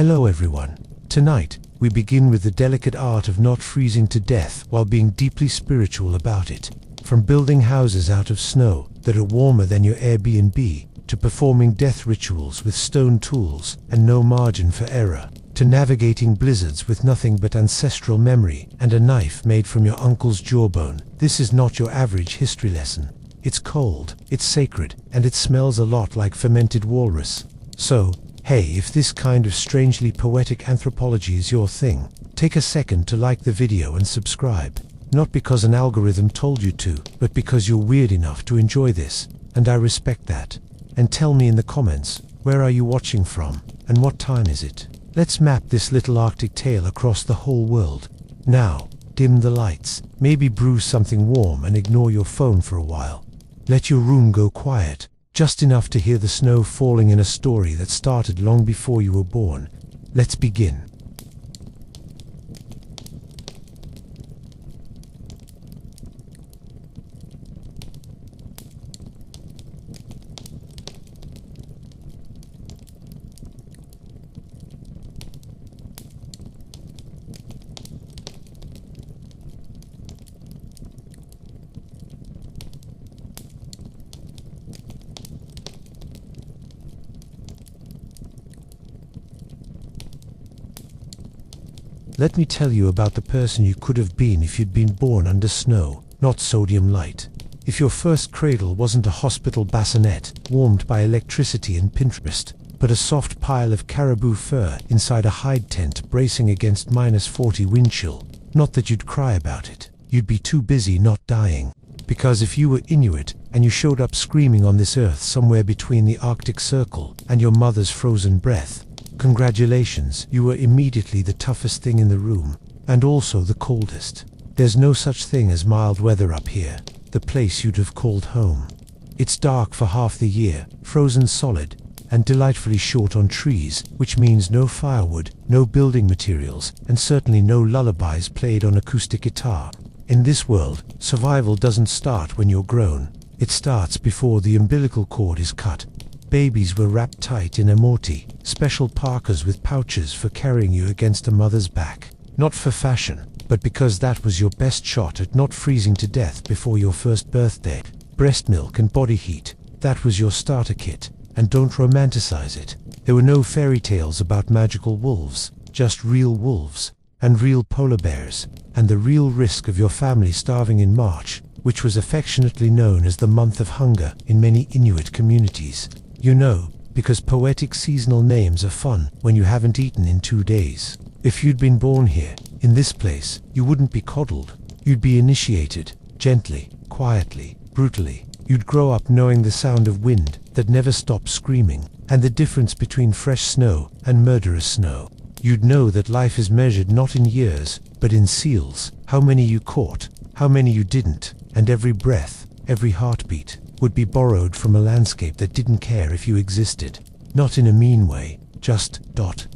Hello everyone. Tonight, we begin with the delicate art of not freezing to death while being deeply spiritual about it. From building houses out of snow that are warmer than your Airbnb, to performing death rituals with stone tools and no margin for error, to navigating blizzards with nothing but ancestral memory and a knife made from your uncle's jawbone, this is not your average history lesson. It's cold, it's sacred, and it smells a lot like fermented walrus. So, hey, if this kind of strangely poetic anthropology is your thing, take a second to like the video and subscribe. Not because an algorithm told you to, but because you're weird enough to enjoy this, and I respect that. And tell me in the comments, where are you watching from, and what time is it? Let's map this little Arctic tale across the whole world. Now, dim the lights, maybe brew something warm and ignore your phone for a while. Let your room go quiet, just enough to hear the snow falling in a story that started long before you were born. Let's begin. Let me tell you about the person you could have been if you'd been born under snow, not sodium light. If your first cradle wasn't a hospital bassinet, warmed by electricity and Pinterest, but a soft pile of caribou fur inside a hide tent bracing against -40 wind chill, not that you'd cry about it. You'd be too busy not dying. Because if you were Inuit, and you showed up screaming on this earth somewhere between the Arctic Circle and your mother's frozen breath, congratulations, you were immediately the toughest thing in the room, and also the coldest. There's no such thing as mild weather up here, the place you'd have called home. It's dark for half the year, frozen solid, and delightfully short on trees, which means no firewood, no building materials, and certainly no lullabies played on acoustic guitar. In this world, survival doesn't start when you're grown. It starts before the umbilical cord is cut. Babies were wrapped tight in amorti, special parkas with pouches for carrying you against a mother's back. Not for fashion, but because that was your best shot at not freezing to death before your first birthday. Breast milk and body heat, that was your starter kit. And don't romanticize it. There were no fairy tales about magical wolves, just real wolves, and real polar bears, and the real risk of your family starving in March, which was affectionately known as the month of hunger in many Inuit communities. You know, because poetic seasonal names are fun when you haven't eaten in 2 days. If you'd been born here, in this place, you wouldn't be coddled. You'd be initiated, gently, quietly, brutally. You'd grow up knowing the sound of wind that never stops screaming, and the difference between fresh snow and murderous snow. You'd know that life is measured not in years, but in seals, how many you caught, how many you didn't, and every breath, every heartbeat, would be borrowed from a landscape that didn't care if you existed. Not in a mean way, just,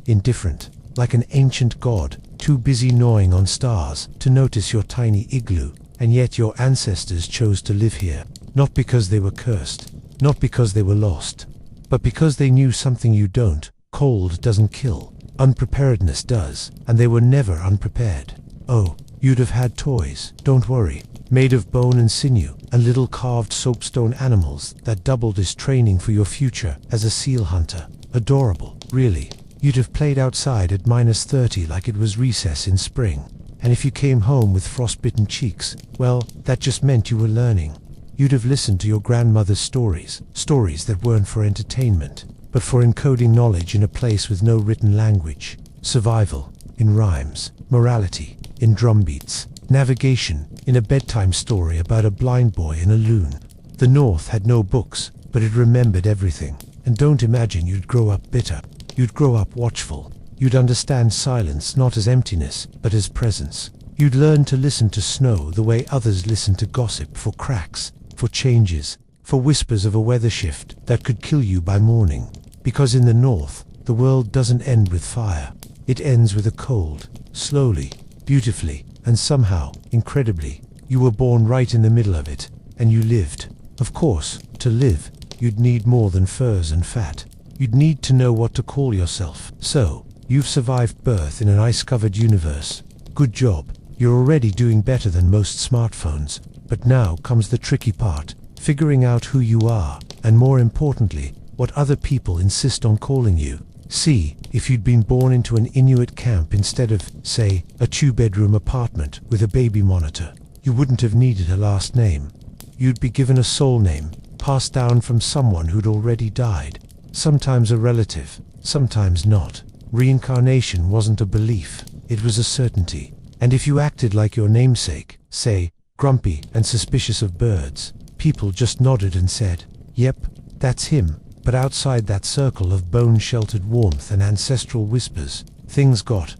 indifferent. Like an ancient god, too busy gnawing on stars to notice your tiny igloo, and yet your ancestors chose to live here. Not because they were cursed, not because they were lost, but because they knew something you don't. Cold doesn't kill, unpreparedness does, and they were never unprepared. Oh, you'd have had toys, don't worry, made of bone and sinew, and little carved soapstone animals that doubled as training for your future as a seal hunter. Adorable, really. You'd have played outside at -30 like it was recess in spring. And if you came home with frostbitten cheeks, well, that just meant you were learning. You'd have listened to your grandmother's stories, stories that weren't for entertainment, but for encoding knowledge in a place with no written language. Survival, in rhymes. Morality, in drumbeats. Navigation, in a bedtime story about a blind boy in a loon. The North had no books, but it remembered everything. And don't imagine you'd grow up bitter. You'd grow up watchful. You'd understand silence not as emptiness, but as presence. You'd learn to listen to snow the way others listen to gossip, for cracks, for changes, for whispers of a weather shift that could kill you by morning. Because in the North, the world doesn't end with fire. It ends with a cold, slowly, beautifully, and somehow, incredibly. You were born right in the middle of it, and you lived. Of course, to live, you'd need more than furs and fat. You'd need to know what to call yourself. So, You've survived birth in an ice-covered universe. Good job. You're already doing better than most smartphones. But now comes the tricky part, figuring out who you are, and more importantly, what other people insist on calling you. See, if you'd been born into an Inuit camp instead of, say, a two-bedroom apartment with a baby monitor, you wouldn't have needed a last name. You'd be given a soul name, passed down from someone who'd already died. Sometimes a relative, sometimes not. Reincarnation wasn't a belief, it was a certainty. And if you acted like your namesake, say, grumpy and suspicious of birds, people just nodded and said, "Yep, that's him." But outside that circle of bone-sheltered warmth and ancestral whispers, things got ...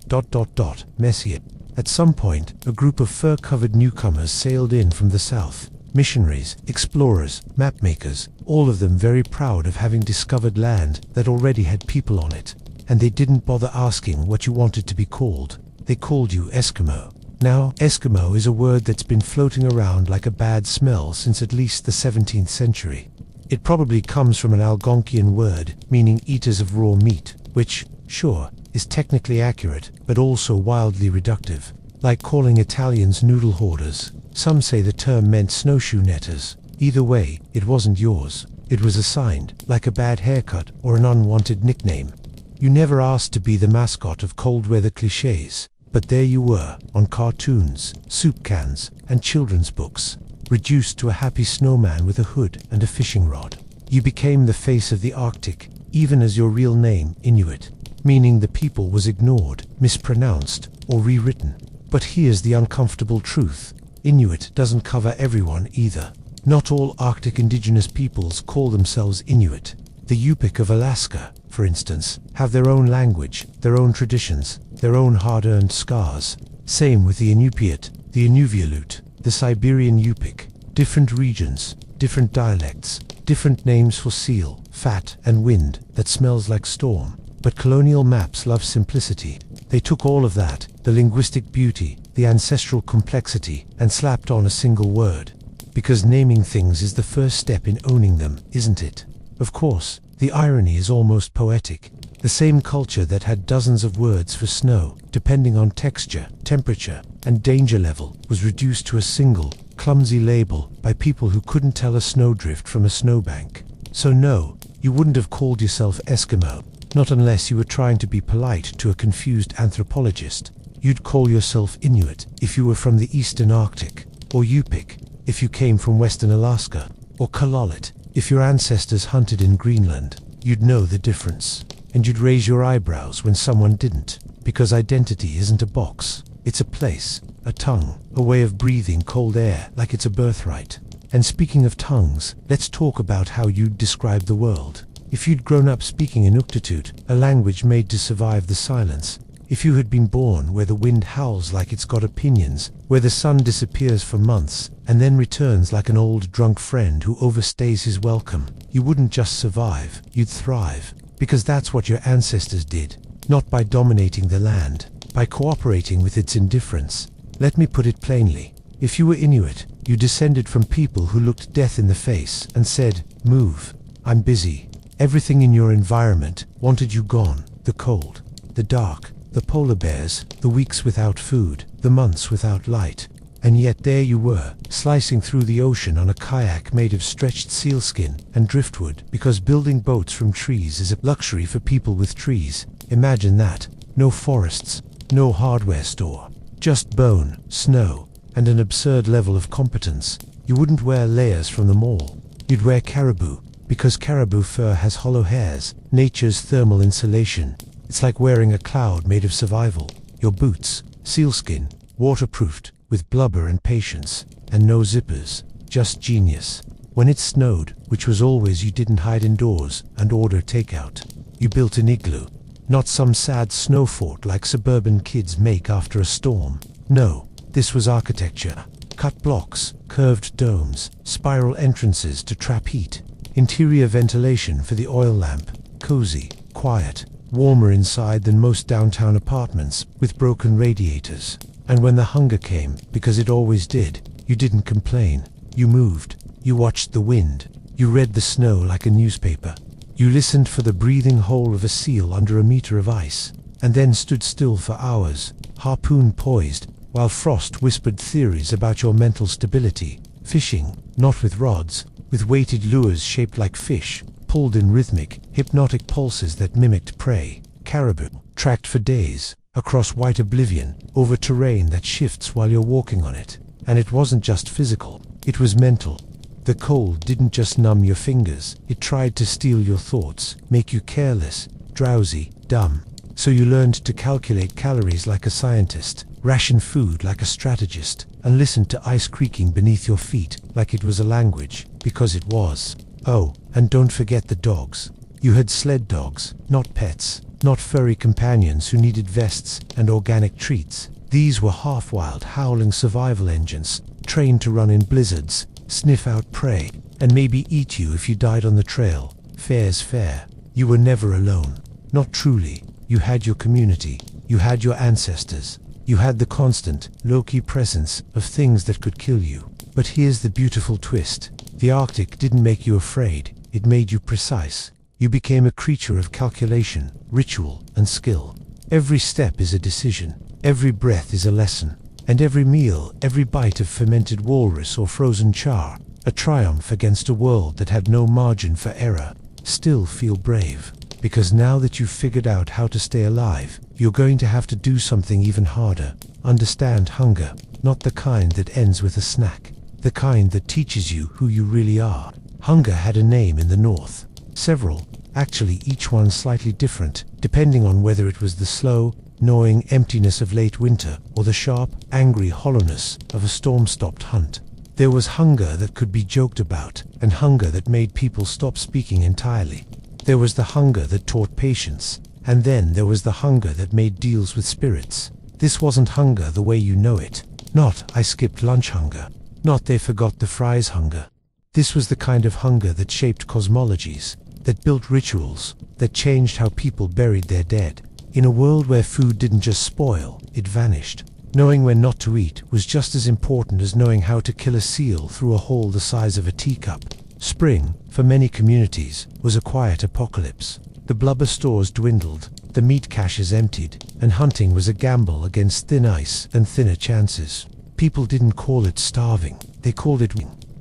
messier. At some point, a group of fur-covered newcomers sailed in from the south. Missionaries, explorers, mapmakers, all of them very proud of having discovered land that already had people on it. And they didn't bother asking what you wanted to be called. They called you Eskimo. Now, Eskimo is a word that's been floating around like a bad smell since at least the 17th century. It probably comes from an Algonquian word, meaning eaters of raw meat, which, sure, is technically accurate, but also wildly reductive. Like calling Italians noodle hoarders. Some say the term meant snowshoe netters. Either way, it wasn't yours. It was assigned, like a bad haircut or an unwanted nickname. You never asked to be the mascot of cold weather cliches, but there you were, on cartoons, soup cans, and children's books. Reduced to a happy snowman with a hood and a fishing rod. You became the face of the Arctic, even as your real name, Inuit, meaning the people was ignored, mispronounced, or rewritten. But here's the uncomfortable truth. Inuit doesn't cover everyone either. Not all Arctic indigenous peoples call themselves Inuit. The Yupik of Alaska, for instance, have their own language, their own traditions, their own hard-earned scars. Same with the Inupiat, the Inuvialut, the Siberian Yupik. Different regions, different dialects, different names for seal, fat, and wind that smells like storm. But colonial maps love simplicity. They took all of that, the linguistic beauty, the ancestral complexity, and slapped on a single word. Because naming things is the first step in owning them, isn't it? Of course, the irony is almost poetic. The same culture that had dozens of words for snow, depending on texture, temperature, and danger level, was reduced to a single, clumsy label by people who couldn't tell a snowdrift from a snowbank. So no, you wouldn't have called yourself Eskimo, not unless you were trying to be polite to a confused anthropologist. You'd call yourself Inuit if you were from the eastern Arctic, or Yupik if you came from western Alaska, or Kalalit if your ancestors hunted in Greenland. You'd know the difference. And you'd raise your eyebrows when someone didn't, because identity isn't a box. It's a place, a tongue, a way of breathing cold air like it's a birthright. And speaking of tongues, let's talk about how you'd describe the world. If you'd grown up speaking Inuktitut, a language made to survive the silence, if you had been born where the wind howls like it's got opinions, where the sun disappears for months and then returns like an old drunk friend who overstays his welcome, you wouldn't just survive, you'd thrive. Because that's what your ancestors did, not by dominating the land, by cooperating with its indifference. Let me put it plainly. If you were Inuit, you descended from people who looked death in the face and said, "Move, I'm busy." Everything in your environment wanted you gone. The cold, the dark, the polar bears, the weeks without food, the months without light. And yet there you were, slicing through the ocean on a kayak made of stretched sealskin and driftwood, because building boats from trees is a luxury for people with trees. Imagine that. No forests, no hardware store. Just bone, snow, and an absurd level of competence. You wouldn't wear layers from the mall. You'd wear caribou, because caribou fur has hollow hairs, nature's thermal insulation. It's like wearing a cloud made of survival. Your boots, sealskin, waterproofed, with blubber and patience, and no zippers, just genius. When it snowed, which was always, you didn't hide indoors and order takeout. You built an igloo, not some sad snow fort like suburban kids make after a storm. No, this was architecture. Cut blocks, curved domes, spiral entrances to trap heat, interior ventilation for the oil lamp, cozy, quiet, warmer inside than most downtown apartments, with broken radiators. And when the hunger came, because it always did, you didn't complain. You moved. You watched the wind. You read the snow like a newspaper. You listened for the breathing hole of a seal under a meter of ice. and then stood still for hours, harpoon poised, while Frost whispered theories about your mental stability. Fishing, not with rods, with weighted lures shaped like fish, pulled in rhythmic, hypnotic pulses that mimicked prey. Caribou, tracked for days, across white oblivion, over terrain that shifts while you're walking on it. And it wasn't just physical, it was mental. The cold didn't just numb your fingers, it tried to steal your thoughts, make you careless, drowsy, dumb. So you learned to calculate calories like a scientist, ration food like a strategist, and listen to ice creaking beneath your feet like it was a language, because it was. Oh, and don't forget the dogs. You had sled dogs, not pets, not furry companions who needed vests and organic treats. These were half-wild, howling survival engines, trained to run in blizzards, sniff out prey, and maybe eat you if you died on the trail. Fair's fair. You were never alone. Not truly. You had your community. You had your ancestors. You had the constant, low-key presence of things that could kill you. But here's the beautiful twist. The Arctic didn't make you afraid. It made you precise. You became a creature of calculation, ritual, and skill. Every step is a decision. Every breath is a lesson. And every meal, every bite of fermented walrus or frozen char, a triumph against a world that had no margin for error. Still feel brave. Because now that you've figured out how to stay alive, you're going to have to do something even harder. Understand hunger, not the kind that ends with a snack. The kind that teaches you who you really are. Hunger had a name in the north. Several, actually each one slightly different, depending on whether it was the slow, gnawing emptiness of late winter or the sharp, angry hollowness of a storm-stopped hunt. There was hunger that could be joked about, and hunger that made people stop speaking entirely. There was the hunger that taught patience, and then there was the hunger that made deals with spirits. This wasn't hunger the way you know it. Not I skipped lunch hunger. Not they forgot the fries hunger. This was the kind of hunger that shaped cosmologies, that built rituals, that changed how people buried their dead. In a world where food didn't just spoil, it vanished. Knowing when not to eat was just as important as knowing how to kill a seal through a hole the size of a teacup. Spring, for many communities, was a quiet apocalypse. The blubber stores dwindled, the meat caches emptied, and hunting was a gamble against thin ice and thinner chances. People didn't call it starving, they called it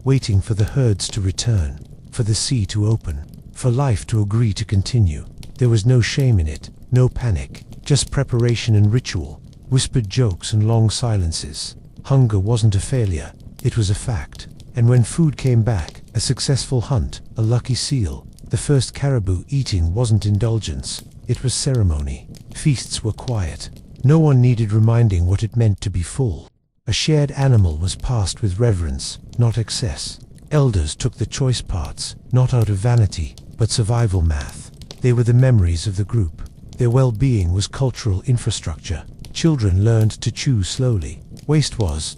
waiting for the herds to return, for the sea to open, for life to agree to continue. There was no shame in it, no panic, just preparation and ritual, whispered jokes and long silences. Hunger wasn't a failure, it was a fact. And when food came back, a successful hunt, a lucky seal, the first caribou eating wasn't indulgence, it was ceremony. Feasts were quiet. No one needed reminding what it meant to be full. A shared animal was passed with reverence, not excess. Elders took the choice parts, not out of vanity, but survival math. They were the memories of the group. Their well-being was cultural infrastructure. Children learned to chew slowly. Waste was,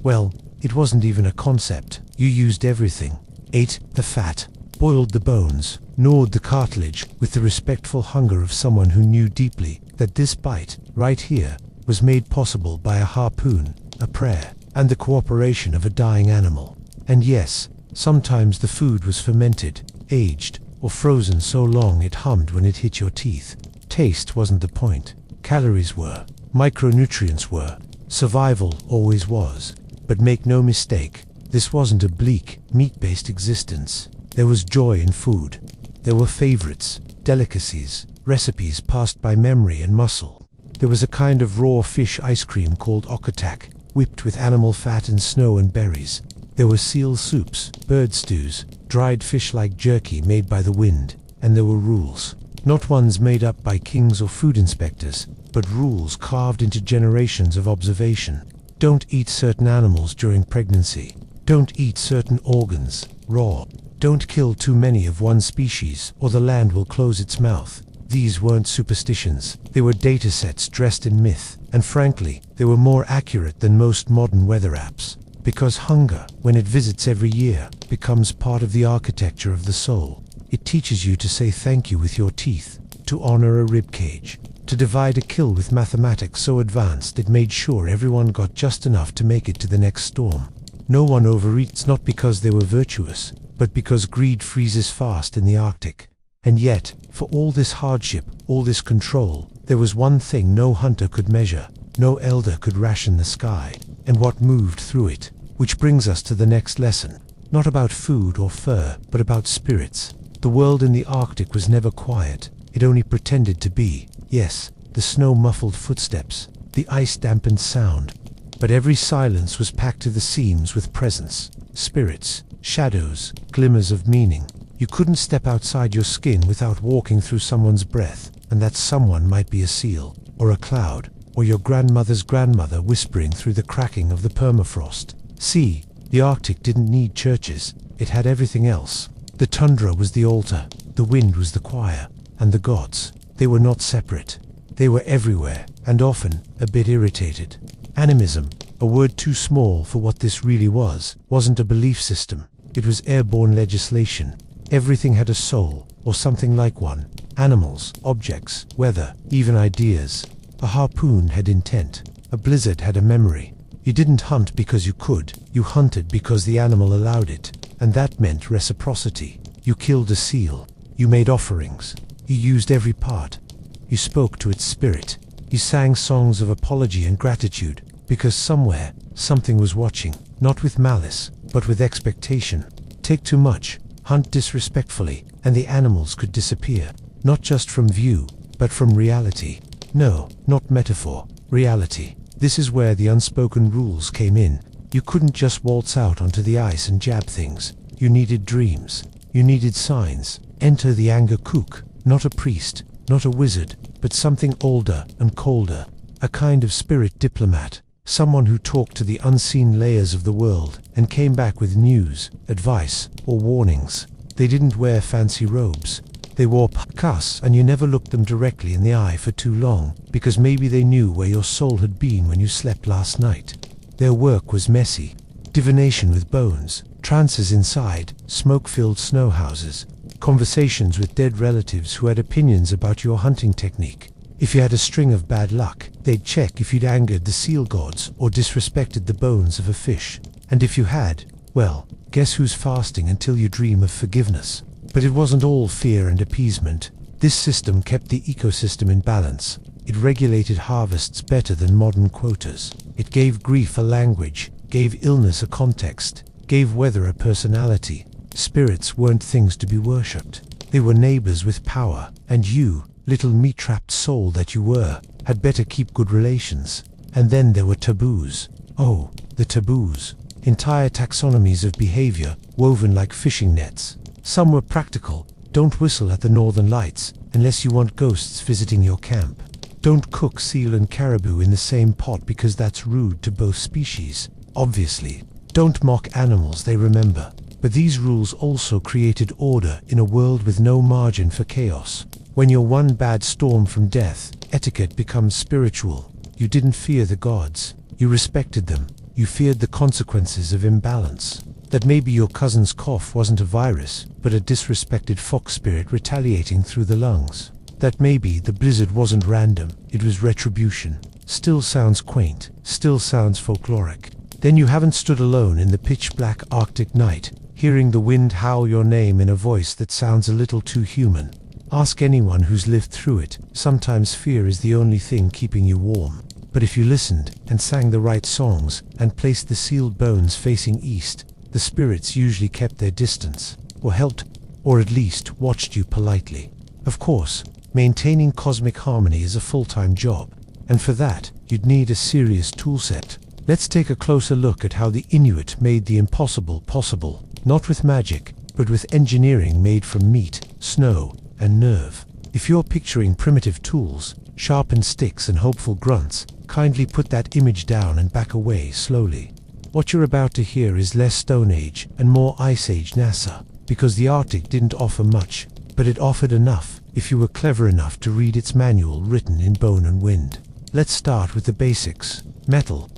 well, it wasn't even a concept. You used everything. Ate the fat, boiled the bones, gnawed the cartilage with the respectful hunger of someone who knew deeply that this bite, right here, was made possible by a harpoon, a prayer, and the cooperation of a dying animal. And yes, sometimes the food was fermented, aged, or frozen so long it hummed when it hit your teeth. Taste wasn't the point. Calories were. Micronutrients were. Survival always was. But make no mistake, this wasn't a bleak, meat-based existence. There was joy in food. There were favorites, delicacies, recipes passed by memory and muscle. There was a kind of raw fish ice cream called okatak, whipped with animal fat and snow and berries. There were seal soups, bird stews, dried fish like jerky made by the wind. And there were rules. Not ones made up by kings or food inspectors, but rules carved into generations of observation. Don't eat certain animals during pregnancy. Don't eat certain organs, raw. Don't kill too many of one species, or the land will close its mouth. These weren't superstitions. They were data sets dressed in myth, and frankly, they were more accurate than most modern weather apps. Because hunger, when it visits every year, becomes part of the architecture of the soul. It teaches you to say thank you with your teeth, to honor a rib cage, to divide a kill with mathematics so advanced it made sure everyone got just enough to make it to the next storm. No one overeats not because they were virtuous, but because greed freezes fast in the Arctic. And yet, for all this hardship, all this control, There was one thing no hunter could measure, no elder could ration the sky, and what moved through it. Which brings us to the next lesson. Not about food or fur, but about spirits. The world in the Arctic was never quiet. It only pretended to be. Yes, the snow-muffled footsteps, the ice-dampened sound. But every silence was packed to the seams with presence, spirits, shadows, glimmers of meaning. You couldn't step outside your skin without walking through someone's breath, and that someone might be a seal, or a cloud, or your grandmother's grandmother whispering through the cracking of the permafrost. See, the Arctic didn't need churches, it had everything else. The tundra was the altar, the wind was the choir, and the gods. They were not separate. They were everywhere, and often a bit irritated. Animism, a word too small for what this really was, wasn't a belief system. It was airborne legislation. Everything had a soul, or something like one. Animals, objects, weather, even ideas. A harpoon had intent. A blizzard had a memory. You didn't hunt because you could. You hunted because the animal allowed it. And that meant reciprocity. You killed a seal. You made offerings. You used every part. You spoke to its spirit. You sang songs of apology and gratitude, because somewhere, something was watching, not with malice, but with expectation. Take too much, hunt disrespectfully, and the animals could disappear, not just from view, but from reality. No, not metaphor, reality. This is where the unspoken rules came in. You couldn't just waltz out onto the ice and jab things. You needed dreams. You needed signs. Enter the Angakok, not a priest, not a wizard, but something older and colder. A kind of spirit diplomat. Someone who talked to the unseen layers of the world and came back with news, advice, or warnings. They didn't wear fancy robes. They wore pakas, and you never looked them directly in the eye for too long, because maybe they knew where your soul had been when you slept last night. Their work was messy. Divination with bones, trances inside, smoke-filled snow houses, conversations with dead relatives who had opinions about your hunting technique. If you had a string of bad luck, they'd check if you'd angered the seal gods or disrespected the bones of a fish. And if you had, well, guess who's fasting until you dream of forgiveness? But it wasn't all fear and appeasement. This system kept the ecosystem in balance. It regulated harvests better than modern quotas. It gave grief a language, gave illness a context, gave weather a personality. Spirits weren't things to be worshipped. They were neighbors with power, and you, little meat-trapped soul that you were, had better keep good relations. And then there were taboos. Oh, the taboos. Entire taxonomies of behavior, woven like fishing nets. Some were practical. Don't whistle at the northern lights, unless you want ghosts visiting your camp. Don't cook seal and caribou in the same pot because that's rude to both species. Obviously. Don't mock animals they remember. But these rules also created order in a world with no margin for chaos. When you're one bad storm from death, etiquette becomes spiritual. You didn't fear the gods. You respected them. You feared the consequences of imbalance. That maybe your cousin's cough wasn't a virus, but a disrespected fox spirit retaliating through the lungs. That maybe the blizzard wasn't random, it was retribution. Still sounds quaint, still sounds folkloric. Then you haven't stood alone in the pitch-black Arctic night, hearing the wind howl your name in a voice that sounds a little too human. Ask anyone who's lived through it. Sometimes fear is the only thing keeping you warm. But if you listened, and sang the right songs, and placed the sealed bones facing east, the spirits usually kept their distance, or helped, or at least watched you politely. Of course, maintaining cosmic harmony is a full-time job, and for that, you'd need a serious toolset. Let's take a closer look at how the Inuit made the impossible possible, not with magic, but with engineering made from meat, snow, and nerve. If you're picturing primitive tools, sharpened sticks and hopeful grunts, kindly put that image down and back away slowly. What you're about to hear is less Stone Age and more Ice Age NASA, because the Arctic didn't offer much, but it offered enough if you were clever enough to read its manual written in bone and wind. Let's start with the basics. Metal,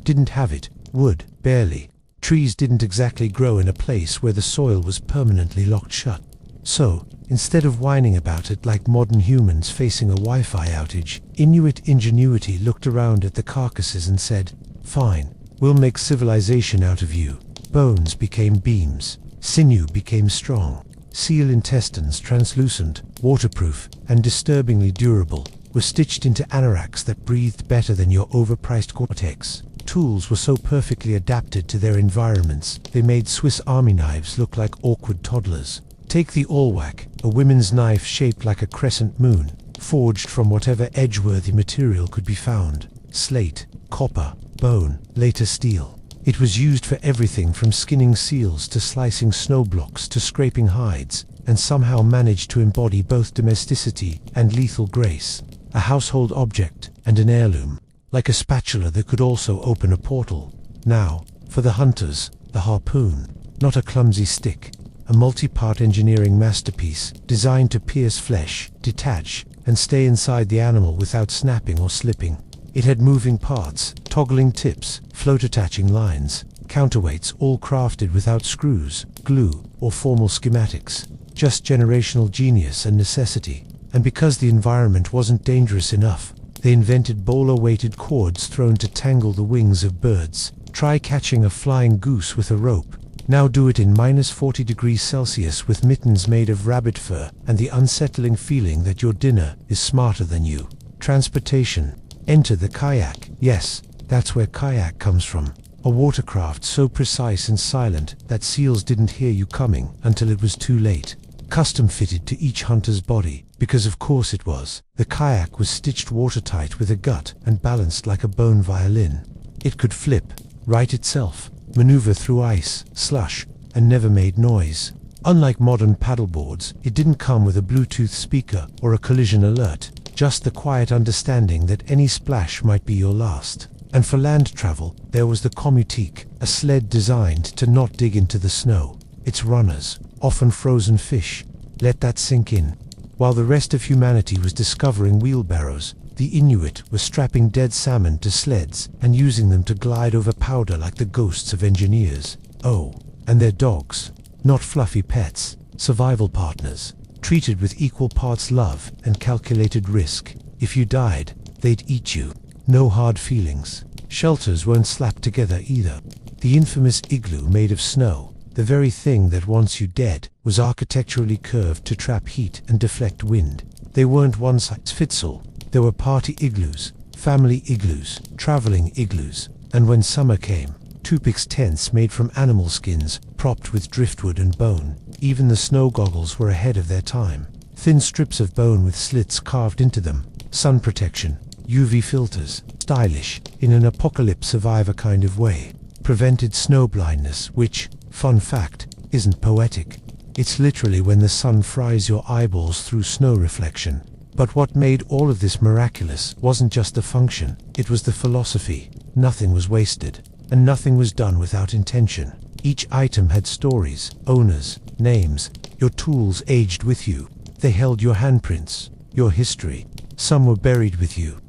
didn't have it. Wood, barely. Trees didn't exactly grow in a place where the soil was permanently locked shut. So, instead of whining about it like modern humans facing a Wi-Fi outage, Inuit ingenuity looked around at the carcasses and said, "Fine, we'll make civilization out of you." Bones became beams. Sinew became strong. Seal intestines translucent, waterproof, and disturbingly durable. were stitched into anoraks that breathed better than your overpriced Gore-Tex. Tools were so perfectly adapted to their environments, they made Swiss Army knives look like awkward toddlers. Take the Allwhack, a women's knife shaped like a crescent moon, forged from whatever edge-worthy material could be found: slate, copper, bone, later steel. It was used for everything from skinning seals to slicing snow blocks to scraping hides, and somehow managed to embody both domesticity and lethal grace. A household object and an heirloom, like a spatula that could also open a portal. Now, for the hunters, the harpoon. Not a clumsy stick, a multi-part engineering masterpiece designed to pierce flesh, detach, and stay inside the animal without snapping or slipping. It had moving parts, toggling tips, float-attaching lines, counterweights, all crafted without screws, glue, or formal schematics. Just generational genius and necessity. And because the environment wasn't dangerous enough, they invented bowler-weighted cords thrown to tangle the wings of birds. Try catching a flying goose with a rope. Now do it in -40 degrees Celsius with mittens made of rabbit fur and the unsettling feeling that your dinner is smarter than you. Transportation. Enter the kayak. Yes, that's where kayak comes from. A watercraft so precise and silent that seals didn't hear you coming until it was too late. Custom fitted to each hunter's body, because of course it was. The kayak was stitched watertight with a gut and balanced like a bone violin. It could flip, right itself, maneuver through ice, slush, and never made noise. Unlike modern paddleboards, it didn't come with a Bluetooth speaker or a collision alert, just the quiet understanding that any splash might be your last. And for land travel, there was the Commutique, a sled designed to not dig into the snow. Its runners, often frozen fish. Let that sink in. While the rest of humanity was discovering wheelbarrows, the Inuit were strapping dead salmon to sleds and using them to glide over powder like the ghosts of engineers. Oh, and their dogs. Not fluffy pets, survival partners, treated with equal parts love and calculated risk. If you died, they'd eat you. No hard feelings. Shelters weren't slapped together either. The infamous igloo made of snow, the very thing that once you dead, was architecturally curved to trap heat and deflect wind. They weren't one-size-fits-all. There were party igloos, family igloos, traveling igloos, and when summer came, Tupix tents made from animal skins, propped with driftwood and bone. Even the snow goggles were ahead of their time. Thin strips of bone with slits carved into them, sun protection, UV filters, stylish, in an apocalypse survivor kind of way. Prevented snow blindness, which, fun fact, isn't poetic. It's literally when the sun fries your eyeballs through snow reflection. But what made all of this miraculous wasn't just the function, it was the philosophy. Nothing was wasted, and nothing was done without intention. Each item had stories, owners, names. Your tools aged with you. They held your handprints, your history. Some were buried with you.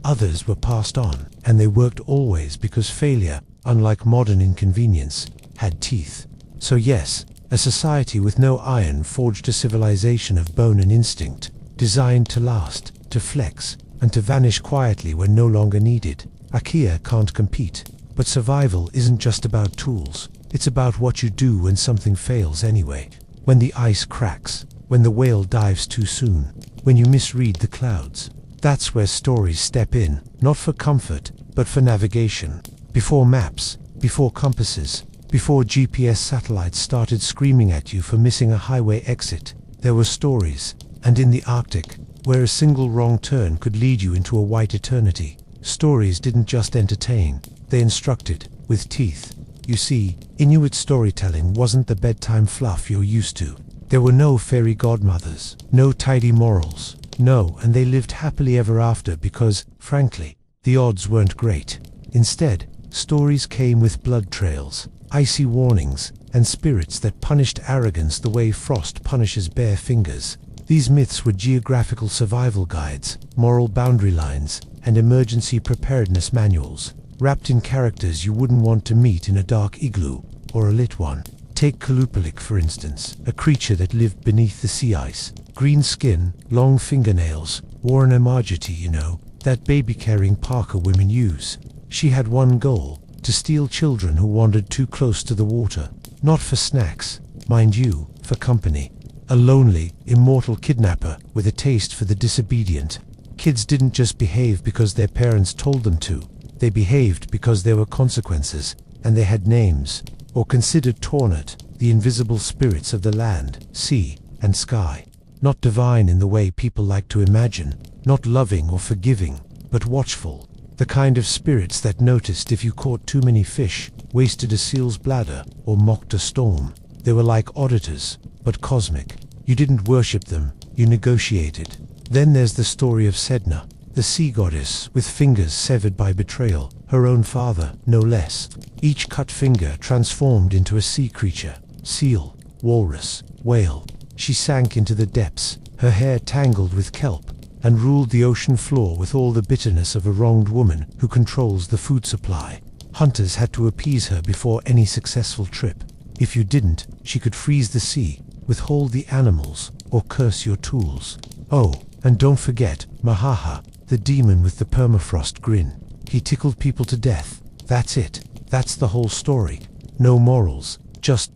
Others were passed on, and they worked always because failure, unlike modern inconvenience, had teeth. So yes, a society with no iron forged a civilization of bone and instinct, designed to last, to flex, and to vanish quietly when no longer needed. IKEA can't compete. But survival isn't just about tools. It's about what you do when something fails anyway. When the ice cracks, when the whale dives too soon, when you misread the clouds. That's where stories step in, not for comfort, but for navigation. Before maps, before compasses, before GPS satellites started screaming at you for missing a highway exit, there were stories. And in the Arctic, where a single wrong turn could lead you into a white eternity, stories didn't just entertain, they instructed, with teeth. You see, Inuit storytelling wasn't the bedtime fluff you're used to. There were no fairy godmothers, no tidy morals, no, and they lived happily ever after because, frankly, the odds weren't great. Instead, stories came with blood trails, icy warnings, and spirits that punished arrogance the way frost punishes bare fingers. These myths were geographical survival guides, moral boundary lines, and emergency preparedness manuals, wrapped in characters you wouldn't want to meet in a dark igloo, or a lit one. Take Kalupalik, for instance, a creature that lived beneath the sea ice. Green skin, long fingernails, wore an emargety, you know, that baby-carrying parka women use. She had one goal, to steal children who wandered too close to the water. Not for snacks, mind you, for company. A lonely, immortal kidnapper with a taste for the disobedient. Kids didn't just behave because their parents told them to. They behaved because there were consequences, and they had names, or considered Tornat, the invisible spirits of the land, sea, and sky. Not divine in the way people like to imagine, not loving or forgiving, but watchful. The kind of spirits that noticed if you caught too many fish, wasted a seal's bladder, or mocked a storm. They were like auditors, but cosmic. You didn't worship them, you negotiated. Then there's the story of Sedna, the sea goddess with fingers severed by betrayal, her own father, no less. Each cut finger transformed into a sea creature, seal, walrus, whale. She sank into the depths, her hair tangled with kelp, and ruled the ocean floor with all the bitterness of a wronged woman who controls the food supply. Hunters had to appease her before any successful trip. If you didn't, she could freeze the sea, withhold the animals, or curse your tools. Oh, and don't forget Mahaha, the demon with the permafrost grin. He tickled people to death. That's it. That's the whole story. No morals, just ...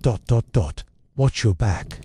Watch your back.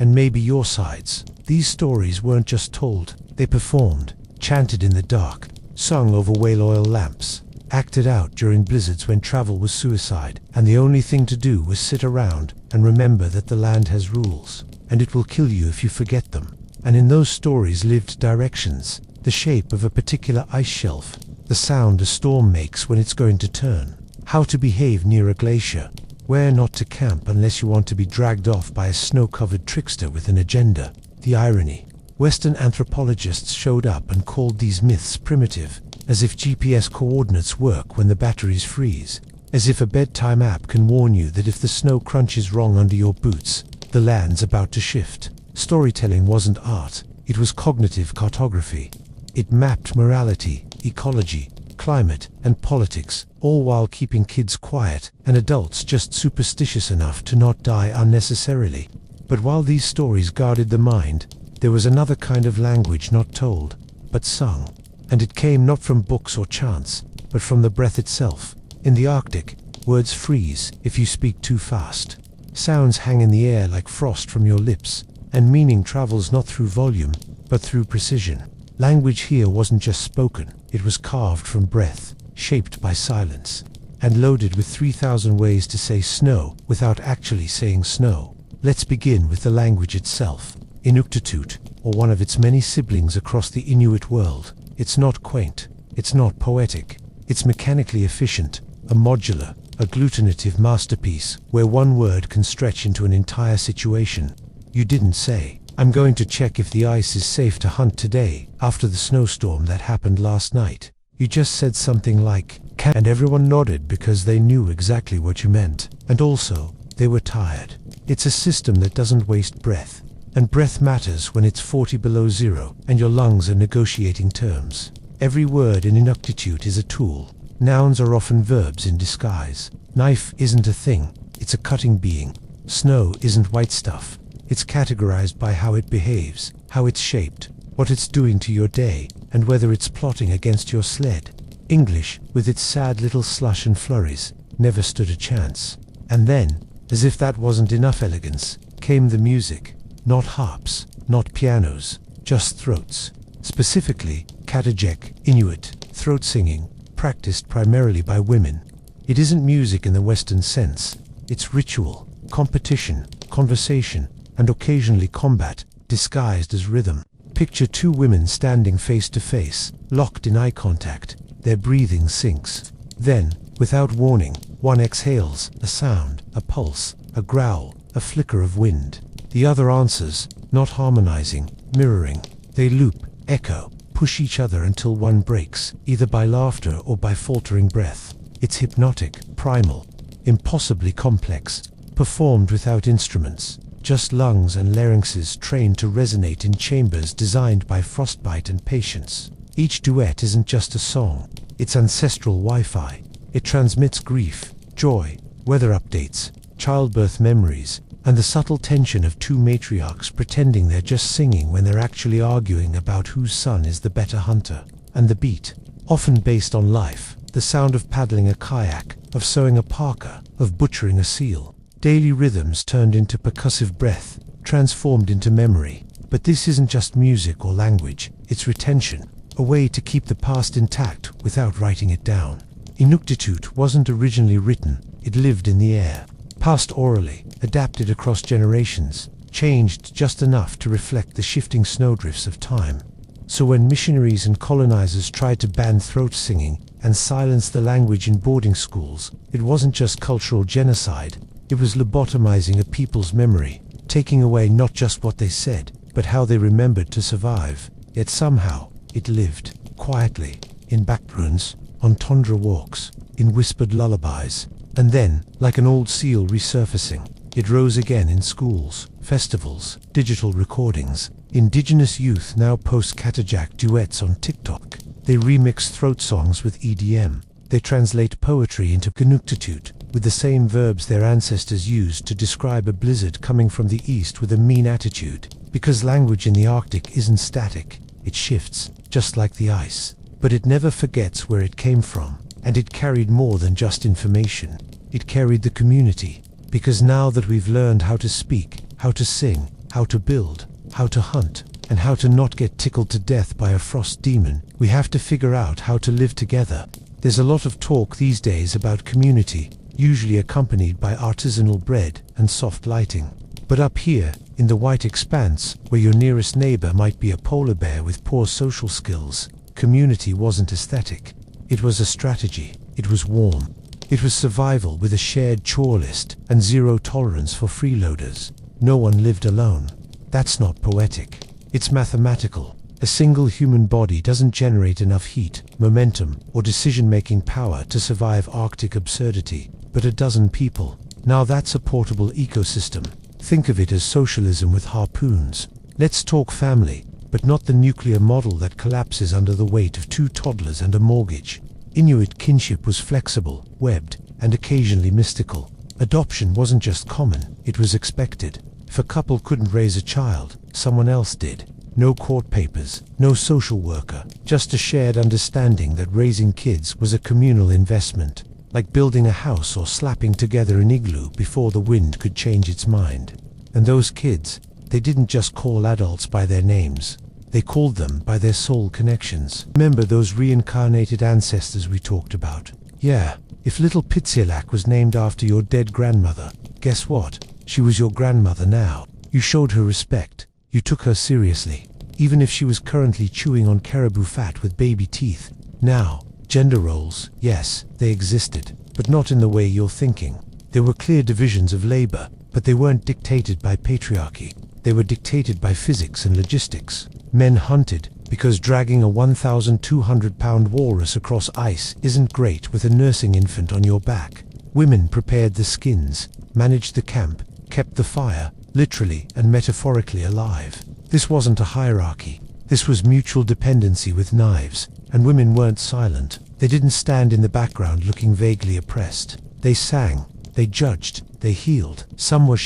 And maybe your sides. These stories weren't just told, they performed, chanted in the dark, sung over whale oil lamps, acted out during blizzards when travel was suicide, and the only thing to do was sit around and remember that the land has rules, and it will kill you if you forget them. And in those stories lived directions, the shape of a particular ice shelf, the sound a storm makes when it's going to turn, how to behave near a glacier, where not to camp unless you want to be dragged off by a snow-covered trickster with an agenda. The irony. Western anthropologists showed up and called these myths primitive, as if GPS coordinates work when the batteries freeze, as if a bedtime app can warn you that if the snow crunches wrong under your boots, the land's about to shift. Storytelling wasn't art, it was cognitive cartography. It mapped morality, ecology, climate, and politics, all while keeping kids quiet and adults just superstitious enough to not die unnecessarily. But while these stories guarded the mind, there was another kind of language not told, but sung. And it came not from books or chants, but from the breath itself. In the Arctic, words freeze if you speak too fast. Sounds hang in the air like frost from your lips, and meaning travels not through volume, but through precision. Language here wasn't just spoken, it was carved from breath, shaped by silence, and loaded with 3,000 ways to say snow without actually saying snow. Let's begin with the language itself. Inuktitut, or one of its many siblings across the Inuit world. It's not quaint, it's not poetic, it's mechanically efficient, a modular, agglutinative masterpiece where one word can stretch into an entire situation. You didn't say, "I'm going to check if the ice is safe to hunt today after the snowstorm that happened last night." You just said something like, "Can," and everyone nodded because they knew exactly what you meant. And also, they were tired. It's a system that doesn't waste breath. And breath matters when it's 40 below zero and your lungs are negotiating terms. Every word in Inuktitut is a tool. Nouns are often verbs in disguise. Knife isn't a thing, it's a cutting being. Snow isn't white stuff. It's categorized by how it behaves, how it's shaped, what it's doing to your day, and whether it's plotting against your sled. English, with its sad little slush and flurries, never stood a chance. And then, as if that wasn't enough elegance, came the music. Not harps, not pianos, just throats. Specifically, Katajek, Inuit, throat singing, practiced primarily by women. It isn't music in the Western sense. It's ritual, competition, conversation, and occasionally combat, disguised as rhythm. Picture two women standing face to face, locked in eye contact. Their breathing sinks. Then, without warning, one exhales, a sound, a pulse, a growl, a flicker of wind. The other answers, not harmonizing, mirroring. They loop, echo, push each other until one breaks, either by laughter or by faltering breath. It's hypnotic, primal, impossibly complex, performed without instruments, just lungs and larynxes trained to resonate in chambers designed by frostbite and patience. Each duet isn't just a song, it's ancestral Wi-Fi. It transmits grief, joy, weather updates, childbirth memories, and the subtle tension of two matriarchs pretending they're just singing when they're actually arguing about whose son is the better hunter. And the beat, often based on life, the sound of paddling a kayak, of sewing a parka, of butchering a seal. Daily rhythms turned into percussive breath, transformed into memory. But this isn't just music or language, it's retention. a way to keep the past intact without writing it down. Inuktitut wasn't originally written, it lived in the air, passed orally, adapted across generations, changed just enough to reflect the shifting snowdrifts of time. So when missionaries and colonizers tried to ban throat singing and silence the language in boarding schools, it wasn't just cultural genocide, it was lobotomizing a people's memory, taking away not just what they said, but how they remembered to survive. Yet somehow, it lived, quietly, in backruins, on tundra walks, in whispered lullabies, and then, like an old seal resurfacing, it rose again in schools, festivals, digital recordings. Indigenous youth now post Katajak duets on TikTok. They remix throat songs with EDM. They translate poetry into Inuktitut with the same verbs their ancestors used to describe a blizzard coming from the east with a mean attitude. Because language in the Arctic isn't static, it shifts, just like the ice. But it never forgets where it came from, and it carried more than just information. It carried the community. Because now that we've learned how to speak, how to sing, how to build, how to hunt, and how to not get tickled to death by a frost demon, we have to figure out how to live together. There's a lot of talk these days about community, usually accompanied by artisanal bread and soft lighting. But up here, in the white expanse, where your nearest neighbor might be a polar bear with poor social skills, community wasn't aesthetic. It was a strategy. It was warm. It was survival with a shared chore list and zero tolerance for freeloaders. No one lived alone. That's not poetic. It's mathematical. A single human body doesn't generate enough heat, momentum, or decision-making power to survive Arctic absurdity, but a dozen people. Now that's a portable ecosystem. Think of it as socialism with harpoons. Let's talk family, but not the nuclear model that collapses under the weight of 2 toddlers and a mortgage. Inuit kinship was flexible, webbed, and occasionally mystical. Adoption wasn't just common, it was expected. If a couple couldn't raise a child, someone else did. No court papers, no social worker, just a shared understanding that raising kids was a communal investment, like building a house or slapping together an igloo before the wind could change its mind. And those kids, they didn't just call adults by their names. They called them by their soul connections. Remember those reincarnated ancestors we talked about? Yeah, if little Pitsilak was named after your dead grandmother, guess what? She was your grandmother now. You showed her respect. You took her seriously. Even if she was currently chewing on caribou fat with baby teeth. Now, gender roles, yes, they existed, but not in the way you're thinking. There were clear divisions of labor, but they weren't dictated by patriarchy. They were dictated by physics and logistics. Men hunted, because dragging a 1,200-pound walrus across ice isn't great with a nursing infant on your back. Women prepared the skins, managed the camp, kept the fire, literally and metaphorically alive. This wasn't a hierarchy. This was mutual dependency with knives, and women weren't silent. They didn't stand in the background looking vaguely oppressed. They sang, they judged, they healed. Some were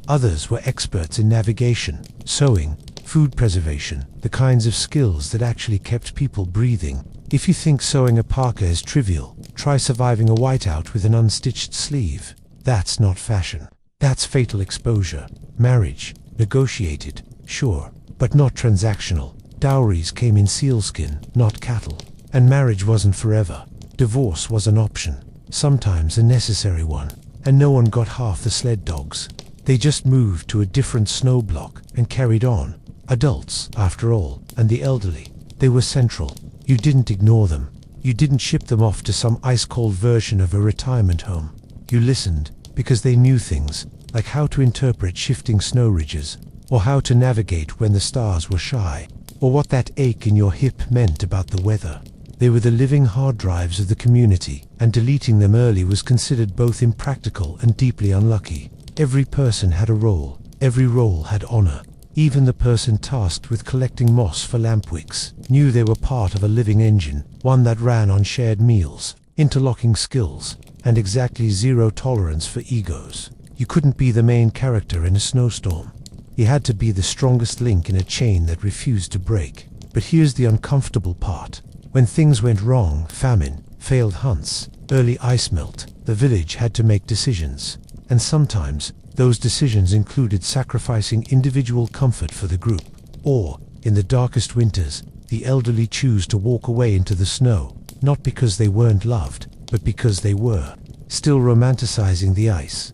others were experts in navigation, sewing, food preservation, the kinds of skills that actually kept people breathing. If you think sewing a parka is trivial, try surviving a whiteout with an unstitched sleeve. That's not fashion. That's fatal exposure. Marriage, negotiated, sure, but not transactional. Dowries came in sealskin, not cattle. And marriage wasn't forever. Divorce was an option, sometimes a necessary one. And no one got half the sled dogs. They just moved to a different snow block and carried on. Adults, after all, and the elderly, they were central. You didn't ignore them. You didn't ship them off to some ice-cold version of a retirement home. You listened, because they knew things, like how to interpret shifting snow ridges, or how to navigate when the stars were shy, or what that ache in your hip meant about the weather. They were the living hard drives of the community, and deleting them early was considered both impractical and deeply unlucky. Every person had a role. Every role had honor. Even the person tasked with collecting moss for lamp wicks knew they were part of a living engine, one that ran on shared meals, interlocking skills, and exactly zero tolerance for egos. You couldn't be the main character in a snowstorm. You had to be the strongest link in a chain that refused to break. But here's the uncomfortable part. When things went wrong, famine, failed hunts, early ice melt, the village had to make decisions. And sometimes, those decisions included sacrificing individual comfort for the group. Or, in the darkest winters, the elderly choose to walk away into the snow, not because they weren't loved, but because they were. Still romanticizing the ice.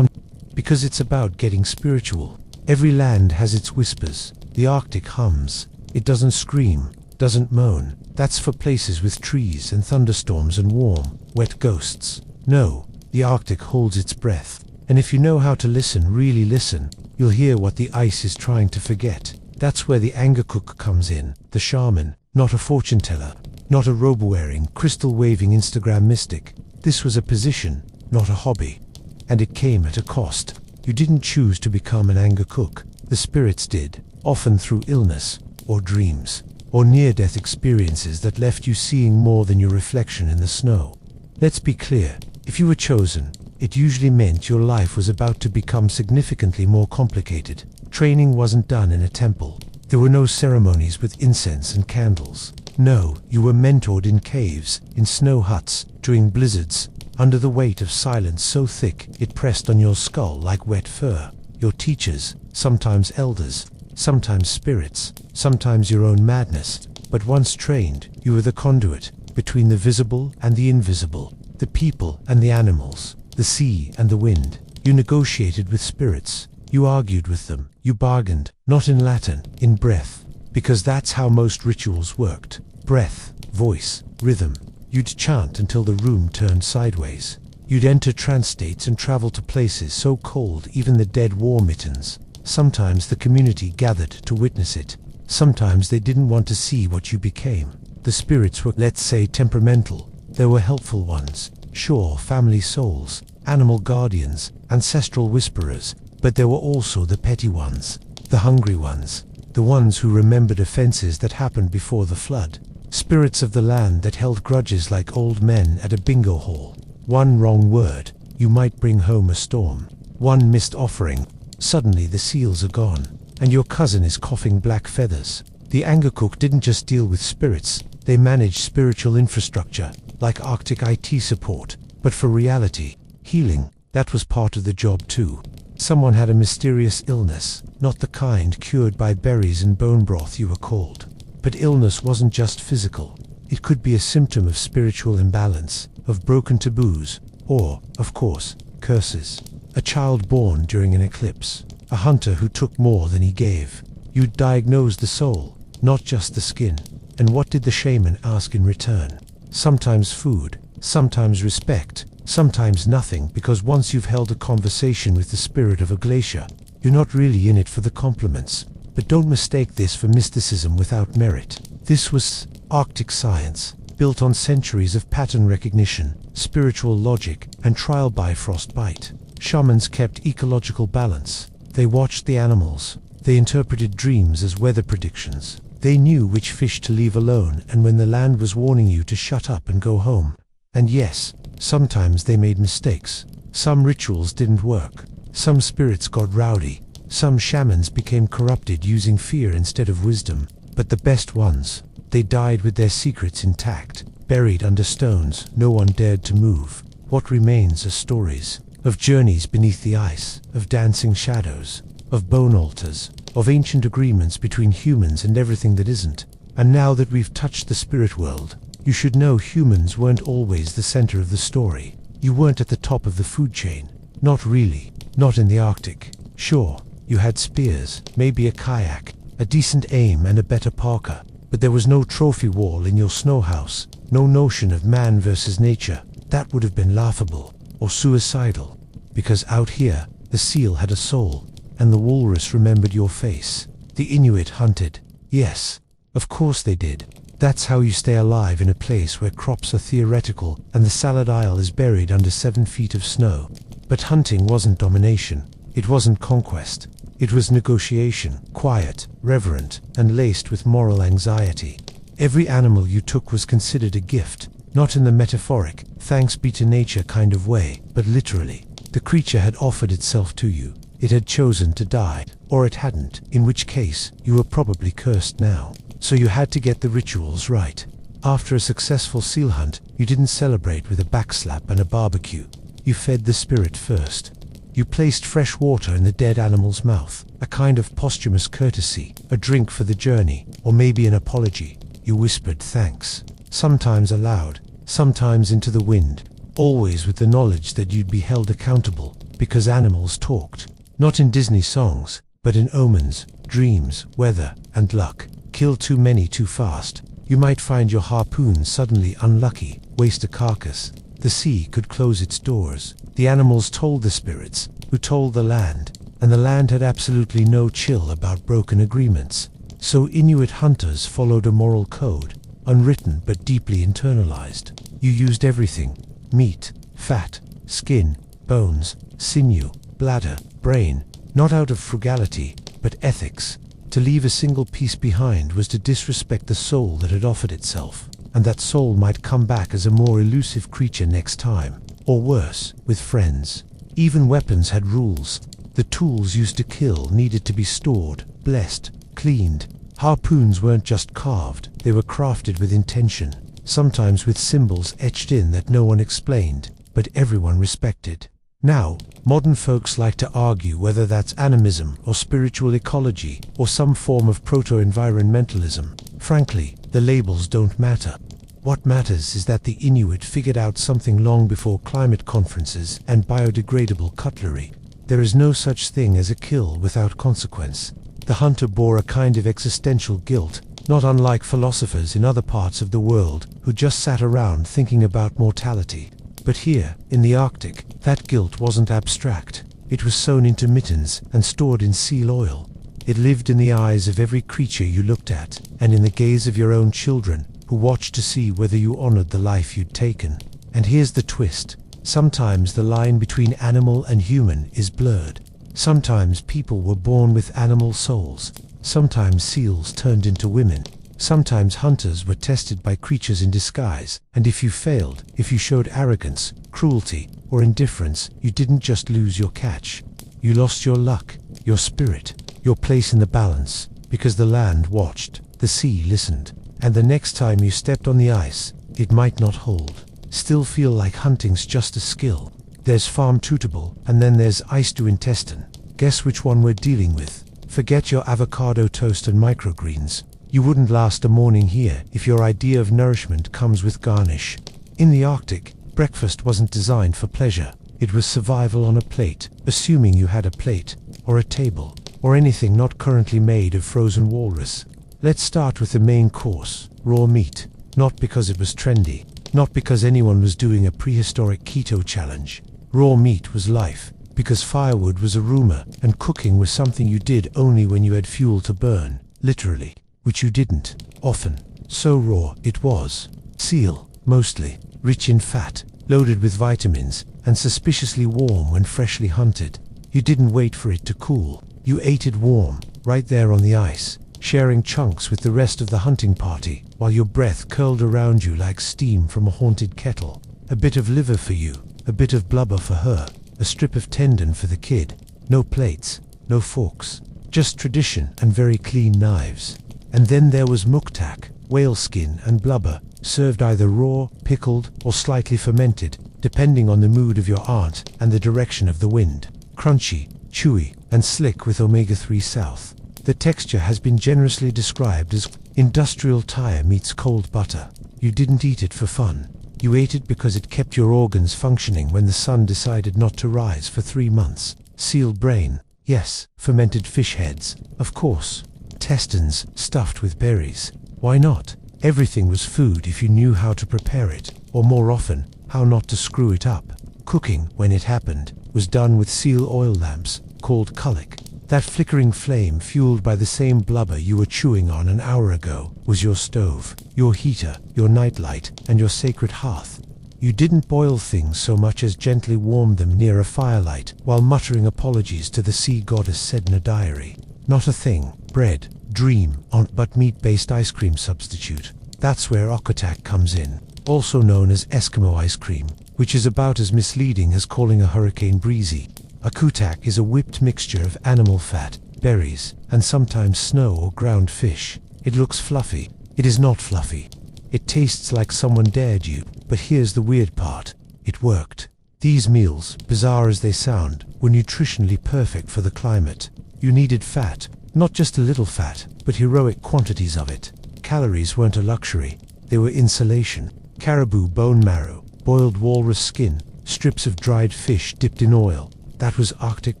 Because it's about getting spiritual. Every land has its whispers. The Arctic hums. It doesn't scream, doesn't moan. That's for places with trees and thunderstorms and warm, wet ghosts. No, the Arctic holds its breath. And if you know how to listen, really listen, you'll hear what the ice is trying to forget. That's where the Angakok comes in, the shaman, not a fortune teller, not a robe-wearing, crystal-waving Instagram mystic. This was a position, not a hobby. And it came at a cost. You didn't choose to become an Angakok. The spirits did, often through illness, or dreams, or near-death experiences that left you seeing more than your reflection in the snow. Let's be clear, if you were chosen, it usually meant your life was about to become significantly more complicated. Training wasn't done in a temple. There were no ceremonies with incense and candles. No, you were mentored in caves, in snow huts, during blizzards, under the weight of silence so thick it pressed on your skull like wet fur. Your teachers, sometimes elders, sometimes spirits, sometimes your own madness, but once trained, you were the conduit between the visible and the invisible, the people and the animals, the sea and the wind. You negotiated with spirits. You argued with them. You bargained, not in Latin, in breath, because that's how most rituals worked. Breath, voice, rhythm. You'd chant until the room turned sideways. You'd enter trance states and travel to places so cold even the dead wore mittens. Sometimes the community gathered to witness it. Sometimes they didn't want to see what you became. The spirits were, let's say, temperamental. There were helpful ones, sure, family souls, animal guardians, ancestral whisperers, but there were also the petty ones, the hungry ones, the ones who remembered offenses that happened before the flood. Spirits of the land that held grudges like old men at a bingo hall. One wrong word, you might bring home a storm. One missed offering, suddenly the seals are gone, and your cousin is coughing black feathers. The Angakok didn't just deal with spirits, they managed spiritual infrastructure, like Arctic IT support, but for reality, healing, that was part of the job too. Someone had a mysterious illness, not the kind cured by berries and bone broth you were called. But illness wasn't just physical. It could be a symptom of spiritual imbalance, of broken taboos, or, of course, curses. A child born during an eclipse. A hunter who took more than he gave. You'd diagnose the soul, not just the skin. And what did the shaman ask in return? Sometimes food, sometimes respect, sometimes nothing, because once you've held a conversation with the spirit of a glacier, you're not really in it for the compliments. But don't mistake this for mysticism without merit. This was Arctic science, built on centuries of pattern recognition, spiritual logic, and trial by frostbite. Shamans kept ecological balance. They watched the animals. They interpreted dreams as weather predictions. They knew which fish to leave alone and when the land was warning you to shut up and go home. And yes, sometimes they made mistakes. Some rituals didn't work. Some spirits got rowdy. Some shamans became corrupted using fear instead of wisdom. But the best ones, they died with their secrets intact, buried under stones no one dared to move. What remains are stories of journeys beneath the ice, of dancing shadows, of bone altars, of ancient agreements between humans and everything that isn't. And now that we've touched the spirit world, you should know humans weren't always the center of the story. You weren't at the top of the food chain. Not really. Not in the Arctic. Sure, you had spears, maybe a kayak, a decent aim and a better parka. But there was no trophy wall in your snow house. No notion of man versus nature. That would have been laughable. Or suicidal. Because out here, the seal had a soul. And the walrus remembered your face. The Inuit hunted. Yes, of course they did. That's how you stay alive in a place where crops are theoretical and the salad aisle is buried under 7 feet of snow. But hunting wasn't domination. It wasn't conquest. It was negotiation, quiet, reverent, and laced with moral anxiety. Every animal you took was considered a gift, not in the metaphoric, thanks be to nature kind of way, but literally. The creature had offered itself to you. It had chosen to die, or it hadn't, in which case, you were probably cursed now. So you had to get the rituals right. After a successful seal hunt, you didn't celebrate with a backslap and a barbecue. You fed the spirit first. You placed fresh water in the dead animal's mouth, a kind of posthumous courtesy, a drink for the journey, or maybe an apology. You whispered thanks, sometimes aloud, sometimes into the wind, always with the knowledge that you'd be held accountable, because animals talked. Not in Disney songs, but in omens, dreams, weather, and luck. Kill too many too fast. You might find your harpoon suddenly unlucky, waste a carcass. The sea could close its doors. The animals told the spirits, who told the land, and the land had absolutely no chill about broken agreements. So Inuit hunters followed a moral code, unwritten but deeply internalized. You used everything: meat, fat, skin, bones, sinew, bladder, brain, not out of frugality, but ethics. To leave a single piece behind was to disrespect the soul that had offered itself, and that soul might come back as a more elusive creature next time, or worse, with friends. Even weapons had rules. The tools used to kill needed to be stored, blessed, cleaned. Harpoons weren't just carved, they were crafted with intention, sometimes with symbols etched in that no one explained, but everyone respected. Now, modern folks like to argue whether that's animism or spiritual ecology or some form of proto-environmentalism. Frankly, the labels don't matter. What matters is that the Inuit figured out something long before climate conferences and biodegradable cutlery. There is no such thing as a kill without consequence. The hunter bore a kind of existential guilt, not unlike philosophers in other parts of the world who just sat around thinking about mortality. But here, in the Arctic, that guilt wasn't abstract. It was sewn into mittens and stored in seal oil. It lived in the eyes of every creature you looked at, and in the gaze of your own children, who watched to see whether you honored the life you'd taken. And here's the twist. Sometimes the line between animal and human is blurred. Sometimes people were born with animal souls. Sometimes seals turned into women. Sometimes hunters were tested by creatures in disguise, and if you failed, if you showed arrogance, cruelty, or indifference, you didn't just lose your catch. You lost your luck, your spirit, your place in the balance, because the land watched, the sea listened, and the next time you stepped on the ice, it might not hold. Still feel like hunting's just a skill. There's farm tutable, and then there's ice to intestine. Guess which one we're dealing with? Forget your avocado toast and microgreens. You wouldn't last a morning here if your idea of nourishment comes with garnish. In the Arctic, breakfast wasn't designed for pleasure. It was survival on a plate, assuming you had a plate, or a table, or anything not currently made of frozen walrus. Let's start with the main course, raw meat. Not because it was trendy, not because anyone was doing a prehistoric keto challenge. Raw meat was life, because firewood was a rumor, and cooking was something you did only when you had fuel to burn, literally. Which you didn't, often. So raw it was. Seal, mostly, rich in fat, loaded with vitamins, and suspiciously warm when freshly hunted. You didn't wait for it to cool. You ate it warm, right there on the ice, sharing chunks with the rest of the hunting party, while your breath curled around you like steam from a haunted kettle. A bit of liver for you, a bit of blubber for her, a strip of tendon for the kid. No plates, no forks, just tradition and very clean knives. And then there was muktak, whale skin and blubber, served either raw, pickled, or slightly fermented, depending on the mood of your aunt and the direction of the wind. Crunchy, chewy, and slick with omega-3 south. The texture has been generously described as industrial tire meets cold butter. You didn't eat it for fun. You ate it because it kept your organs functioning when the sun decided not to rise for 3 months. Seal brain, yes. Fermented fish heads, of course. Intestines stuffed with berries. Why not? Everything was food if you knew how to prepare it, or more often, how not to screw it up. Cooking, when it happened, was done with seal oil lamps, called kullik. That flickering flame fueled by the same blubber you were chewing on an hour ago was your stove, your heater, your nightlight, and your sacred hearth. You didn't boil things so much as gently warm them near a firelight while muttering apologies to the sea goddess said in a diary. Not a thing. Bread, dream, but meat-based ice cream substitute. That's where okutak comes in, also known as Eskimo ice cream, which is about as misleading as calling a hurricane breezy. A kutak is a whipped mixture of animal fat, berries, and sometimes snow or ground fish. It looks fluffy. It is not fluffy. It tastes like someone dared you, but here's the weird part. It worked. These meals, bizarre as they sound, were nutritionally perfect for the climate. You needed fat, not just a little fat, but heroic quantities of it. Calories weren't a luxury, they were insulation. Caribou bone marrow, boiled walrus skin, strips of dried fish dipped in oil. That was Arctic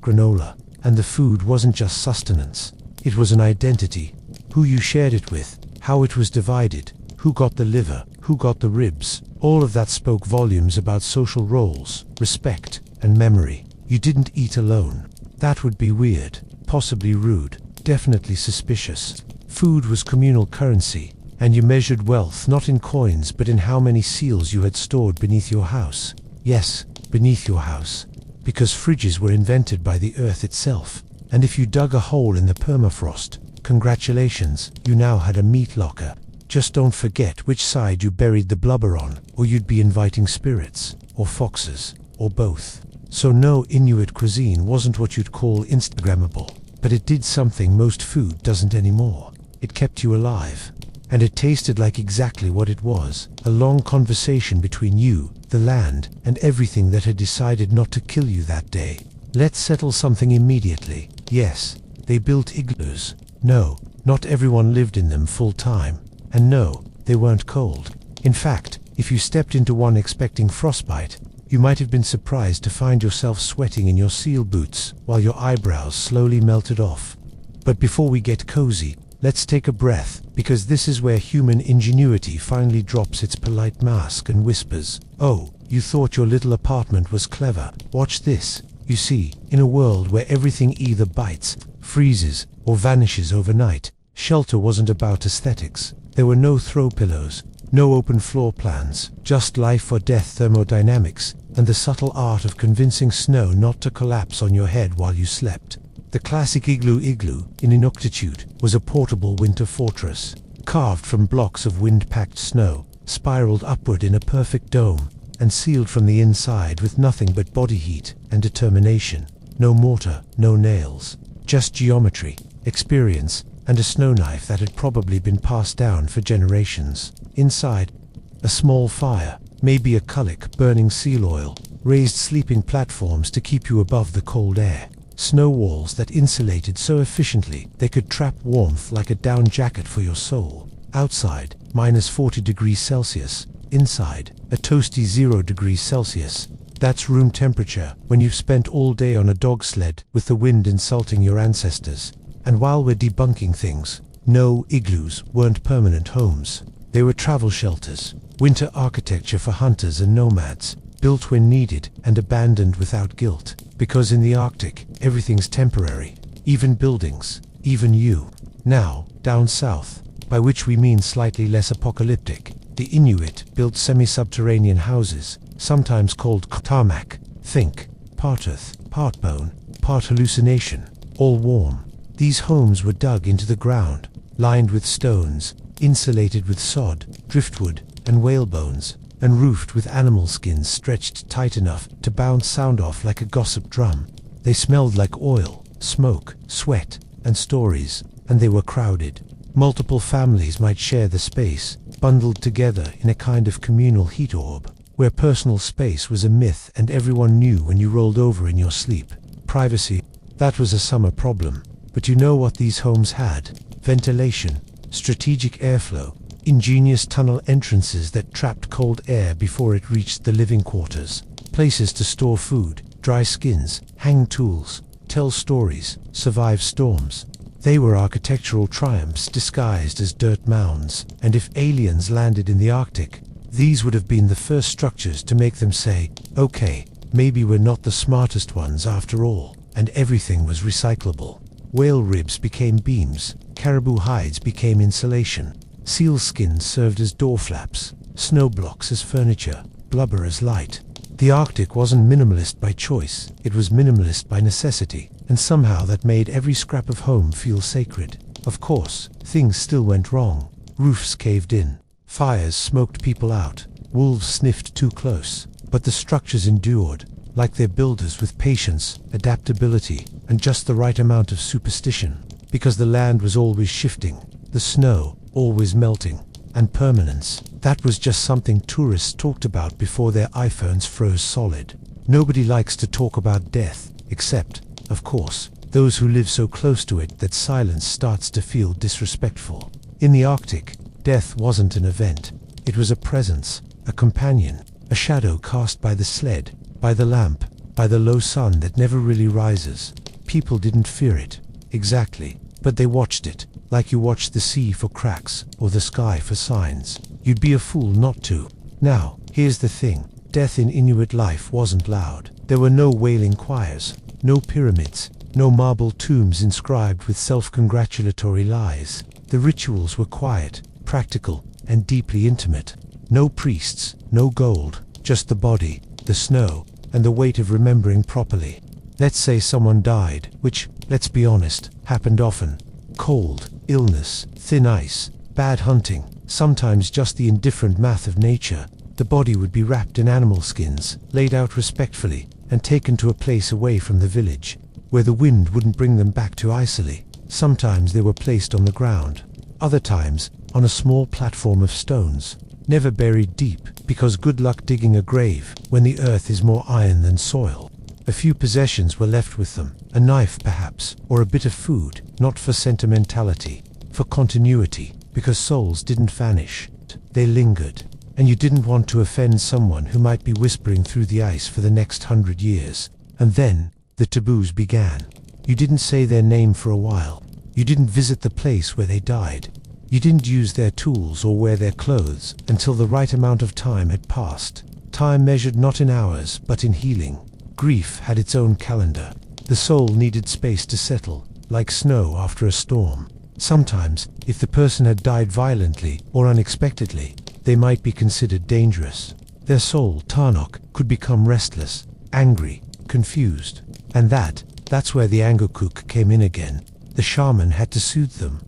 granola. And the food wasn't just sustenance. It was an identity. Who you shared it with, how it was divided, who got the liver, who got the ribs. All of that spoke volumes about social roles, respect, and memory. You didn't eat alone. That would be weird, possibly rude, definitely suspicious. Food was communal currency, and you measured wealth not in coins but in how many seals you had stored beneath your house. Yes, beneath your house. Because fridges were invented by the earth itself. And if you dug a hole in the permafrost, congratulations, you now had a meat locker. Just don't forget which side you buried the blubber on, or you'd be inviting spirits, or foxes, or both. So no, Inuit cuisine wasn't what you'd call Instagrammable, but it did something most food doesn't anymore. It kept you alive. And it tasted like exactly what it was, a long conversation between you, the land, and everything that had decided not to kill you that day. Let's settle something immediately. Yes, they built igloos. No, not everyone lived in them full time. And no, they weren't cold. In fact, if you stepped into one expecting frostbite, you might have been surprised to find yourself sweating in your seal boots while your eyebrows slowly melted off. But before we get cozy, let's take a breath, because this is where human ingenuity finally drops its polite mask and whispers, "Oh, you thought your little apartment was clever. Watch this." You see, in a world where everything either bites, freezes, or vanishes overnight, shelter wasn't about aesthetics. There were no throw pillows, no open floor plans, just life or death thermodynamics, and the subtle art of convincing snow not to collapse on your head while you slept. The classic igloo in Inuktitut was a portable winter fortress, carved from blocks of wind-packed snow, spiraled upward in a perfect dome, and sealed from the inside with nothing but body heat and determination. No mortar, no nails, just geometry, experience, and a snow knife that had probably been passed down for generations. Inside, a small fire, maybe a kullik burning seal oil, raised sleeping platforms to keep you above the cold air. Snow walls that insulated so efficiently they could trap warmth like a down jacket for your soul. Outside, minus 40 degrees Celsius. Inside, a toasty 0 degrees Celsius. That's room temperature when you've spent all day on a dog sled with the wind insulting your ancestors. And while we're debunking things, no, igloos weren't permanent homes. They were travel shelters, winter architecture for hunters and nomads, built when needed and abandoned without guilt. Because in the Arctic, everything's temporary, even buildings, even you. Now, down south, by which we mean slightly less apocalyptic, the Inuit built semi-subterranean houses, sometimes called tarmac. Think, part earth, part bone, part hallucination, all warm. These homes were dug into the ground, lined with stones, insulated with sod, driftwood, and whale bones, and roofed with animal skins stretched tight enough to bounce sound off like a gossip drum. They smelled like oil, smoke, sweat, and stories, and they were crowded. Multiple families might share the space, bundled together in a kind of communal heat orb, where personal space was a myth and everyone knew when you rolled over in your sleep. Privacy, that was a summer problem. But you know what these homes had? Ventilation, strategic airflow, ingenious tunnel entrances that trapped cold air before it reached the living quarters, places to store food, dry skins, hang tools, tell stories, survive storms. They were architectural triumphs disguised as dirt mounds, and if aliens landed in the Arctic, these would have been the first structures to make them say, "Okay, maybe we're not the smartest ones after all," and everything was recyclable. Whale ribs became beams, caribou hides became insulation, seal skins served as door flaps, snow blocks as furniture, blubber as light. The Arctic wasn't minimalist by choice, it was minimalist by necessity, and somehow that made every scrap of home feel sacred. Of course, things still went wrong. Roofs caved in, fires smoked people out, wolves sniffed too close, but the structures endured, like their builders, with patience, adaptability, and just the right amount of superstition, because the land was always shifting, the snow always melting, and permanence, that was just something tourists talked about before their iPhones froze solid. Nobody likes to talk about death, except, of course, those who live so close to it that silence starts to feel disrespectful. In the Arctic, death wasn't an event. It was a presence, a companion, a shadow cast by the sled, by the lamp, by the low sun that never really rises. People didn't fear it, exactly, but they watched it, like you watch the sea for cracks, or the sky for signs. You'd be a fool not to. Now, here's the thing. Death in Inuit life wasn't loud. There were no wailing choirs, no pyramids, no marble tombs inscribed with self-congratulatory lies. The rituals were quiet, practical, and deeply intimate. No priests, no gold, just the body, the snow, and the weight of remembering properly. Let's say someone died, which, let's be honest, happened often. Cold, illness, thin ice, bad hunting, sometimes just the indifferent math of nature. The body would be wrapped in animal skins, laid out respectfully, and taken to a place away from the village, where the wind wouldn't bring them back too easily. Sometimes they were placed on the ground, other times on a small platform of stones, never buried deep, because good luck digging a grave when the earth is more iron than soil. A few possessions were left with them, a knife perhaps, or a bit of food, not for sentimentality, for continuity, because souls didn't vanish, they lingered, and you didn't want to offend someone who might be whispering through the ice for the next 100 years. And then, the taboos began. You didn't say their name for a while. You didn't visit the place where they died. You didn't use their tools or wear their clothes until the right amount of time had passed. Time measured not in hours, but in healing. Grief had its own calendar. The soul needed space to settle, like snow after a storm. Sometimes, if the person had died violently or unexpectedly, they might be considered dangerous. Their soul, Tarnok, could become restless, angry, confused. And that's where the Angakuk came in again. The shaman had to soothe them,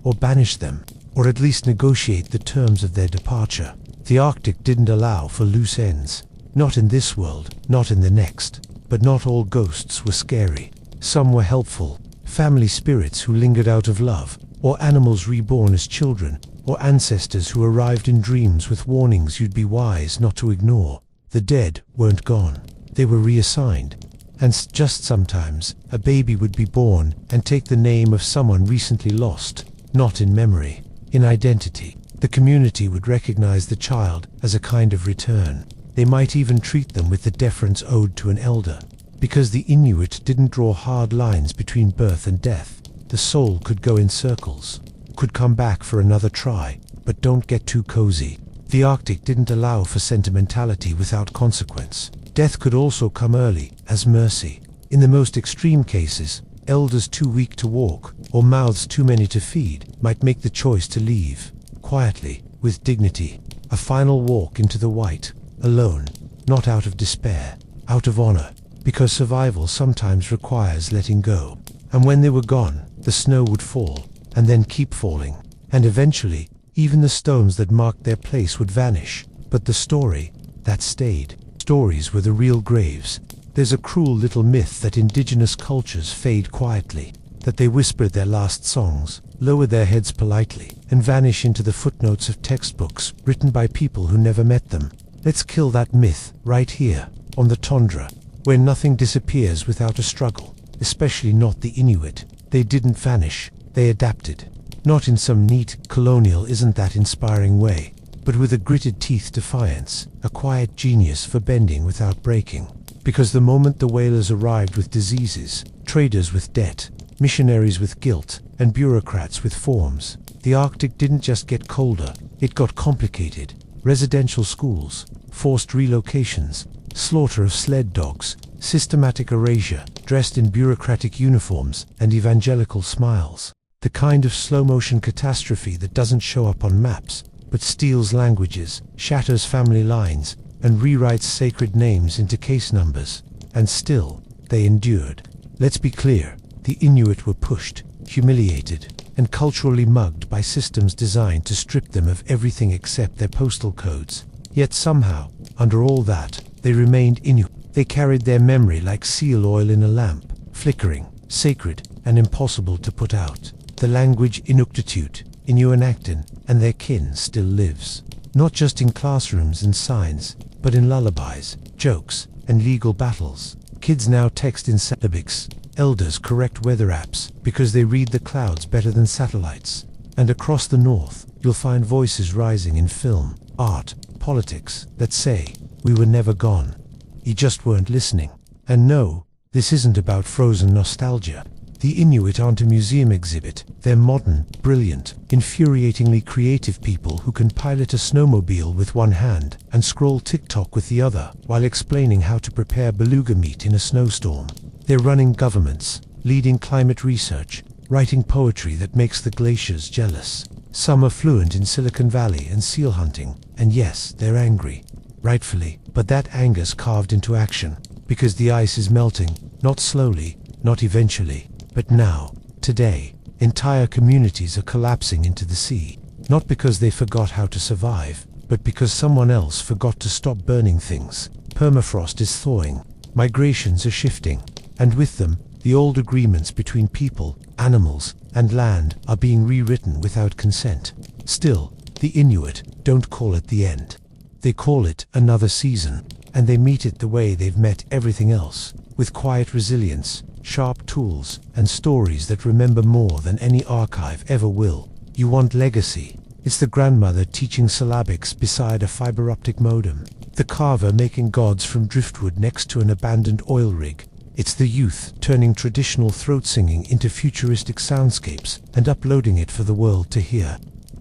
or banish them, or at least negotiate the terms of their departure. The Arctic didn't allow for loose ends. Not in this world, not in the next. But not all ghosts were scary. Some were helpful. Family spirits who lingered out of love, or animals reborn as children, or ancestors who arrived in dreams with warnings you'd be wise not to ignore. The dead weren't gone. They were reassigned. And just sometimes, a baby would be born and take the name of someone recently lost, not in memory, in identity. The community would recognize the child as a kind of return. They might even treat them with the deference owed to an elder. Because the Inuit didn't draw hard lines between birth and death, the soul could go in circles, could come back for another try, but don't get too cozy. The Arctic didn't allow for sentimentality without consequence. Death could also come early, as mercy. In the most extreme cases, elders too weak to walk, or mouths too many to feed, might make the choice to leave, quietly, with dignity. A final walk into the white, alone, not out of despair, out of honor, because survival sometimes requires letting go. And when they were gone, the snow would fall, and then keep falling, and eventually, even the stones that marked their place would vanish. But the story, that stayed. Stories were the real graves. There's a cruel little myth that indigenous cultures fade quietly, that they whisper their last songs, lower their heads politely, and vanish into the footnotes of textbooks written by people who never met them. Let's kill that myth right here, on the tundra, where nothing disappears without a struggle, especially not the Inuit. They didn't vanish, they adapted. Not in some neat, colonial isn't that inspiring way, but with a gritted teeth defiance, a quiet genius for bending without breaking. Because the moment the whalers arrived with diseases, traders with debt, missionaries with guilt, and bureaucrats with forms, the Arctic didn't just get colder, it got complicated. Residential schools, forced relocations, slaughter of sled dogs, systematic erasure, dressed in bureaucratic uniforms and evangelical smiles. The kind of slow-motion catastrophe that doesn't show up on maps, but steals languages, shatters family lines, and rewrites sacred names into case numbers. And still, they endured. Let's be clear, the Inuit were pushed, humiliated, and culturally mugged by systems designed to strip them of everything except their postal codes. Yet somehow, under all that, they remained Inuit. They carried their memory like seal oil in a lamp, flickering, sacred, and impossible to put out. The language Inuktitut, Inuanaktin, and their kin still lives. Not just in classrooms and signs, but in lullabies, jokes, and legal battles. Kids now text in syllabics. Elders correct weather apps because they read the clouds better than satellites. And across the north, you'll find voices rising in film, art, politics that say, "We were never gone. You just weren't listening." And no, this isn't about frozen nostalgia. The Inuit aren't a museum exhibit. They're modern, brilliant, infuriatingly creative people who can pilot a snowmobile with one hand and scroll TikTok with the other while explaining how to prepare beluga meat in a snowstorm. They're running governments, leading climate research, writing poetry that makes the glaciers jealous. Some are fluent in Silicon Valley and seal hunting, and yes, they're angry. Rightfully, but that anger's carved into action, because the ice is melting, not slowly, not eventually, but now, today. Entire communities are collapsing into the sea, not because they forgot how to survive, but because someone else forgot to stop burning things. Permafrost is thawing, migrations are shifting, and with them, the old agreements between people, animals, and land are being rewritten without consent. Still, the Inuit don't call it the end. They call it another season, and they meet it the way they've met everything else, with quiet resilience, sharp tools, and stories that remember more than any archive ever will. You want legacy? It's the grandmother teaching syllabics beside a fiber optic modem, the carver making gods from driftwood next to an abandoned oil rig. It's the youth turning traditional throat singing into futuristic soundscapes and uploading it for the world to hear.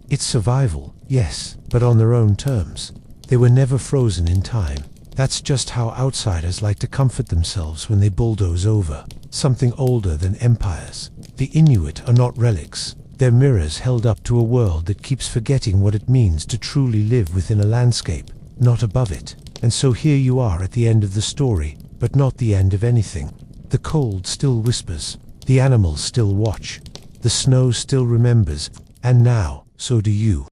It's survival, yes, but on their own terms. They were never frozen in time. That's just how outsiders like to comfort themselves when they bulldoze over something older than empires. The Inuit are not relics. They're mirrors held up to a world that keeps forgetting what it means to truly live within a landscape, not above it. And so here you are at the end of the story, but not the end of anything. The cold still whispers, the animals still watch, the snow still remembers, and now, so do you.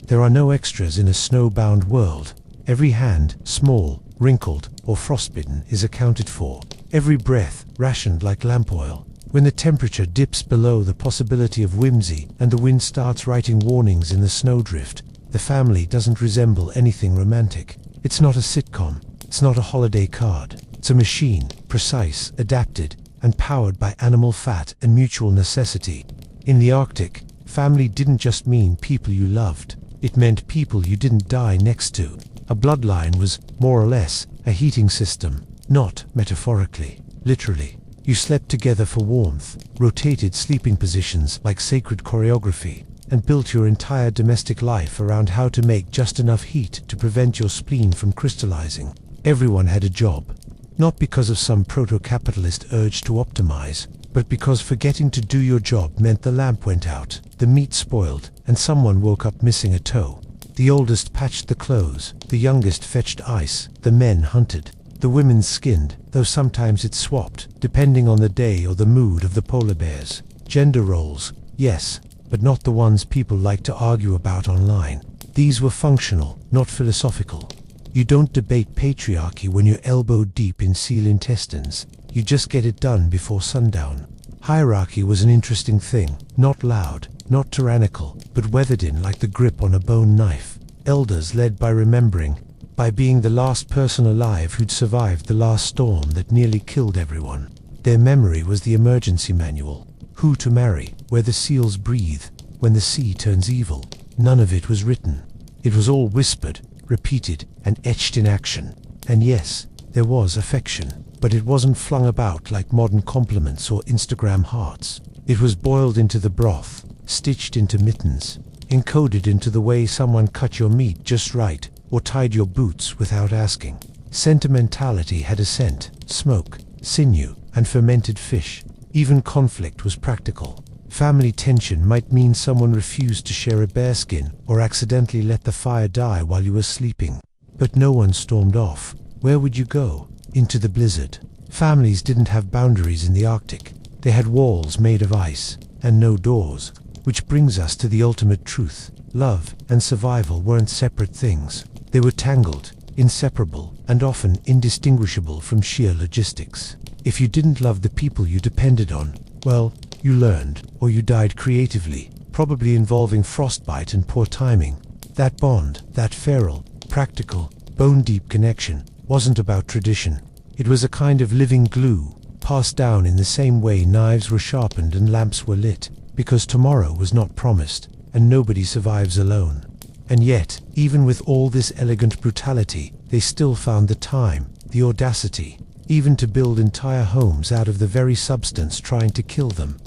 There are no extras in a snowbound world. Every hand, small, wrinkled, or frostbitten, is accounted for. Every breath, rationed like lamp oil. When the temperature dips below the possibility of whimsy and the wind starts writing warnings in the snowdrift, the family doesn't resemble anything romantic. It's not a sitcom. It's not a holiday card. It's a machine, precise, adapted, and powered by animal fat and mutual necessity. In the Arctic, family didn't just mean people you loved. It meant people you didn't die next to. A bloodline was, more or less, a heating system, not metaphorically, literally. You slept together for warmth, rotated sleeping positions like sacred choreography, and built your entire domestic life around how to make just enough heat to prevent your spleen from crystallizing. Everyone had a job, not because of some proto-capitalist urge to optimize, but because forgetting to do your job meant the lamp went out, the meat spoiled, and someone woke up missing a toe. The oldest patched the clothes, the youngest fetched ice, the men hunted, the women skinned, though sometimes it swapped, depending on the day or the mood of the polar bears. Gender roles, yes, but not the ones people like to argue about online. These were functional, not philosophical. You don't debate patriarchy when you're elbow deep in seal intestines. You just get it done before sundown. Hierarchy was an interesting thing, not loud, not tyrannical, but weathered in like the grip on a bone knife. Elders led by remembering, by being the last person alive who'd survived the last storm that nearly killed everyone. Their memory was the emergency manual. Who to marry, where the seals breathe, when the sea turns evil. None of it was written. It was all whispered, repeated, and etched in action. And yes, there was affection, but it wasn't flung about like modern compliments or Instagram hearts. It was boiled into the broth, stitched into mittens, encoded into the way someone cut your meat just right, or tied your boots without asking. Sentimentality had a scent, smoke, sinew, and fermented fish. Even conflict was practical. Family tension might mean someone refused to share a bearskin or accidentally let the fire die while you were sleeping. But no one stormed off. Where would you go? Into the blizzard. Families didn't have boundaries in the Arctic. They had walls made of ice, and no doors. Which brings us to the ultimate truth. Love and survival weren't separate things. They were tangled, inseparable, and often indistinguishable from sheer logistics. If you didn't love the people you depended on, well, you learned, or you died creatively, probably involving frostbite and poor timing. That bond, that feral, practical, bone-deep connection, wasn't about tradition. It was a kind of living glue, passed down in the same way knives were sharpened and lamps were lit, because tomorrow was not promised, and nobody survives alone. And yet, even with all this elegant brutality, they still found the time, the audacity, even to build entire homes out of the very substance trying to kill them.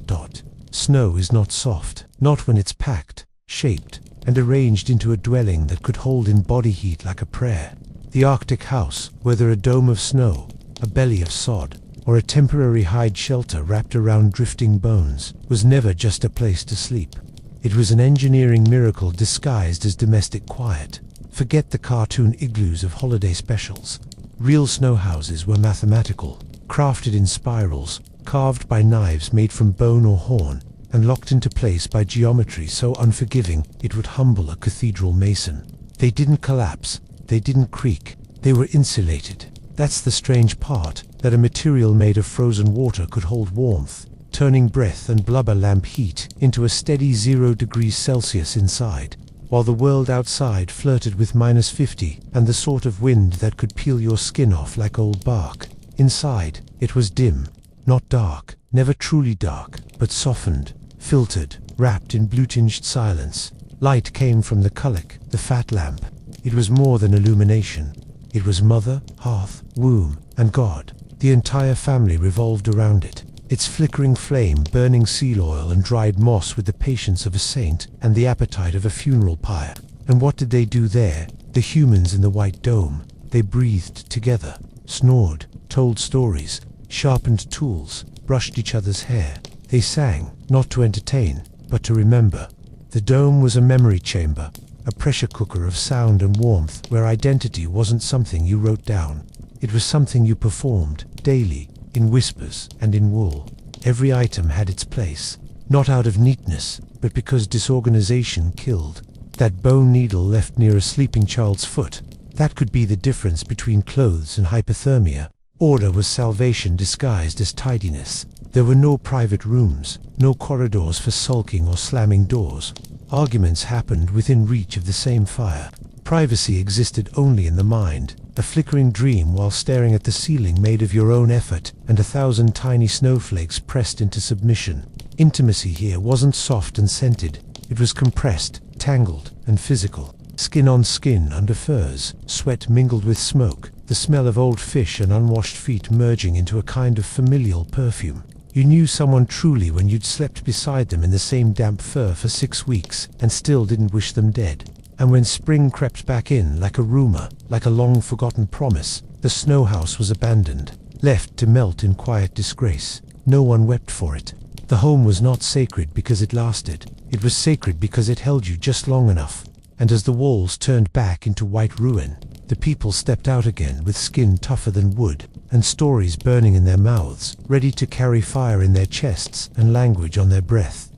Snow is not soft, not when it's packed, shaped, and arranged into a dwelling that could hold in body heat like a prayer. The Arctic house, whether a dome of snow, a belly of sod, or a temporary hide shelter wrapped around drifting bones, was never just a place to sleep. It was an engineering miracle disguised as domestic quiet. Forget the cartoon igloos of holiday specials. Real snow houses were mathematical, crafted in spirals, carved by knives made from bone or horn, and locked into place by geometry so unforgiving it would humble a cathedral mason. They didn't collapse, they didn't creak, they were insulated. That's the strange part, that a material made of frozen water could hold warmth, turning breath and blubber lamp heat into a steady 0 degrees Celsius inside, while the world outside flirted with -50 and the sort of wind that could peel your skin off like old bark. Inside, it was dim, not dark, never truly dark, but softened, filtered, wrapped in blue-tinged silence. Light came from the kulak, the fat lamp. It was more than illumination. It was mother, hearth, womb, and God. The entire family revolved around it, its flickering flame burning seal oil and dried moss with the patience of a saint and the appetite of a funeral pyre. And what did they do there, the humans in the white dome? They breathed together, snored, told stories, sharpened tools, brushed each other's hair. They sang, not to entertain, but to remember. The dome was a memory chamber, a pressure cooker of sound and warmth where identity wasn't something you wrote down. It was something you performed, daily, in whispers and in wool. Every item had its place, not out of neatness, but because disorganization killed. That bone needle left near a sleeping child's foot, that could be the difference between clothes and hypothermia. Order was salvation disguised as tidiness. There were no private rooms, no corridors for sulking or slamming doors. Arguments happened within reach of the same fire. Privacy existed only in the mind, a flickering dream while staring at the ceiling made of your own effort and 1,000 tiny snowflakes pressed into submission. Intimacy here wasn't soft and scented. It was compressed, tangled, and physical. Skin on skin under furs, sweat mingled with smoke, the smell of old fish and unwashed feet merging into a kind of familial perfume. You knew someone truly when you'd slept beside them in the same damp fur for 6 weeks and still didn't wish them dead. And when spring crept back in like a rumor, like a long-forgotten promise, the snow house was abandoned, left to melt in quiet disgrace. No one wept for it. The home was not sacred because it lasted. It was sacred because it held you just long enough. And as the walls turned back into white ruin, the people stepped out again with skin tougher than wood, and stories burning in their mouths, ready to carry fire in their chests and language on their breath.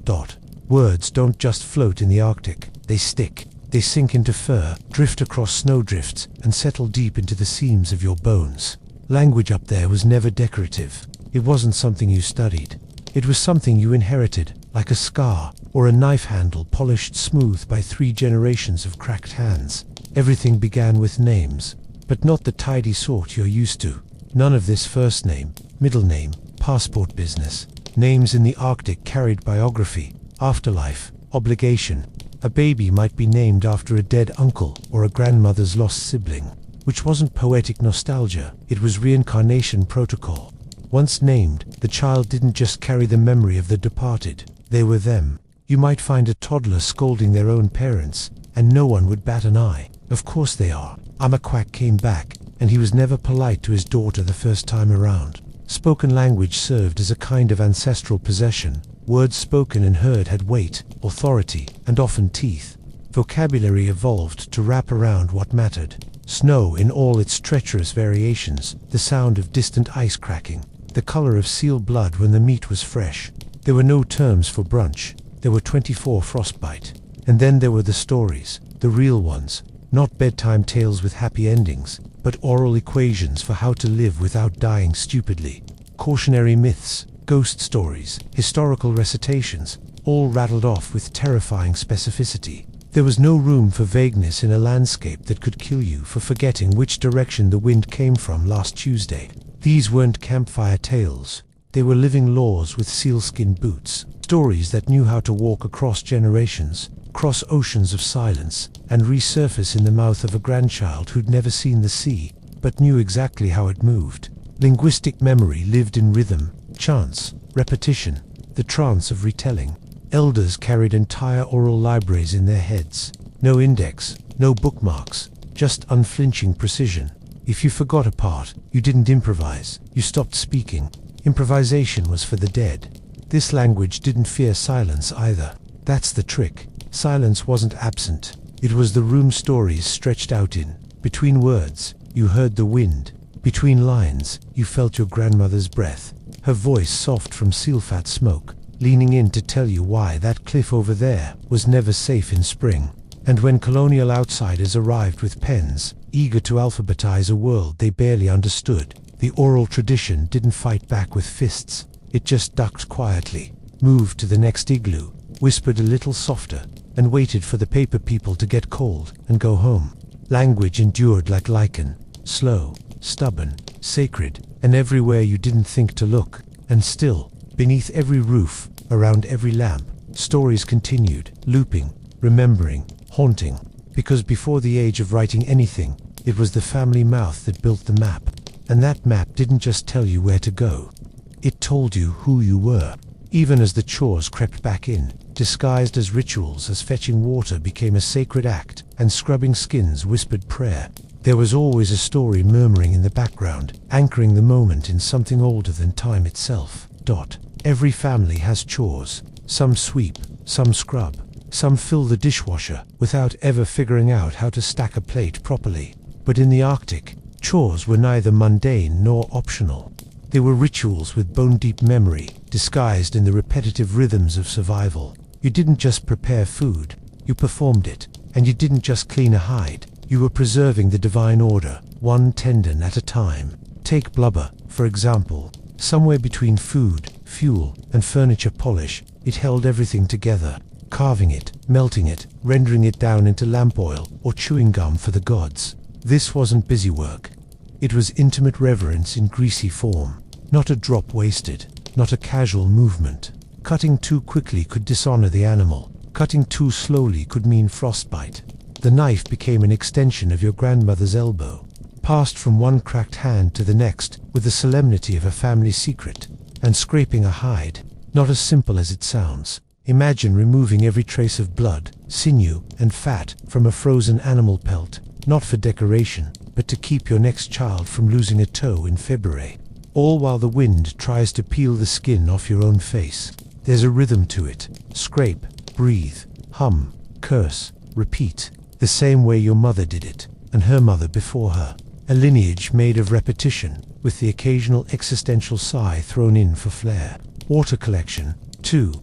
Words don't just float in the Arctic, they stick. They sink into fur, drift across snowdrifts, and settle deep into the seams of your bones. Language up there was never decorative. It wasn't something you studied. It was something you inherited, like a scar, or a knife handle polished smooth by 3 generations of cracked hands. Everything began with names, but not the tidy sort you're used to. None of this first name, middle name, passport business. Names in the Arctic carried biography, afterlife, obligation. A baby might be named after a dead uncle or a grandmother's lost sibling, which wasn't poetic nostalgia, it was reincarnation protocol. Once named, the child didn't just carry the memory of the departed, they were them. You might find a toddler scolding their own parents, and no one would bat an eye. Of course they are. Amaquack came back, and he was never polite to his daughter the first time around. Spoken language served as a kind of ancestral possession. Words spoken and heard had weight, authority, and often teeth. Vocabulary evolved to wrap around what mattered. Snow in all its treacherous variations, the sound of distant ice cracking, the color of seal blood when the meat was fresh. There were no terms for brunch. There were 24 frostbite. And then there were the stories, the real ones, not bedtime tales with happy endings, but oral equations for how to live without dying stupidly. Cautionary myths, ghost stories, historical recitations, all rattled off with terrifying specificity. There was no room for vagueness in a landscape that could kill you for forgetting which direction the wind came from last Tuesday. These weren't campfire tales. They were living laws with sealskin boots, stories that knew how to walk across generations, cross oceans of silence, and resurface in the mouth of a grandchild who'd never seen the sea, but knew exactly how it moved. Linguistic memory lived in rhythm, chants, repetition, the trance of retelling. Elders carried entire oral libraries in their heads. No index, no bookmarks, just unflinching precision. If you forgot a part, you didn't improvise, you stopped speaking. Improvisation was for the dead. This language didn't fear silence either. That's the trick. Silence wasn't absent. It was the room stories stretched out in. Between words, you heard the wind. Between lines, you felt your grandmother's breath, her voice soft from seal-fat smoke, leaning in to tell you why that cliff over there was never safe in spring. And when colonial outsiders arrived with pens, eager to alphabetize a world they barely understood, the oral tradition didn't fight back with fists. It just ducked quietly, moved to the next igloo, whispered a little softer, and waited for the paper people to get cold and go home. Language endured like lichen, slow, stubborn, sacred, and everywhere you didn't think to look. And still, beneath every roof, around every lamp, stories continued, looping, remembering, haunting. Because before the age of writing anything, it was the family mouth that built the map. And that map didn't just tell you where to go. It told you who you were. Even as the chores crept back in, disguised as rituals, as fetching water became a sacred act, and scrubbing skins whispered prayer, there was always a story murmuring in the background, anchoring the moment in something older than time itself. Every family has chores. Some sweep, some scrub, some fill the dishwasher without ever figuring out how to stack a plate properly. But in the Arctic, chores were neither mundane nor optional. They were rituals with bone-deep memory, disguised in the repetitive rhythms of survival. You didn't just prepare food, you performed it. And you didn't just clean a hide, you were preserving the divine order, one tendon at a time. Take blubber, for example. Somewhere between food, fuel, and furniture polish, it held everything together. Carving it, melting it, rendering it down into lamp oil or chewing gum for the gods. This wasn't busy work. It was intimate reverence in greasy form. Not a drop wasted, not a casual movement. Cutting too quickly could dishonor the animal. Cutting too slowly could mean frostbite. The knife became an extension of your grandmother's elbow, passed from one cracked hand to the next with the solemnity of a family secret. And scraping a hide, not as simple as it sounds. Imagine removing every trace of blood, sinew, and fat from a frozen animal pelt, not for decoration, but to keep your next child from losing a toe in February. All while the wind tries to peel the skin off your own face. There's a rhythm to it. Scrape, breathe, hum, curse, repeat, the same way your mother did it, and her mother before her. A lineage made of repetition, with the occasional existential sigh thrown in for flair. Water collection, too.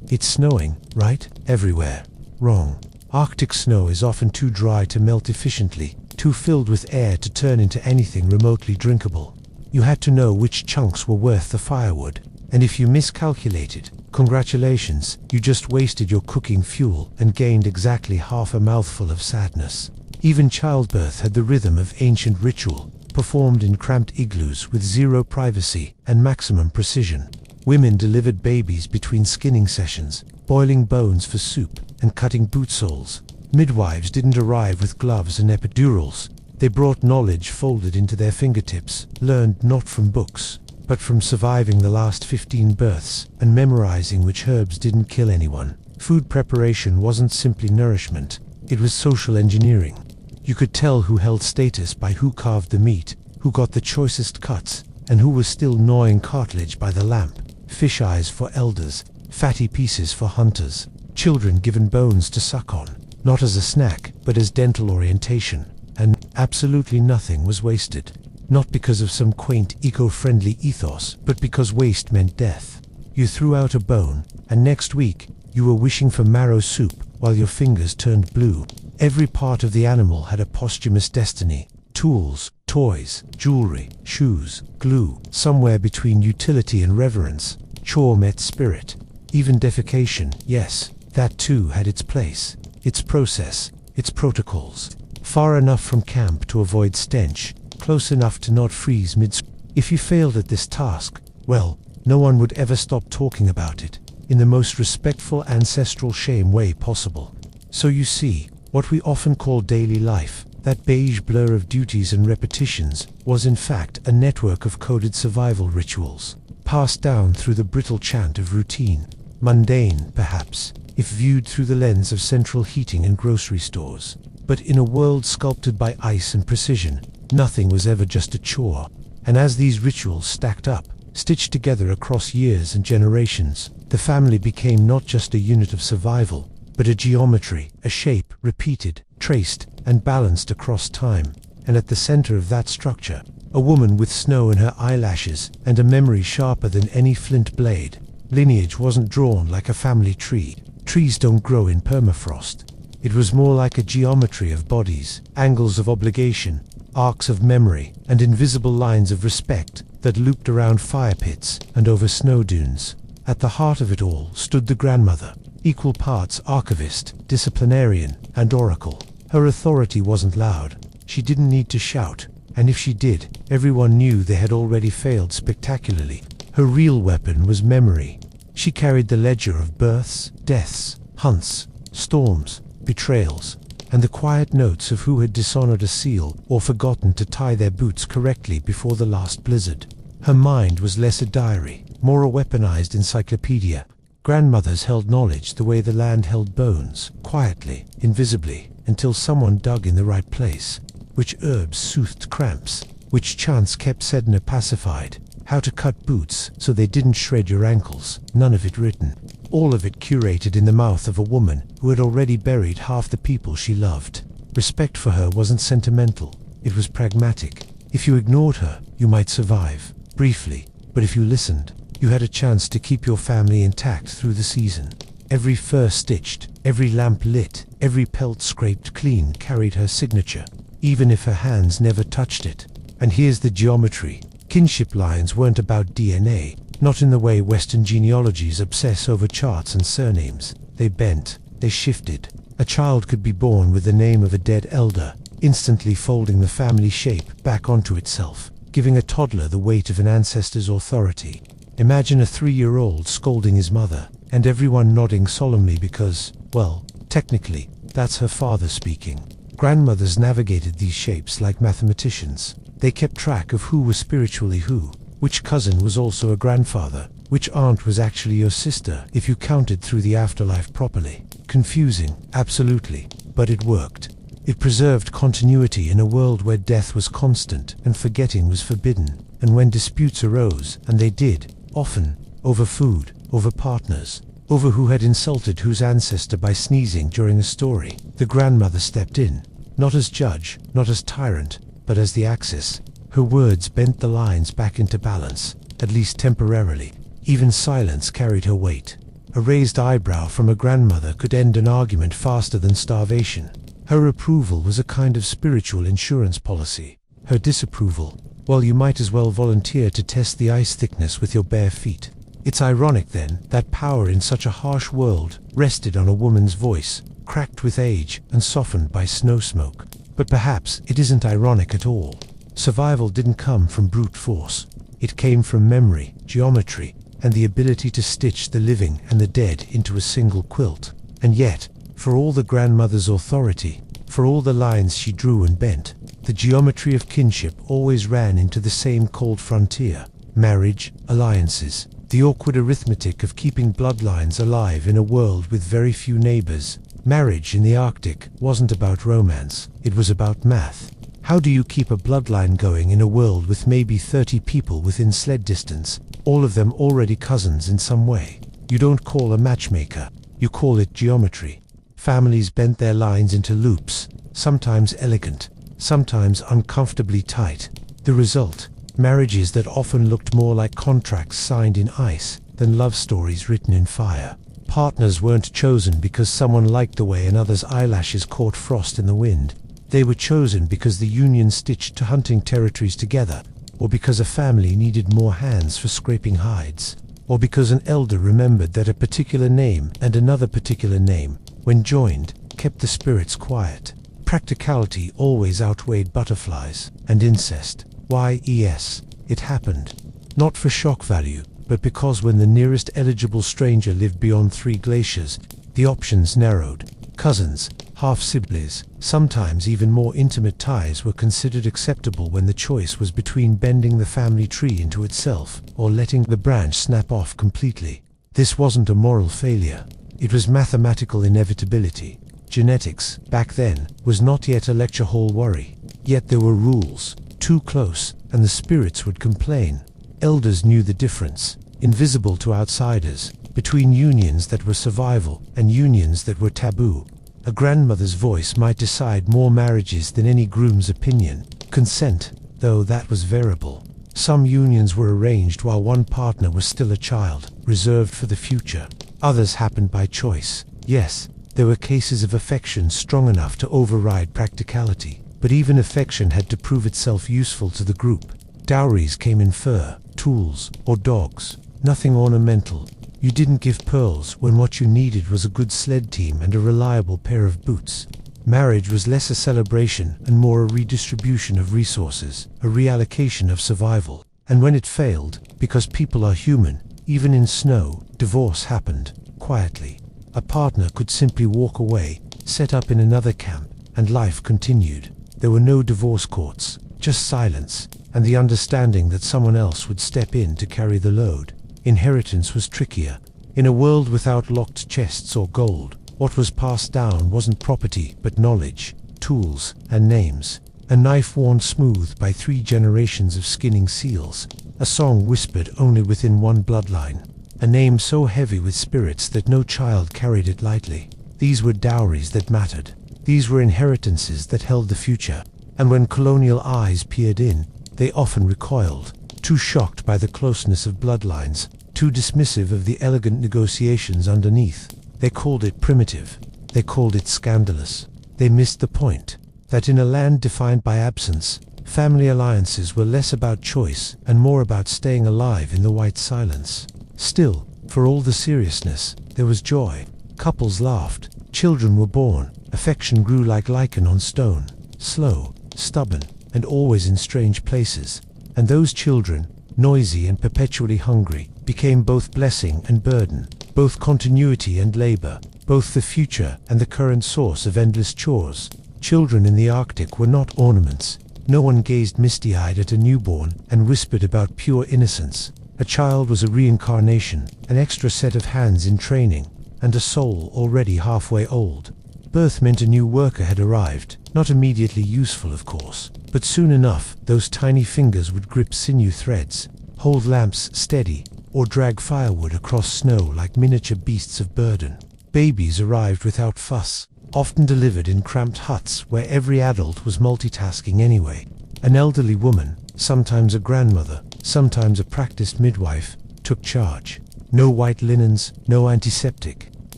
It's snowing, right? Everywhere. Wrong. Arctic snow is often too dry to melt efficiently, too filled with air to turn into anything remotely drinkable. You had to know which chunks were worth the firewood, and if you miscalculated, congratulations, you just wasted your cooking fuel and gained exactly half a mouthful of sadness. Even childbirth had the rhythm of ancient ritual, performed in cramped igloos with zero privacy and maximum precision. Women delivered babies between skinning sessions, boiling bones for soup and cutting boot soles. Midwives didn't arrive with gloves and epidurals. They brought knowledge folded into their fingertips, learned not from books, but from surviving the last 15 births and memorizing which herbs didn't kill anyone. Food preparation wasn't simply nourishment, it was social engineering. You could tell who held status by who carved the meat, who got the choicest cuts, and who was still gnawing cartilage by the lamp. Fish eyes for elders, fatty pieces for hunters, children given bones to suck on, not as a snack, but as dental orientation. and absolutely nothing was wasted. Not because of some quaint eco-friendly ethos, but because waste meant death. You threw out a bone, and next week, you were wishing for marrow soup while your fingers turned blue. Every part of the animal had a posthumous destiny. Tools, toys, jewelry, shoes, glue. Somewhere between utility and reverence, chore met spirit. Even defecation, yes, that too had its place, its process, its protocols. Far enough from camp to avoid stench, close enough to not freeze mid. If you failed at this task, well, no one would ever stop talking about it, in the most respectful ancestral shame way possible. So you see, what we often call daily life, that beige blur of duties and repetitions, was in fact a network of coded survival rituals, passed down through the brittle chant of routine. Mundane, perhaps, if viewed through the lens of central heating and grocery stores. But in a world sculpted by ice and precision, nothing was ever just a chore. And as these rituals stacked up, stitched together across years and generations, the family became not just a unit of survival, but a geometry, a shape, repeated, traced, and balanced across time. And at the center of that structure, a woman with snow in her eyelashes and a memory sharper than any flint blade. Lineage wasn't drawn like a family tree. Trees don't grow in permafrost. It was more like a geometry of bodies, angles of obligation, arcs of memory, and invisible lines of respect that looped around fire pits and over snow dunes. At the heart of it all stood the grandmother, equal parts archivist, disciplinarian, and oracle. Her authority wasn't loud. She didn't need to shout, and if she did, everyone knew they had already failed spectacularly. Her real weapon was memory. She carried the ledger of births, deaths, hunts, storms, betrayals, and the quiet notes of who had dishonored a seal or forgotten to tie their boots correctly before the last blizzard. Her mind was less a diary, more a weaponized encyclopedia. Grandmothers held knowledge the way the land held bones, quietly, invisibly, until someone dug in the right place. Which herbs soothed cramps, which chants kept Sedna pacified, how to cut boots so they didn't shred your ankles, none of it written. All of it curated in the mouth of a woman who had already buried half the people she loved. Respect for her wasn't sentimental, it was pragmatic. If you ignored her, you might survive, briefly, but if you listened, you had a chance to keep your family intact through the season. Every fur stitched, every lamp lit, every pelt scraped clean carried her signature, even if her hands never touched it. And here's the geometry. Kinship lines weren't about DNA, not in the way Western genealogies obsess over charts and surnames. They bent, they shifted. A child could be born with the name of a dead elder, instantly folding the family shape back onto itself, giving a toddler the weight of an ancestor's authority. Imagine a 3-year-old scolding his mother, and everyone nodding solemnly because, well, technically, that's her father speaking. Grandmothers navigated these shapes like mathematicians. They kept track of who was spiritually who, which cousin was also a grandfather, which aunt was actually your sister if you counted through the afterlife properly. Confusing, absolutely, but it worked. It preserved continuity in a world where death was constant and forgetting was forbidden. And when disputes arose, and they did, often, over food, over partners, over who had insulted whose ancestor by sneezing during a story, the grandmother stepped in, not as judge, not as tyrant, but as the axis. Her words bent the lines back into balance, at least temporarily. Even silence carried her weight. A raised eyebrow from a grandmother could end an argument faster than starvation. Her approval was a kind of spiritual insurance policy. Her disapproval, well, you might as well volunteer to test the ice thickness with your bare feet. It's ironic then that power in such a harsh world rested on a woman's voice, cracked with age and softened by snow smoke. But perhaps it isn't ironic at all. Survival didn't come from brute force. It came from memory, geometry, and the ability to stitch the living and the dead into a single quilt. And yet, for all the grandmother's authority, for all the lines she drew and bent, the geometry of kinship always ran into the same cold frontier. Marriage, alliances, the awkward arithmetic of keeping bloodlines alive in a world with very few neighbors. Marriage in the Arctic wasn't about romance, it was about math. How do you keep a bloodline going in a world with maybe 30 people within sled distance, all of them already cousins in some way? You don't call a matchmaker, you call it geometry. Families bent their lines into loops, sometimes elegant, sometimes uncomfortably tight. The result? Marriages that often looked more like contracts signed in ice than love stories written in fire. Partners weren't chosen because someone liked the way another's eyelashes caught frost in the wind. They were chosen because the union stitched to hunting territories together, or because a family needed more hands for scraping hides, or because an elder remembered that a particular name and another particular name, when joined, kept the spirits quiet. Practicality always outweighed butterflies and incest. Yes, it happened. Not for shock value, but because when the nearest eligible stranger lived beyond 3 glaciers, the options narrowed. Cousins, half-siblings, sometimes even more intimate ties were considered acceptable when the choice was between bending the family tree into itself or letting the branch snap off completely. This wasn't a moral failure. It was mathematical inevitability. Genetics, back then, was not yet a lecture hall worry. Yet there were rules. Too close, and the spirits would complain. Elders knew the difference, invisible to outsiders, between unions that were survival and unions that were taboo. A grandmother's voice might decide more marriages than any groom's opinion. Consent, though, that was variable. Some unions were arranged while one partner was still a child, reserved for the future. Others happened by choice. Yes, there were cases of affection strong enough to override practicality, but even affection had to prove itself useful to the group. Dowries came in fur, tools, or dogs. Nothing ornamental. You didn't give pearls when what you needed was a good sled team and a reliable pair of boots. Marriage was less a celebration and more a redistribution of resources, a reallocation of survival. And when it failed, because people are human, even in snow, divorce happened, quietly. A partner could simply walk away, set up in another camp, and life continued. There were no divorce courts, just silence, and the understanding that someone else would step in to carry the load. Inheritance was trickier. In a world without locked chests or gold, what was passed down wasn't property but knowledge, tools, and names. A knife worn smooth by 3 generations of skinning seals. A song whispered only within one bloodline. A name so heavy with spirits that no child carried it lightly. These were dowries that mattered. These were inheritances that held the future. And when colonial eyes peered in, they often recoiled, too shocked by the closeness of bloodlines, too dismissive of the elegant negotiations underneath. They called it primitive. They called it scandalous. They missed the point, that in a land defined by absence, family alliances were less about choice and more about staying alive in the white silence. Still, for all the seriousness, there was joy. Couples laughed, children were born, affection grew like lichen on stone, slow, stubborn, and always in strange places. And those children, noisy and perpetually hungry, became both blessing and burden, both continuity and labor, both the future and the current source of endless chores. Children in the Arctic were not ornaments. No one gazed misty-eyed at a newborn and whispered about pure innocence. A child was a reincarnation, an extra set of hands in training, and a soul already halfway old. Birth meant a new worker had arrived, not immediately useful of course, but soon enough those tiny fingers would grip sinew threads, hold lamps steady, or drag firewood across snow like miniature beasts of burden. Babies arrived without fuss, often delivered in cramped huts where every adult was multitasking anyway. An elderly woman, sometimes a grandmother, sometimes a practiced midwife, took charge. No white linens, no antiseptic,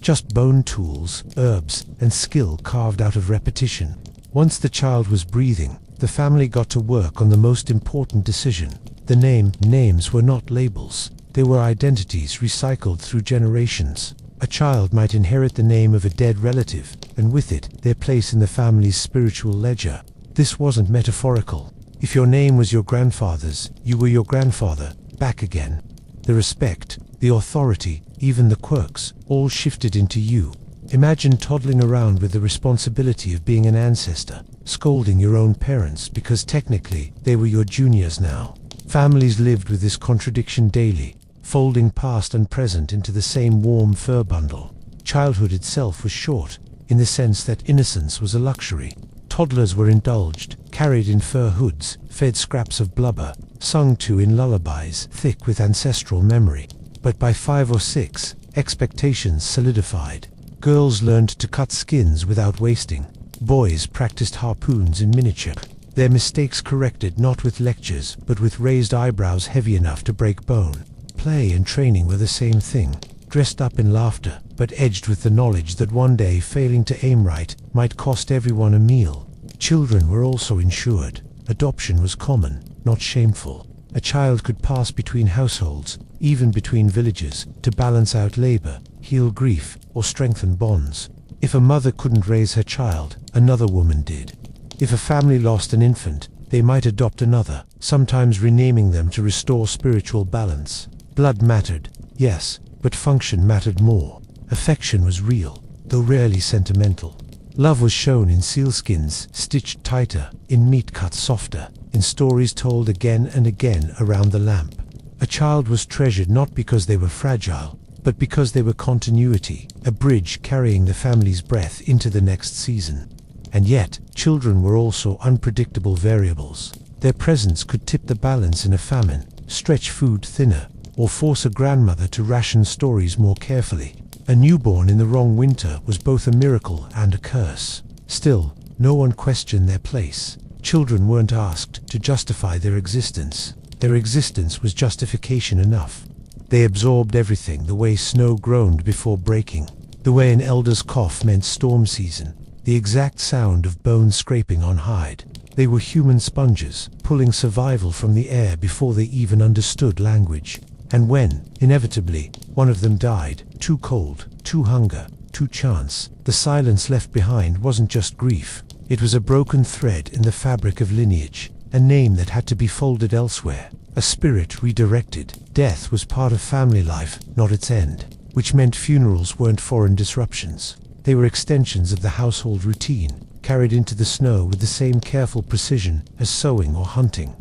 just bone tools, herbs, and skill carved out of repetition. Once the child was breathing, the family got to work on the most important decision. The names were not labels. They were identities recycled through generations. A child might inherit the name of a dead relative, and with it, their place in the family's spiritual ledger. This wasn't metaphorical. If your name was your grandfather's, you were your grandfather, back again. The respect, the authority, even the quirks, all shifted into you. Imagine toddling around with the responsibility of being an ancestor, scolding your own parents because technically they were your juniors now. Families lived with this contradiction daily, folding past and present into the same warm fur bundle. Childhood itself was short, in the sense that innocence was a luxury. Toddlers were indulged, carried in fur hoods, fed scraps of blubber, sung to in lullabies thick with ancestral memory. But by 5 or 6, expectations solidified. Girls learned to cut skins without wasting. Boys practiced harpoons in miniature, their mistakes corrected not with lectures but with raised eyebrows heavy enough to break bone. Play and training were the same thing, dressed up in laughter, but edged with the knowledge that one day failing to aim right might cost everyone a meal. Children were also insured. Adoption was common, not shameful. A child could pass between households, even between villages, to balance out labor, heal grief, or strengthen bonds. If a mother couldn't raise her child, another woman did. If a family lost an infant, they might adopt another, sometimes renaming them to restore spiritual balance. Blood mattered, yes, but function mattered more. Affection was real, though rarely sentimental. Love was shown in sealskins stitched tighter, in meat cut softer, in stories told again and again around the lamp. A child was treasured not because they were fragile, but because they were continuity, a bridge carrying the family's breath into the next season. And yet, children were also unpredictable variables. Their presence could tip the balance in a famine, stretch food thinner, or force a grandmother to ration stories more carefully. A newborn in the wrong winter was both a miracle and a curse. Still, no one questioned their place. Children weren't asked to justify their existence. Their existence was justification enough. They absorbed everything, the way snow groaned before breaking, the way an elder's cough meant storm season, the exact sound of bones scraping on hide. They were human sponges, pulling survival from the air before they even understood language. And when, inevitably, one of them died, too cold, too hunger, too chance, the silence left behind wasn't just grief. It was a broken thread in the fabric of lineage, a name that had to be folded elsewhere, a spirit redirected. Death was part of family life, not its end, which meant funerals weren't foreign disruptions. They were extensions of the household routine, carried into the snow with the same careful precision as sewing or hunting.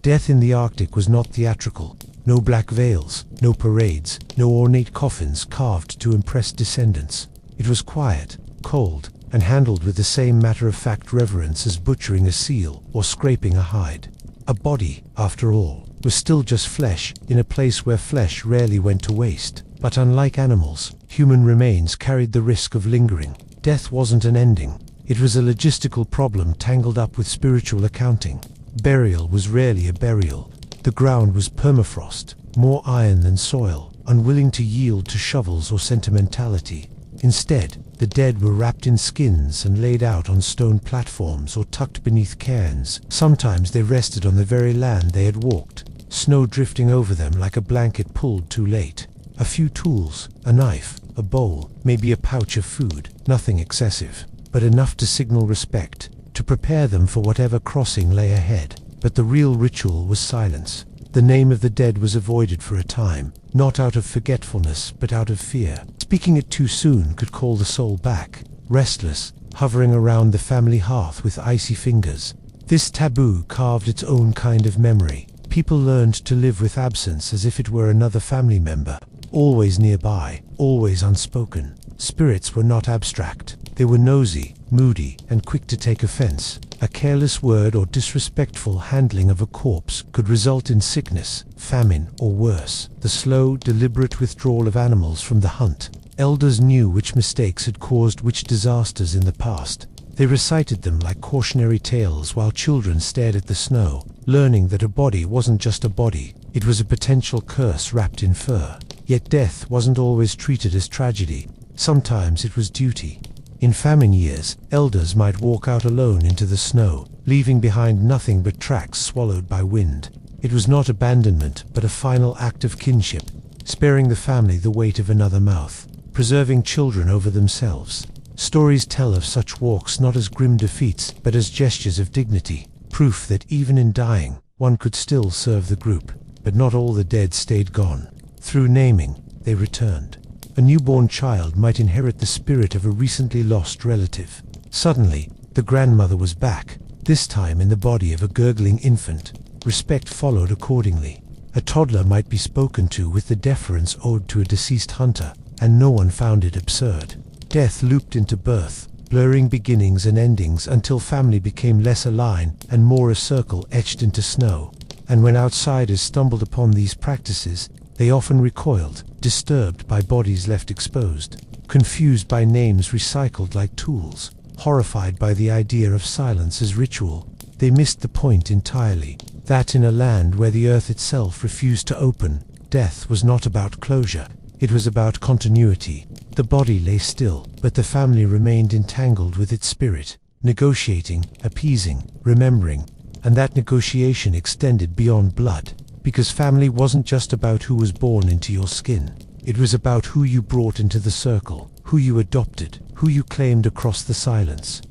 Death in the Arctic was not theatrical. No black veils, no parades, no ornate coffins carved to impress descendants. It was quiet, cold, and handled with the same matter-of-fact reverence as butchering a seal or scraping a hide. A body, after all, was still just flesh in a place where flesh rarely went to waste. But unlike animals, human remains carried the risk of lingering. Death wasn't an ending. It was a logistical problem tangled up with spiritual accounting. Burial was rarely a burial. The ground was permafrost, more iron than soil, unwilling to yield to shovels or sentimentality. Instead, the dead were wrapped in skins and laid out on stone platforms or tucked beneath cairns. Sometimes they rested on the very land they had walked, snow drifting over them like a blanket pulled too late. A few tools, a knife, a bowl, maybe a pouch of food, nothing excessive, but enough to signal respect, to prepare them for whatever crossing lay ahead. But the real ritual was silence. The name of the dead was avoided for a time, not out of forgetfulness, but out of fear. Speaking it too soon could call the soul back, restless, hovering around the family hearth with icy fingers. This taboo carved its own kind of memory. People learned to live with absence as if it were another family member, always nearby, always unspoken. Spirits were not abstract. They were nosy, moody, and quick to take offense. A careless word or disrespectful handling of a corpse could result in sickness, famine, or worse, the slow, deliberate withdrawal of animals from the hunt. Elders knew which mistakes had caused which disasters in the past. They recited them like cautionary tales while children stared at the snow, learning that a body wasn't just a body, it was a potential curse wrapped in fur. Yet death wasn't always treated as tragedy. Sometimes it was duty. In famine years, elders might walk out alone into the snow, leaving behind nothing but tracks swallowed by wind. It was not abandonment, but a final act of kinship, sparing the family the weight of another mouth, preserving children over themselves. Stories tell of such walks not as grim defeats, but as gestures of dignity, proof that even in dying, one could still serve the group. But not all the dead stayed gone. Through naming, they returned. A newborn child might inherit the spirit of a recently lost relative. Suddenly, the grandmother was back, this time in the body of a gurgling infant. Respect followed accordingly. A toddler might be spoken to with the deference owed to a deceased hunter, and no one found it absurd. Death looped into birth, blurring beginnings and endings until family became less a line and more a circle etched into snow. And when outsiders stumbled upon these practices, they often recoiled, disturbed by bodies left exposed, confused by names recycled like tools. horrified by the idea of silence as ritual. They missed the point entirely, that in a land where the earth itself refused to open, death was not about closure, it was about continuity. The body lay still, but the family remained entangled with its spirit, negotiating, appeasing, remembering, and that negotiation extended beyond blood, because family wasn't just about who was born into your skin. It was about who you brought into the circle, who you adopted, who you claimed across the silence.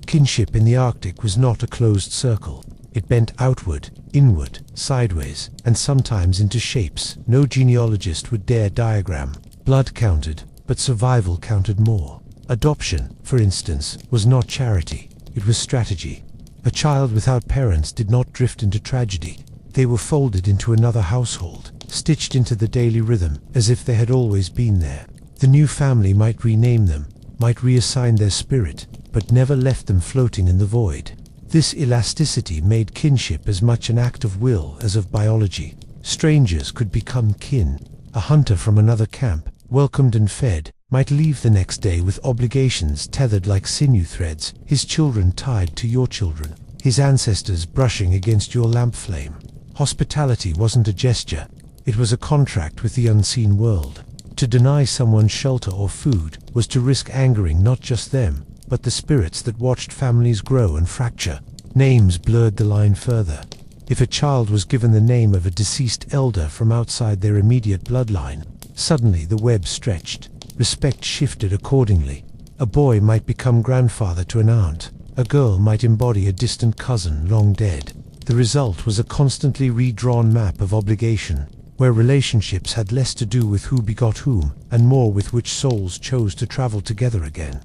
Kinship in the Arctic was not a closed circle. It bent outward, inward, sideways, and sometimes into shapes no genealogist would dare diagram. Blood counted, but survival counted more. Adoption, for instance, was not charity, it was strategy. A child without parents did not drift into tragedy. They were folded into another household, stitched into the daily rhythm, as if they had always been there. The new family might rename them, might reassign their spirit, but never left them floating in the void. This elasticity made kinship as much an act of will as of biology. Strangers could become kin. A hunter from another camp, welcomed and fed, might leave the next day with obligations tethered like sinew threads, his children tied to your children, his ancestors brushing against your lamp flame. Hospitality wasn't a gesture, it was a contract with the unseen world. To deny someone shelter or food was to risk angering not just them, but the spirits that watched families grow and fracture. Names blurred the line further. If a child was given the name of a deceased elder from outside their immediate bloodline, suddenly the web stretched. Respect shifted accordingly. A boy might become grandfather to an aunt. A girl might embody a distant cousin long dead. The result was a constantly redrawn map of obligation, where relationships had less to do with who begot whom, and more with which souls chose to travel together again.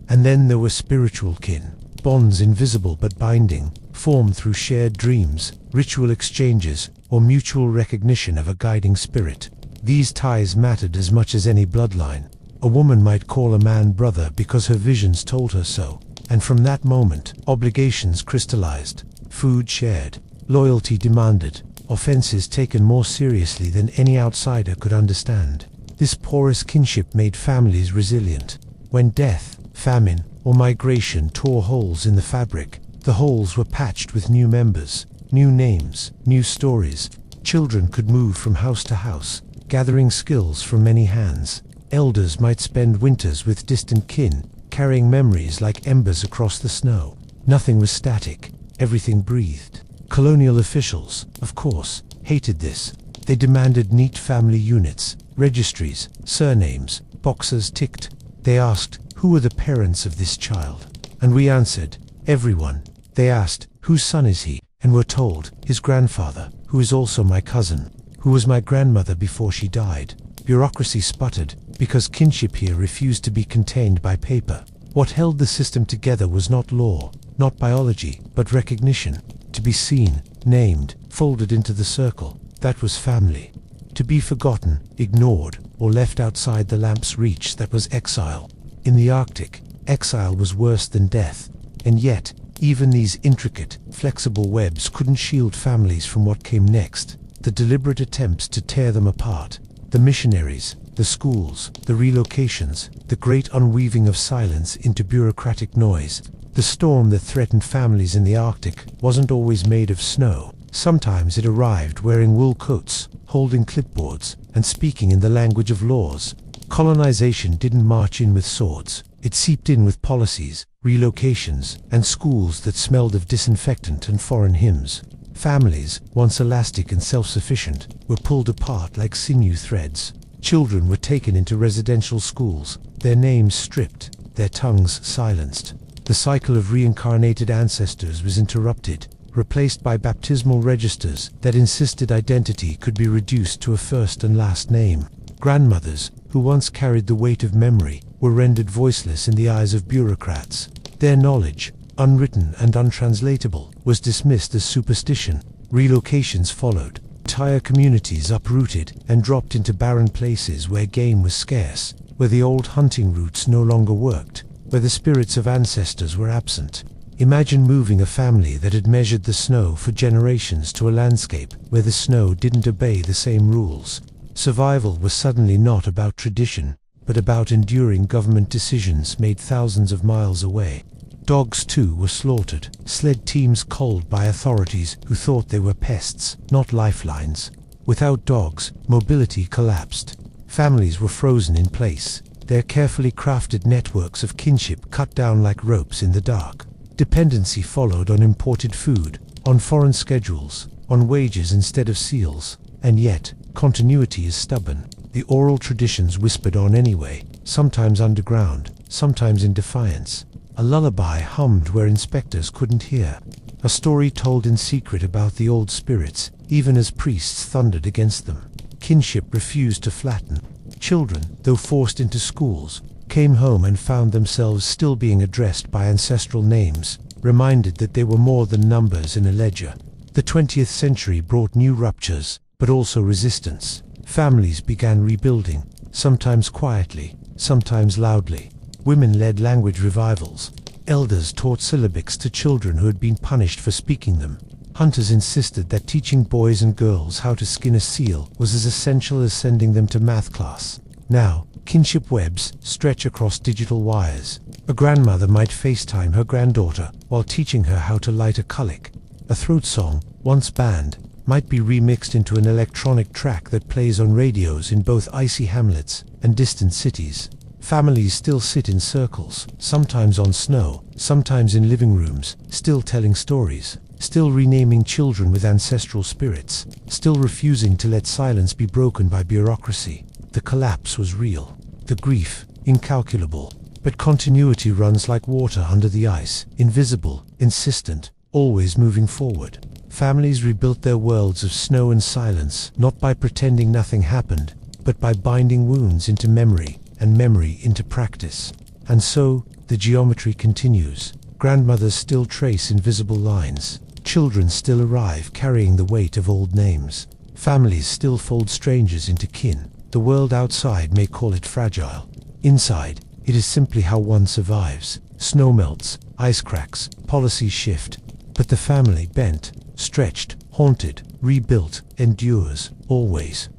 And then there were spiritual kin, bonds invisible but binding, formed through shared dreams, ritual exchanges, or mutual recognition of a guiding spirit. These ties mattered as much as any bloodline. A woman might call a man brother because her visions told her so, and from that moment, obligations crystallized, food shared, loyalty demanded, offenses taken more seriously than any outsider could understand. This porous kinship made families resilient. When death, famine, or migration tore holes in the fabric, the holes were patched with new members, new names, new stories. Children could move from house to house, gathering skills from many hands. Elders might spend winters with distant kin, carrying memories like embers across the snow. Nothing was static, everything breathed. Colonial officials, of course, hated this. They demanded neat family units, registries, surnames, boxes ticked. They asked, who are the parents of this child? And we answered, everyone. They asked, whose son is he? And were told, his grandfather, who is also my cousin, who was my grandmother before she died. Bureaucracy sputtered, because kinship here refused to be contained by paper. What held the system together was not law, not biology, but recognition. To be seen, named, folded into the circle, that was family. To be forgotten, ignored, or left outside the lamp's reach, that was exile. In the Arctic, exile was worse than death, and yet, even these intricate, flexible webs couldn't shield families from what came next. The deliberate attempts to tear them apart. The missionaries, the schools, the relocations, the great unweaving of silence into bureaucratic noise. The storm that threatened families in the Arctic wasn't always made of snow. Sometimes it arrived wearing wool coats, holding clipboards, and speaking in the language of laws. Colonization didn't march in with swords. It seeped in with policies, relocations, and schools that smelled of disinfectant and foreign hymns. Families, once elastic and self-sufficient, were pulled apart like sinew threads. Children were taken into residential schools, their names stripped, their tongues silenced. The cycle of reincarnated ancestors was interrupted, replaced by baptismal registers that insisted identity could be reduced to a first and last name. Grandmothers, who once carried the weight of memory, were rendered voiceless in the eyes of bureaucrats. Their knowledge, unwritten and untranslatable, was dismissed as superstition. Relocations followed. Entire communities uprooted and dropped into barren places where game was scarce, where the old hunting routes no longer worked, where the spirits of ancestors were absent. Imagine moving a family that had measured the snow for generations to a landscape where the snow didn't obey the same rules. Survival was suddenly not about tradition, but but about enduring government decisions made thousands of miles away. Dogs too were slaughtered, sled teams culled by authorities who thought they were pests, not lifelines. Without dogs, mobility collapsed. Families were frozen in place, their carefully crafted networks of kinship cut down like ropes in the dark. Dependency followed on imported food, on foreign schedules, on wages instead of seals. And yet, continuity is stubborn. The oral traditions whispered on anyway, sometimes underground, sometimes in defiance. A lullaby hummed where inspectors couldn't hear. A story told in secret about the old spirits, even as priests thundered against them. Kinship refused to flatten. Children, though forced into schools, came home and found themselves still being addressed by ancestral names, reminded that they were more than numbers in a ledger. The 20th century brought new ruptures, but also resistance. Families began rebuilding, sometimes quietly, sometimes loudly. Women led language revivals. Elders taught syllabics to children who had been punished for speaking them. Hunters insisted that teaching boys and girls how to skin a seal was as essential as sending them to math class. Now, kinship webs stretch across digital wires. A grandmother might FaceTime her granddaughter while teaching her how to light a colic. A throat song, once banned, might be remixed into an electronic track that plays on radios in both icy hamlets and distant cities. Families still sit in circles, sometimes on snow, sometimes in living rooms, still telling stories, still renaming children with ancestral spirits, still refusing to let silence be broken by bureaucracy. The collapse was real, the grief incalculable, but continuity runs like water under the ice, invisible, insistent, always moving forward. Families rebuilt their worlds of snow and silence, not by pretending nothing happened, but by binding wounds into memory, and memory into practice. And so, the geometry continues. Grandmothers still trace invisible lines. Children still arrive carrying the weight of old names. Families still fold strangers into kin. The world outside may call it fragile. Inside, it is simply how one survives. Snow melts, ice cracks, policies shift. But the family bent, stretched, haunted, rebuilt, endures, always.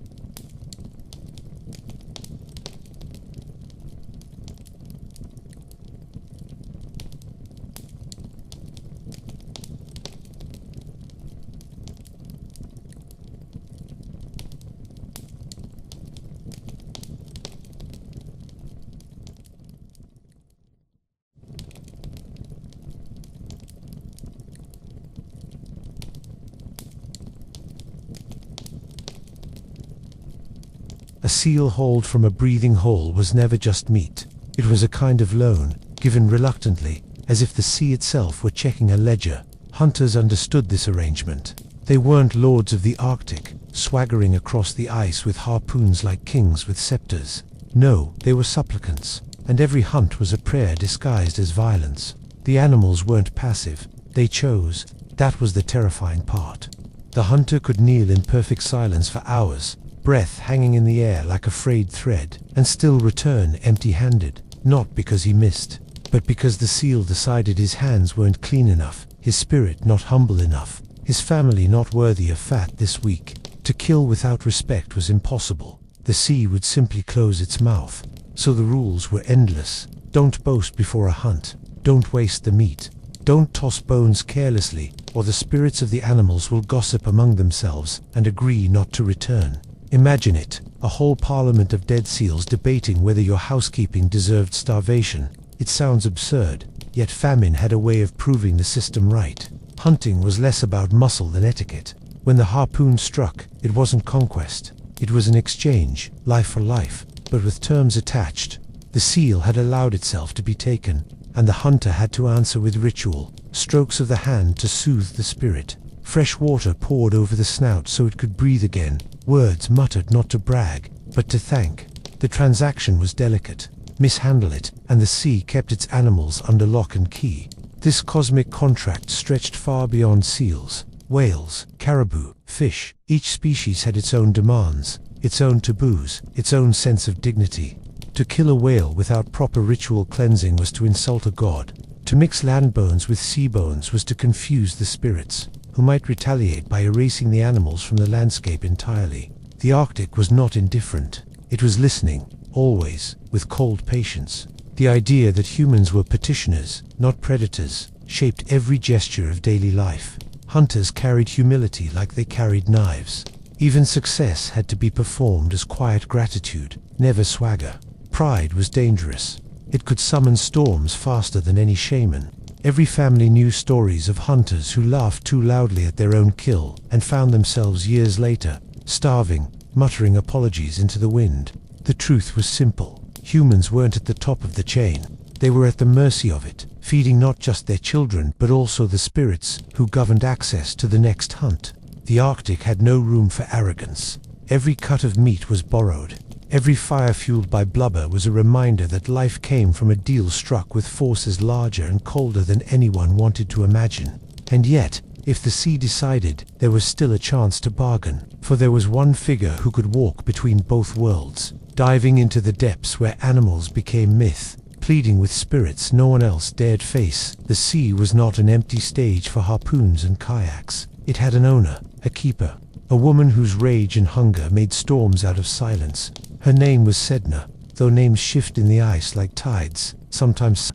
A seal hauled from a breathing hole was never just meat. It was a kind of loan, given reluctantly, as if the sea itself were checking a ledger. Hunters understood this arrangement. They weren't lords of the Arctic, swaggering across the ice with harpoons like kings with scepters. No, they were supplicants, and every hunt was a prayer disguised as violence. The animals weren't passive, they chose. That was the terrifying part. The hunter could kneel in perfect silence for hours, breath hanging in the air like a frayed thread, and still return empty-handed, not because he missed, but because the seal decided his hands weren't clean enough, his spirit not humble enough, his family not worthy of fat this week. To kill without respect was impossible. The sea would simply close its mouth. So the rules were endless. Don't boast before a hunt. Don't waste the meat. Don't toss bones carelessly, or the spirits of the animals will gossip among themselves and agree not to return. Imagine it, a whole parliament of dead seals debating whether your housekeeping deserved starvation. It sounds absurd, yet famine had a way of proving the system right. Hunting was less about muscle than etiquette. When the harpoon struck, it wasn't conquest. It was an exchange, life for life, but with terms attached. The seal had allowed itself to be taken, and the hunter had to answer with ritual, strokes of the hand to soothe the spirit. Fresh water poured over the snout so it could breathe again, words muttered not to brag, but to thank. The transaction was delicate. Mishandle it, and the sea kept its animals under lock and key. This cosmic contract stretched far beyond seals. Whales, caribou, fish, each species had its own demands, its own taboos, its own sense of dignity. To kill a whale without proper ritual cleansing was to insult a god. To mix land bones with sea bones was to confuse the spirits, who might retaliate by erasing the animals from the landscape entirely. The Arctic was not indifferent. It was listening, always, with cold patience. The idea that humans were petitioners, not predators, shaped every gesture of daily life. Hunters carried humility like they carried knives. Even success had to be performed as quiet gratitude, never swagger. Pride was dangerous. It could summon storms faster than any shaman. Every family knew stories of hunters who laughed too loudly at their own kill and found themselves years later, starving, muttering apologies into the wind. The truth was simple. Humans weren't at the top of the chain. They were at the mercy of it, feeding not just their children but also the spirits who governed access to the next hunt. The Arctic had no room for arrogance. Every cut of meat was borrowed. Every fire fueled by blubber was a reminder that life came from a deal struck with forces larger and colder than anyone wanted to imagine. And yet, if the sea decided, there was still a chance to bargain, for there was one figure who could walk between both worlds, diving into the depths where animals became myth, pleading with spirits no one else dared face. The sea was not an empty stage for harpoons and kayaks. It had an owner, a keeper, a woman whose rage and hunger made storms out of silence. Her name was Sedna, though names shift in the ice like tides, sometimes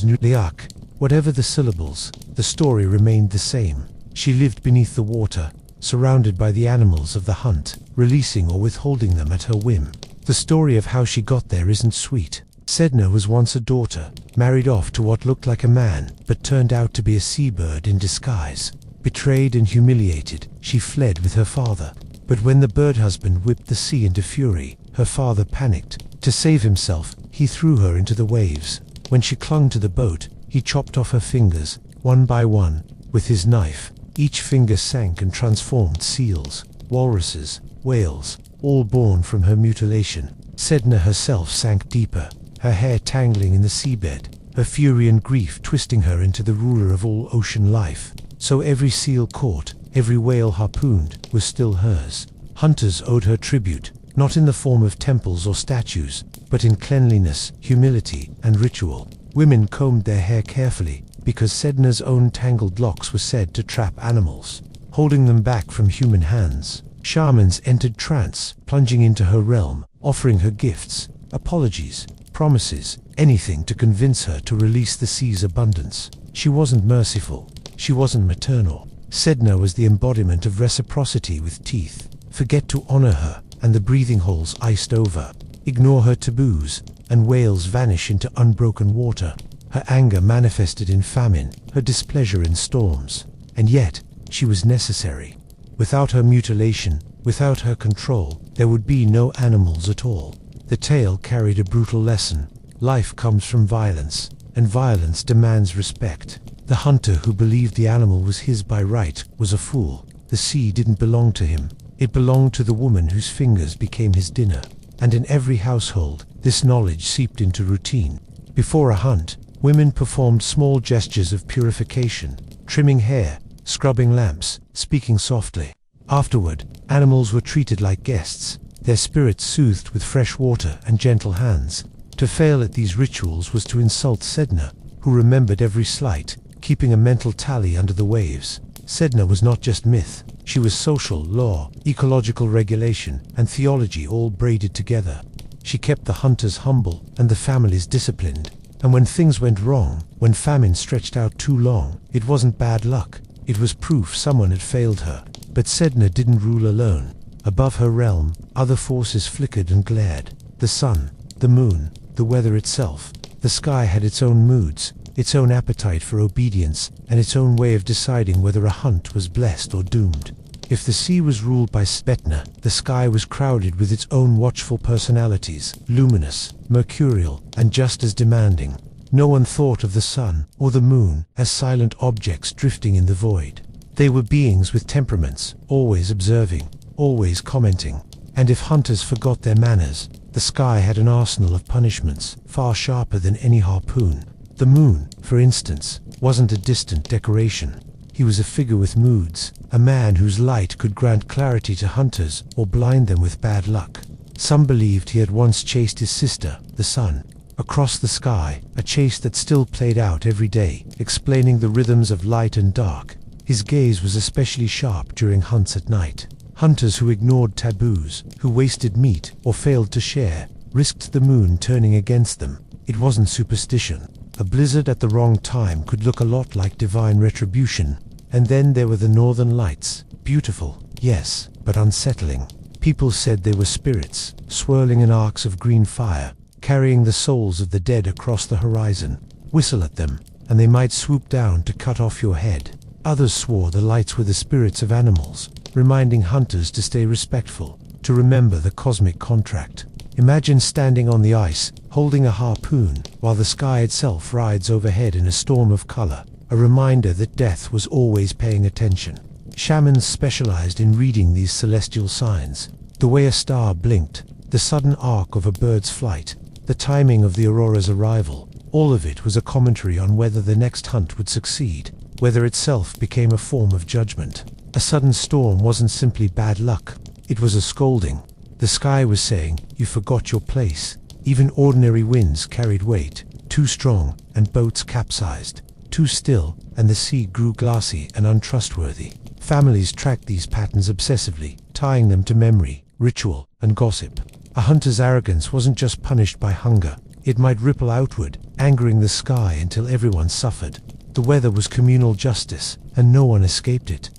Nuliak. Whatever the syllables, the story remained the same. She lived beneath the water, surrounded by the animals of the hunt, releasing or withholding them at her whim. The story of how she got there isn't sweet. Sedna was once a daughter, married off to what looked like a man, but turned out to be a seabird in disguise. Betrayed and humiliated, she fled with her father. But when the bird husband whipped the sea into fury, her father panicked. To save himself, he threw her into the waves. When she clung to the boat, he chopped off her fingers, one by one, with his knife. Each finger sank and transformed seals, walruses, whales, all born from her mutilation. Sedna herself sank deeper, her hair tangling in the seabed, her fury and grief twisting her into the ruler of all ocean life. So every seal caught, every whale harpooned, was still hers. Hunters owed her tribute, not in the form of temples or statues, but in cleanliness, humility, and ritual. Women combed their hair carefully, because Sedna's own tangled locks were said to trap animals, holding them back from human hands. Shamans entered trance, plunging into her realm, offering her gifts, apologies, promises, anything to convince her to release the sea's abundance. She wasn't merciful. She wasn't maternal. Sedna was the embodiment of reciprocity with teeth. Forget to honor her, and the breathing holes iced over. Ignore her taboos, and whales vanish into unbroken water. Her anger manifested in famine, her displeasure in storms. And yet, she was necessary. Without her mutilation, without her control, there would be no animals at all. The tale carried a brutal lesson. Life comes from violence, and violence demands respect. The hunter who believed the animal was his by right was a fool. The sea didn't belong to him. It belonged to the woman whose fingers became his dinner. And in every household, this knowledge seeped into routine. Before a hunt, women performed small gestures of purification, trimming hair, scrubbing lamps, speaking softly. Afterward, animals were treated like guests, their spirits soothed with fresh water and gentle hands. To fail at these rituals was to insult Sedna, who remembered every slight, keeping a mental tally under the waves. Sedna was not just myth. She was social, law, ecological regulation, and theology all braided together. She kept the hunters humble and the families disciplined. And when things went wrong, when famine stretched out too long, it wasn't bad luck. It was proof someone had failed her. But Sedna didn't rule alone. Above her realm, other forces flickered and glared. The sun, the moon, the weather itself. The sky had its own moods, its own appetite for obedience, and its own way of deciding whether a hunt was blessed or doomed. If the sea was ruled by Sedna, the sky was crowded with its own watchful personalities, luminous, mercurial, and just as demanding. No one thought of the sun or the moon as silent objects drifting in the void. They were beings with temperaments, always observing, always commenting. And if hunters forgot their manners, the sky had an arsenal of punishments, far sharper than any harpoon. The moon, for instance, wasn't a distant decoration. He was a figure with moods, a man whose light could grant clarity to hunters or blind them with bad luck. Some believed he had once chased his sister, the sun, across the sky, a chase that still played out every day, explaining the rhythms of light and dark. His gaze was especially sharp during hunts at night. Hunters who ignored taboos, who wasted meat or failed to share, risked the moon turning against them. It wasn't superstition. A blizzard at the wrong time could look a lot like divine retribution. And then there were the northern lights. Beautiful, yes, but unsettling. People said they were spirits, swirling in arcs of green fire, carrying the souls of the dead across the horizon. Whistle at them, and they might swoop down to cut off your head. Others swore the lights were the spirits of animals, reminding hunters to stay respectful, to remember the cosmic contract. Imagine standing on the ice, holding a harpoon, while the sky itself rides overhead in a storm of color, a reminder that death was always paying attention. Shamans specialized in reading these celestial signs. The way a star blinked, the sudden arc of a bird's flight, the timing of the aurora's arrival, all of it was a commentary on whether the next hunt would succeed. Weather itself became a form of judgment. A sudden storm wasn't simply bad luck, it was a scolding. The sky was saying, you forgot your place. Even ordinary winds carried weight, too strong, and boats capsized. Too still, and the sea grew glassy and untrustworthy. Families tracked these patterns obsessively, tying them to memory, ritual, and gossip. A hunter's arrogance wasn't just punished by hunger. It might ripple outward, angering the sky until everyone suffered. The weather was communal justice, and no one escaped it.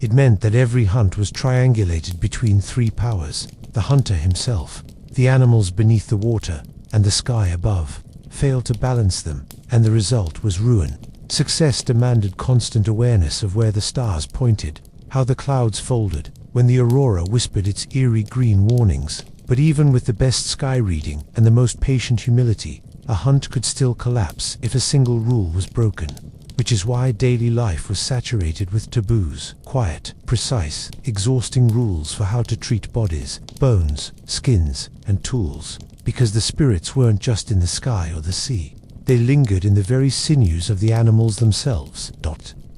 It meant that every hunt was triangulated between three powers: the hunter himself, the animals beneath the water, and the sky above. Fail to balance them, and the result was ruin. Success demanded constant awareness of where the stars pointed, how the clouds folded, when the aurora whispered its eerie green warnings. But even with the best sky reading and the most patient humility, a hunt could still collapse if a single rule was broken. Which is why daily life was saturated with taboos, quiet, precise, exhausting rules for how to treat bodies, bones, skins, and tools. Because the spirits weren't just in the sky or the sea. They lingered in the very sinews of the animals themselves.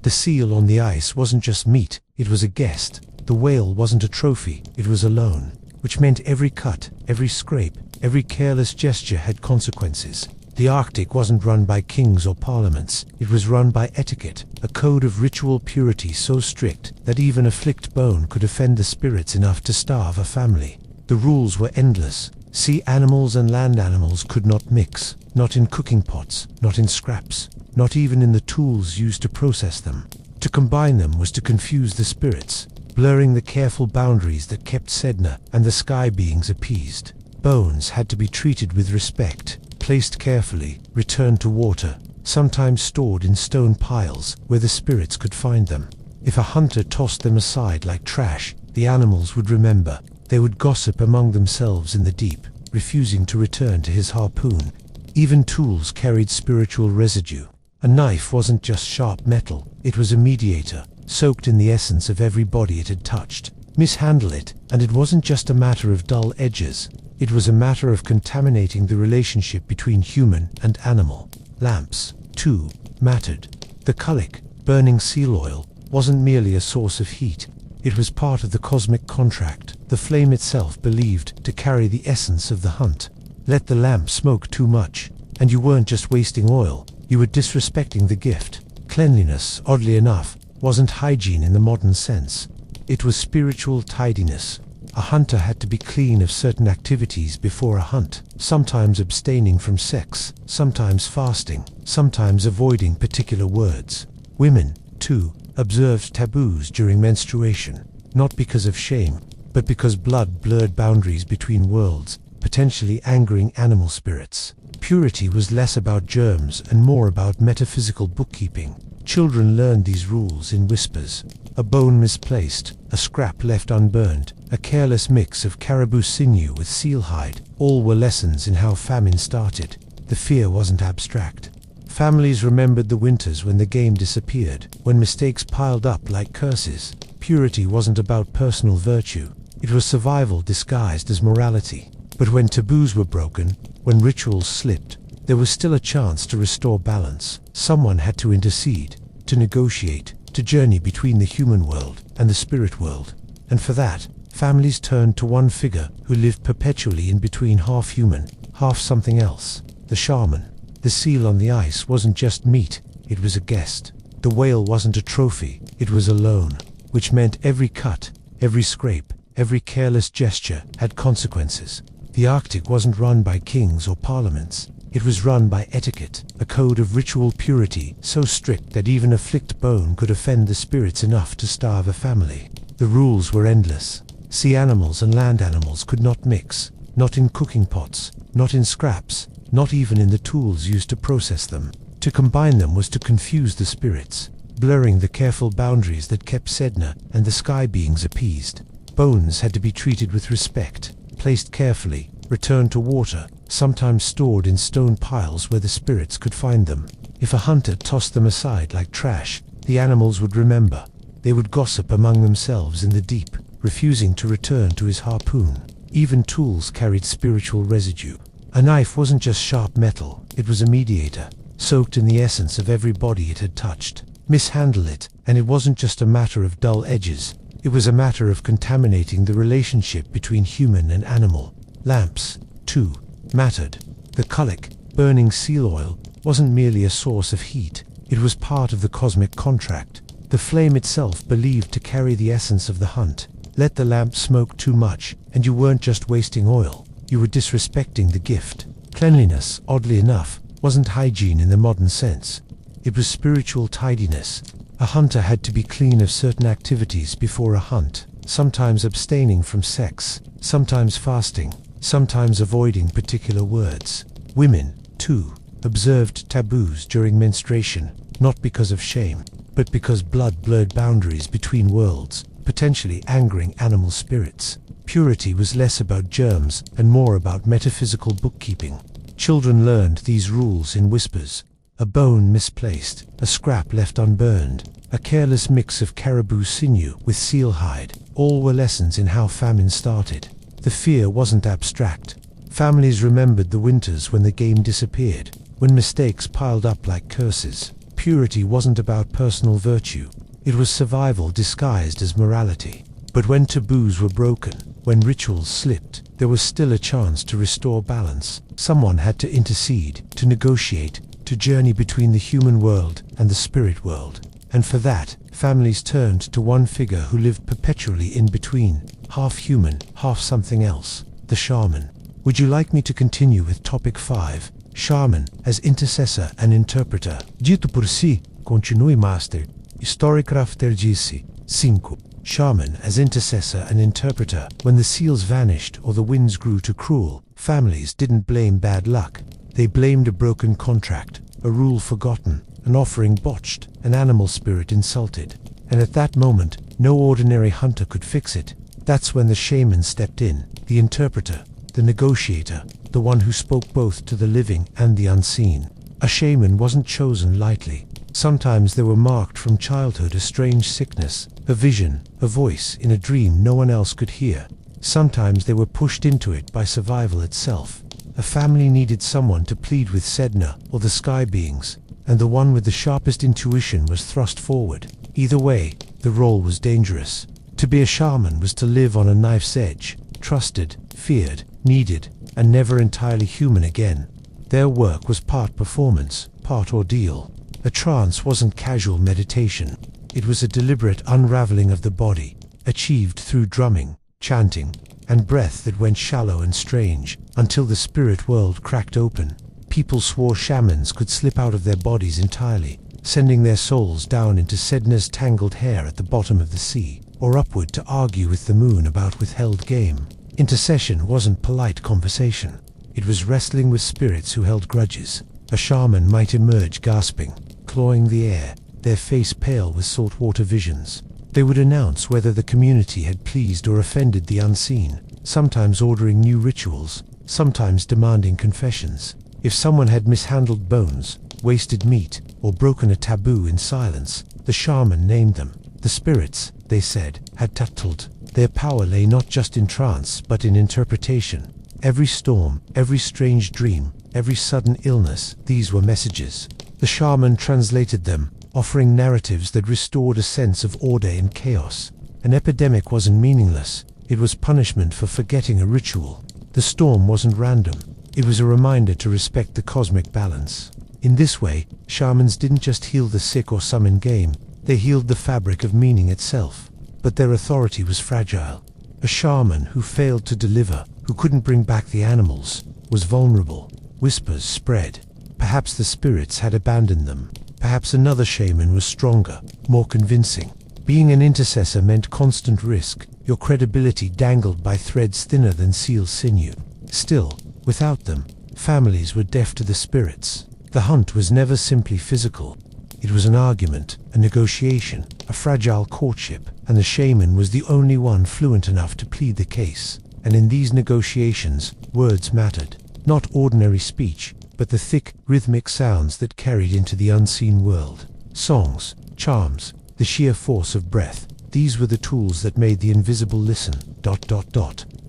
The seal on the ice wasn't just meat, it was a guest. The whale wasn't a trophy, it was alone. Which meant every cut, every scrape, every careless gesture had consequences. The Arctic wasn't run by kings or parliaments, it was run by etiquette, a code of ritual purity so strict that even a flicked bone could offend the spirits enough to starve a family. The rules were endless. Sea animals and land animals could not mix, not in cooking pots, not in scraps, not even in the tools used to process them. To combine them was to confuse the spirits, blurring the careful boundaries that kept Sedna and the sky beings appeased. Bones had to be treated with respect, placed carefully, returned to water, sometimes stored in stone piles where the spirits could find them. If a hunter tossed them aside like trash, the animals would remember. They would gossip among themselves in the deep, refusing to return to his harpoon. Even tools carried spiritual residue. A knife wasn't just sharp metal, it was a mediator, soaked in the essence of every body it had touched. Mishandle it, and it wasn't just a matter of dull edges. It was a matter of contaminating the relationship between human and animal. Lamps, too, mattered. The kullik, burning seal oil, wasn't merely a source of heat. It was part of the cosmic contract, the flame itself believed to carry the essence of the hunt. Let the lamp smoke too much, and you weren't just wasting oil, you were disrespecting the gift. Cleanliness, oddly enough, wasn't hygiene in the modern sense. It was spiritual tidiness. A hunter had to be clean of certain activities before a hunt, sometimes abstaining from sex, sometimes fasting, sometimes avoiding particular words. Women, too, observed taboos during menstruation, not because of shame, but because blood blurred boundaries between worlds, potentially angering animal spirits. Purity was less about germs and more about metaphysical bookkeeping. Children learned these rules in whispers. A bone misplaced, a scrap left unburned, a careless mix of caribou sinew with seal hide, all were lessons in how famine started. The fear wasn't abstract. Families remembered the winters when the game disappeared, when mistakes piled up like curses. Purity wasn't about personal virtue, it was survival disguised as morality. But when taboos were broken, when rituals slipped, there was still a chance to restore balance. Someone had to intercede, to negotiate, to journey between the human world and the spirit world. And for that, families turned to one figure who lived perpetually in between, half human, half something else: the shaman. The seal on the ice wasn't just meat, it was a guest. The whale wasn't a trophy, it was alone, which meant every cut, every scrape, every careless gesture had consequences. The Arctic wasn't run by kings or parliaments. It was run by etiquette, a code of ritual purity so strict that even a flicked bone could offend the spirits enough to starve a family. The rules were endless. Sea animals and land animals could not mix, not in cooking pots, not in scraps, not even in the tools used to process them. To combine them was to confuse the spirits, blurring the careful boundaries that kept Sedna and the sky beings appeased. Bones had to be treated with respect, placed carefully, returned to water, sometimes stored in stone piles where the spirits could find them. If a hunter tossed them aside like trash, the animals would remember. They would gossip among themselves in the deep, refusing to return to his harpoon. Even tools carried spiritual residue. A knife wasn't just sharp metal, it was a mediator, soaked in the essence of every body it had touched. Mishandle it, and it wasn't just a matter of dull edges, it was a matter of contaminating the relationship between human and animal. Lamps, too, mattered. The kullik, burning seal oil, wasn't merely a source of heat, it was part of the cosmic contract. The flame itself believed to carry the essence of the hunt. Let the lamp smoke too much, and you weren't just wasting oil, you were disrespecting the gift. Cleanliness, oddly enough, wasn't hygiene in the modern sense. It was spiritual tidiness. A hunter had to be clean of certain activities before a hunt, sometimes abstaining from sex, sometimes fasting, sometimes avoiding particular words. Women, too, observed taboos during menstruation, not because of shame, but because blood blurred boundaries between worlds, potentially angering animal spirits. Purity was less about germs and more about metaphysical bookkeeping. Children learned these rules in whispers. A bone misplaced, a scrap left unburned, a careless mix of caribou sinew with seal hide, all were lessons in how famine started. The fear wasn't abstract. Families remembered the winters when the game disappeared, when mistakes piled up like curses. Purity wasn't about personal virtue. It was survival disguised as morality. But when taboos were broken, when rituals slipped, there was still a chance to restore balance. Someone had to intercede, to negotiate, to journey between the human world and the spirit world. And for that, families turned to one figure who lived perpetually in between, half human, half something else, the shaman. Would you like me to continue with topic 5, shaman as intercessor and interpreter? Dito por si, continue master. História craftergice. 5. Shaman as intercessor and interpreter. When the seals vanished or the winds grew too cruel, families didn't blame bad luck. They blamed a broken contract, a rule forgotten, an offering botched, an animal spirit insulted. And at that moment, no ordinary hunter could fix it. That's when the shaman stepped in, the interpreter, the negotiator, the one who spoke both to the living and the unseen. A shaman wasn't chosen lightly. Sometimes they were marked from childhood a strange sickness, a vision, a voice in a dream no one else could hear. Sometimes they were pushed into it by survival itself. A family needed someone to plead with Sedna or the sky beings, and the one with the sharpest intuition was thrust forward. Either way, the role was dangerous. To be a shaman was to live on a knife's edge, trusted, feared, needed, and never entirely human again. Their work was part performance, part ordeal. A trance wasn't casual meditation. It was a deliberate unraveling of the body, achieved through drumming, chanting, and breath that went shallow and strange, until the spirit world cracked open. People swore shamans could slip out of their bodies entirely, sending their souls down into Sedna's tangled hair at the bottom of the sea, or upward to argue with the moon about withheld game. Intercession wasn't polite conversation. It was wrestling with spirits who held grudges. A shaman might emerge gasping, clawing the air, their face pale with saltwater visions. They would announce whether the community had pleased or offended the unseen, sometimes ordering new rituals, sometimes demanding confessions. If someone had mishandled bones, wasted meat, or broken a taboo in silence, the shaman named them. The spirits, they said, had tattled. Their power lay not just in trance, but in interpretation. Every storm, every strange dream, every sudden illness, these were messages. The shaman translated them, offering narratives that restored a sense of order in chaos. An epidemic wasn't meaningless. It was punishment for forgetting a ritual. The storm wasn't random. It was a reminder to respect the cosmic balance. In this way, shamans didn't just heal the sick or summon game, they healed the fabric of meaning itself. But their authority was fragile. A shaman who failed to deliver, who couldn't bring back the animals, was vulnerable. Whispers spread. Perhaps the spirits had abandoned them. Perhaps another shaman was stronger, more convincing. Being an intercessor meant constant risk, your credibility dangled by threads thinner than seal sinew. Still, without them, families were deaf to the spirits. The hunt was never simply physical. It was an argument, a negotiation, a fragile courtship, and the shaman was the only one fluent enough to plead the case. And in these negotiations, words mattered. Not ordinary speech, but the thick, rhythmic sounds that carried into the unseen world. Songs, charms, the sheer force of breath. These were the tools that made the invisible listen.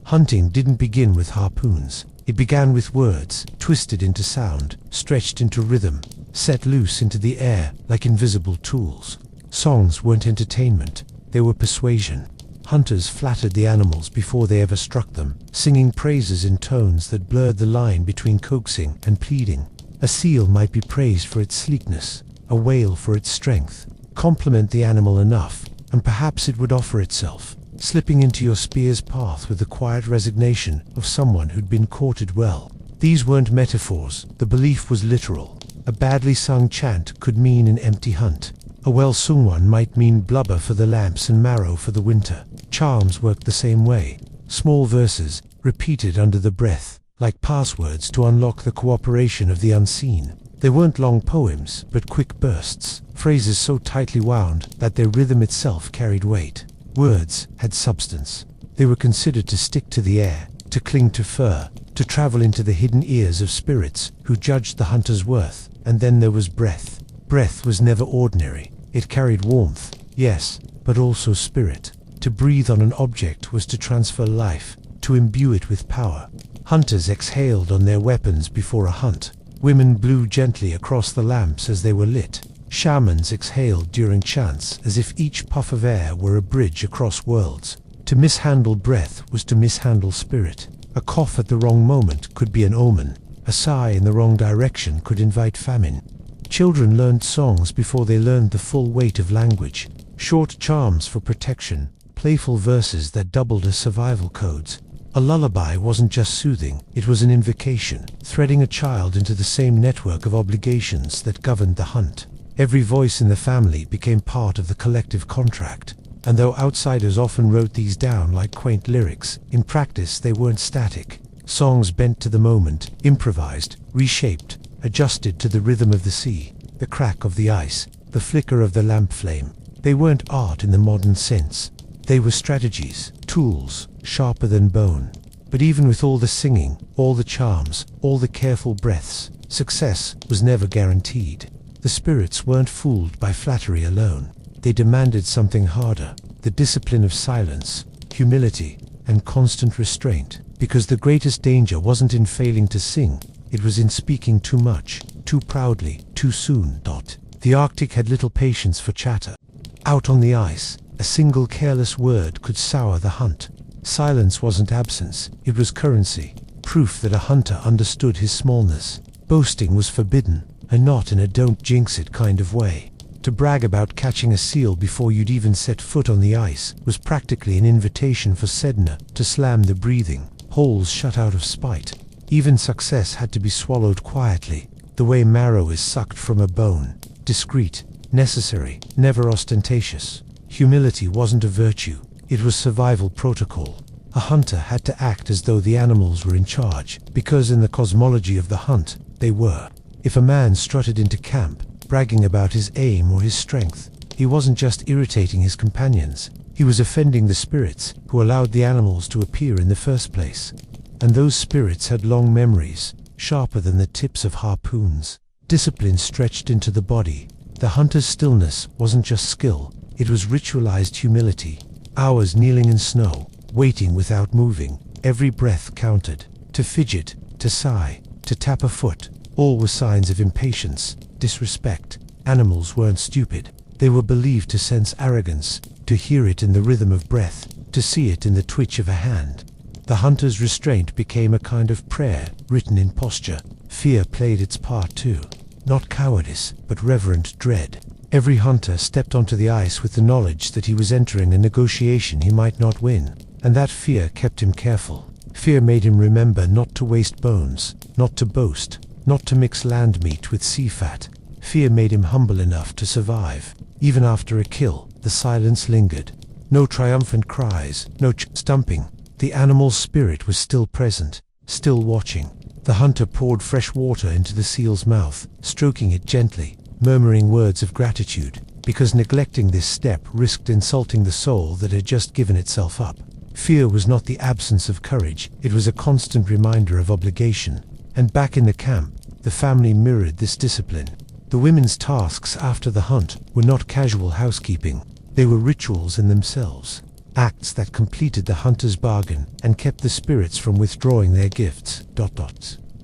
Hunting didn't begin with harpoons. It began with words, twisted into sound, stretched into rhythm, set loose into the air like invisible tools. Songs weren't entertainment, they were persuasion. Hunters flattered the animals before they ever struck them, singing praises in tones that blurred the line between coaxing and pleading. A seal might be praised for its sleekness, a whale for its strength. Compliment the animal enough, and perhaps it would offer itself, slipping into your spear's path with the quiet resignation of someone who'd been courted well. These weren't metaphors, the belief was literal. A badly sung chant could mean an empty hunt. A well-sung one might mean blubber for the lamps and marrow for the winter. Charms worked the same way. Small verses, repeated under the breath, like passwords to unlock the cooperation of the unseen. They weren't long poems, but quick bursts, phrases so tightly wound that their rhythm itself carried weight. Words had substance. They were considered to stick to the air, to cling to fur, to travel into the hidden ears of spirits who judged the hunter's worth. And then there was breath. Breath was never ordinary. It carried warmth, yes, but also spirit. To breathe on an object was to transfer life, to imbue it with power. Hunters exhaled on their weapons before a hunt. Women blew gently across the lamps as they were lit. Shamans exhaled during chants as if each puff of air were a bridge across worlds. To mishandle breath was to mishandle spirit. A cough at the wrong moment could be an omen. A sigh in the wrong direction could invite famine. Children learned songs before they learned the full weight of language. Short charms for protection, playful verses that doubled as survival codes. A lullaby wasn't just soothing, it was an invocation, threading a child into the same network of obligations that governed the hunt. Every voice in the family became part of the collective contract. And though outsiders often wrote these down like quaint lyrics, in practice they weren't static. Songs bent to the moment, improvised, reshaped, adjusted to the rhythm of the sea, the crack of the ice, the flicker of the lamp flame. They weren't art in the modern sense. They were strategies, tools, sharper than bone. But even with all the singing, all the charms, all the careful breaths, success was never guaranteed. The spirits weren't fooled by flattery alone. They demanded something harder, the discipline of silence, humility, and constant restraint. Because the greatest danger wasn't in failing to sing, it was in speaking too much, too proudly, too soon. The Arctic had little patience for chatter. Out on the ice, a single careless word could sour the hunt. Silence wasn't absence, it was currency, proof that a hunter understood his smallness. Boasting was forbidden, and not in a don't jinx it kind of way. To brag about catching a seal before you'd even set foot on the ice was practically an invitation for Sedna to slam the breathing, holes shut out of spite. Even success had to be swallowed quietly, the way marrow is sucked from a bone. Discreet, necessary, never ostentatious. Humility wasn't a virtue, it was survival protocol. A hunter had to act as though the animals were in charge, because in the cosmology of the hunt, they were. If a man strutted into camp, bragging about his aim or his strength, he wasn't just irritating his companions, he was offending the spirits who allowed the animals to appear in the first place. And those spirits had long memories, sharper than the tips of harpoons. Discipline stretched into the body. The hunter's stillness wasn't just skill, it was ritualized humility. Hours kneeling in snow, waiting without moving. Every breath counted. To fidget, to sigh, to tap a foot, all were signs of impatience, disrespect. Animals weren't stupid. They were believed to sense arrogance, to hear it in the rhythm of breath, to see it in the twitch of a hand. The hunter's restraint became a kind of prayer, written in posture. Fear played its part too. Not cowardice, but reverent dread. Every hunter stepped onto the ice with the knowledge that he was entering a negotiation he might not win, and that fear kept him careful. Fear made him remember not to waste bones, not to boast, not to mix land meat with sea fat. Fear made him humble enough to survive. Even after a kill, the silence lingered. No triumphant cries, no stumping. The animal's spirit was still present, still watching. The hunter poured fresh water into the seal's mouth, stroking it gently, murmuring words of gratitude, because neglecting this step risked insulting the soul that had just given itself up. Fear was not the absence of courage, it was a constant reminder of obligation. And back in the camp, the family mirrored this discipline. The women's tasks after the hunt were not casual housekeeping. They were rituals in themselves, acts that completed the hunter's bargain and kept the spirits from withdrawing their gifts.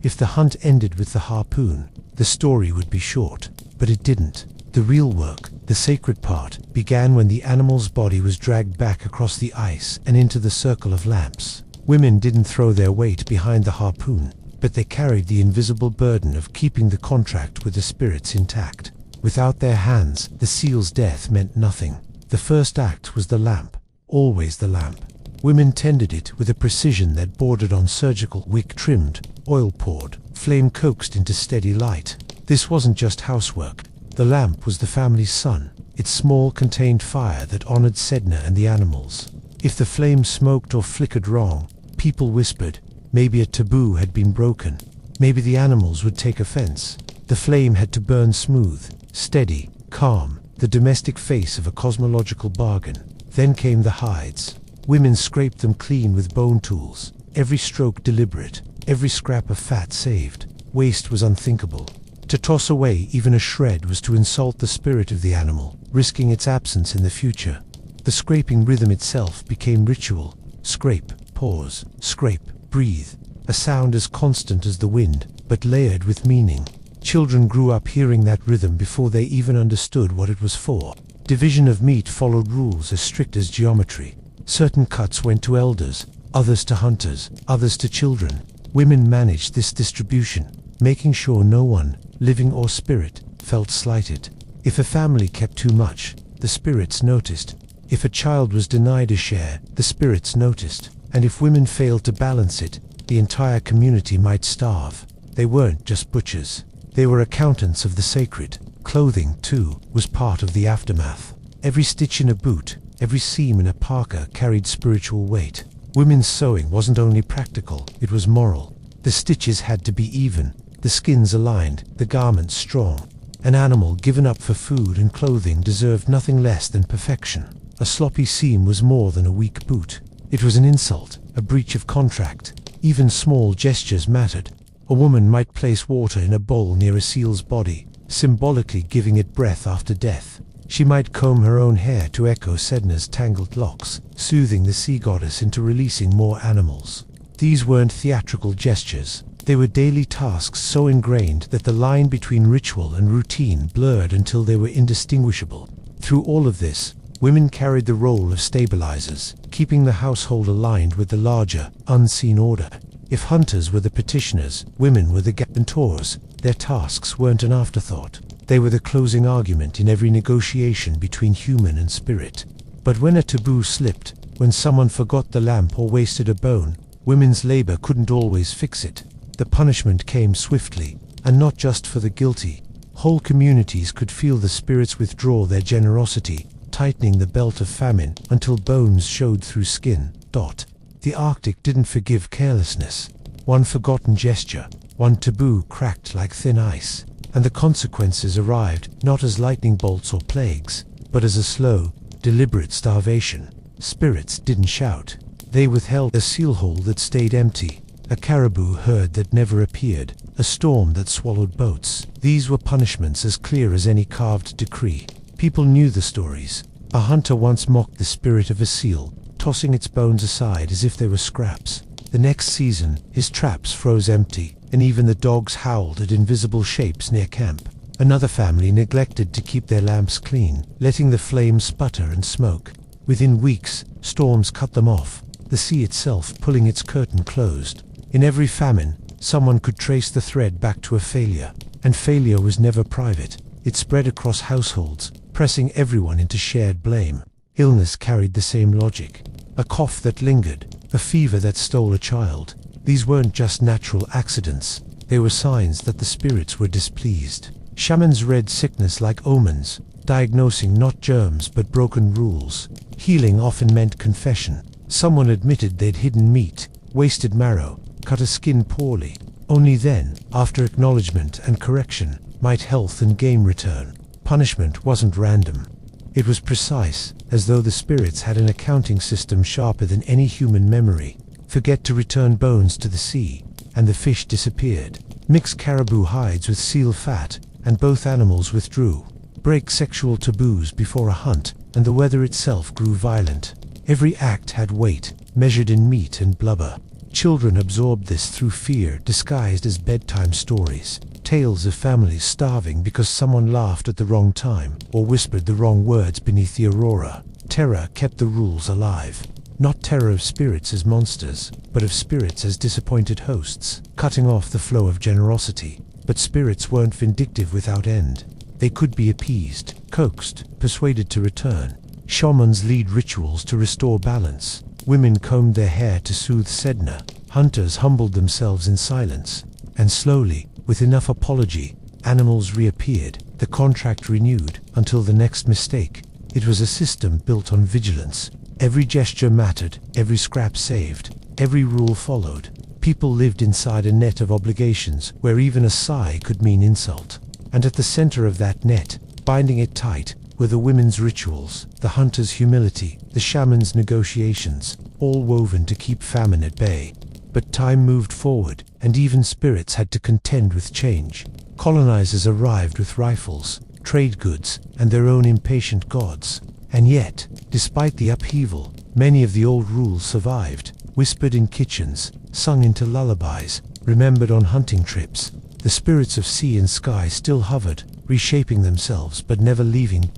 If the hunt ended with the harpoon, the story would be short. But it didn't. The real work, the sacred part, began when the animal's body was dragged back across the ice and into the circle of lamps. Women didn't throw their weight behind the harpoon, but they carried the invisible burden of keeping the contract with the spirits intact. Without their hands, the seal's death meant nothing. The first act was the lamp, always the lamp. Women tended it with a precision that bordered on surgical, wick trimmed, oil poured, flame coaxed into steady light. This wasn't just housework. The lamp was the family's sun, its small contained fire that honored Sedna and the animals. If the flame smoked or flickered wrong, people whispered, maybe a taboo had been broken. Maybe the animals would take offense. The flame had to burn smooth, steady, calm, the domestic face of a cosmological bargain. Then came the hides. Women scraped them clean with bone tools, every stroke deliberate, every scrap of fat saved. Waste was unthinkable. To toss away even a shred was to insult the spirit of the animal, risking its absence in the future. The scraping rhythm itself became ritual. Scrape, pause, scrape, breathe. A sound as constant as the wind, but layered with meaning. Children grew up hearing that rhythm before they even understood what it was for. Division of meat followed rules as strict as geometry. Certain cuts went to elders, others to hunters, others to children. Women managed this distribution, making sure no one, living or spirit, felt slighted. If a family kept too much, the spirits noticed. If a child was denied a share, the spirits noticed. And if women failed to balance it, the entire community might starve. They weren't just butchers. They were accountants of the sacred. Clothing, too, was part of the aftermath. Every stitch in a boot, every seam in a parka carried spiritual weight. Women's sewing wasn't only practical, it was moral. The stitches had to be even, the skins aligned, the garments strong. An animal given up for food and clothing deserved nothing less than perfection. A sloppy seam was more than a weak boot. It was an insult, a breach of contract. Even small gestures mattered. A woman might place water in a bowl near a seal's body, symbolically giving it breath after death. She might comb her own hair to echo Sedna's tangled locks, soothing the sea goddess into releasing more animals. These weren't theatrical gestures. They were daily tasks so ingrained that the line between ritual and routine blurred until they were indistinguishable. Through all of this, women carried the role of stabilizers, keeping the household aligned with the larger, unseen order. If hunters were the petitioners, women were the guarantors. Their tasks weren't an afterthought. They were the closing argument in every negotiation between human and spirit. But when a taboo slipped, when someone forgot the lamp or wasted a bone, women's labor couldn't always fix it. The punishment came swiftly, and not just for the guilty. Whole communities could feel the spirits withdraw their generosity, tightening the belt of famine until bones showed through skin. The Arctic didn't forgive carelessness. One forgotten gesture, one taboo cracked like thin ice, and the consequences arrived not as lightning bolts or plagues, but as a slow, deliberate starvation. Spirits didn't shout. They withheld a seal hole that stayed empty, a caribou herd that never appeared, a storm that swallowed boats. These were punishments as clear as any carved decree. People knew the stories. A hunter once mocked the spirit of a seal, tossing its bones aside as if they were scraps. The next season, his traps froze empty, and even the dogs howled at invisible shapes near camp. Another family neglected to keep their lamps clean, letting the flames sputter and smoke. Within weeks, storms cut them off, the sea itself pulling its curtain closed. In every famine, someone could trace the thread back to a failure, and failure was never private. It spread across households, pressing everyone into shared blame. Illness carried the same logic. a cough that lingered, a fever that stole a child. These weren't just natural accidents, they were signs that the spirits were displeased. Shamans read sickness like omens, diagnosing not germs but broken rules. Healing often meant confession. Someone admitted they'd hidden meat, wasted marrow, cut a skin poorly. Only then, after acknowledgement and correction, might health and game return. Punishment wasn't random. It was precise, as though the spirits had an accounting system sharper than any human memory. Forget to return bones to the sea, and the fish disappeared. Mix caribou hides with seal fat, and both animals withdrew. Break sexual taboos before a hunt, and the weather itself grew violent. Every act had weight, measured in meat and blubber. Children absorbed this through fear disguised as bedtime stories. Tales of families starving because someone laughed at the wrong time, or whispered the wrong words beneath the aurora. Terror kept the rules alive. Not terror of spirits as monsters, but of spirits as disappointed hosts, cutting off the flow of generosity. But spirits weren't vindictive without end. They could be appeased, coaxed, persuaded to return. Shamans lead rituals to restore balance. Women combed their hair to soothe Sedna. Hunters humbled themselves in silence. And slowly, with enough apology, animals reappeared, the contract renewed, until the next mistake. It was a system built on vigilance. Every gesture mattered, every scrap saved, every rule followed. People lived inside a net of obligations where even a sigh could mean insult. And at the center of that net, binding it tight, were the women's rituals, the hunter's humility, the shaman's negotiations, all woven to keep famine at bay. But time moved forward, and even spirits had to contend with change. Colonizers arrived with rifles, trade goods, and their own impatient gods. And yet, despite the upheaval, many of the old rules survived, whispered in kitchens, sung into lullabies, remembered on hunting trips. The spirits of sea and sky still hovered, reshaping themselves but never leaving.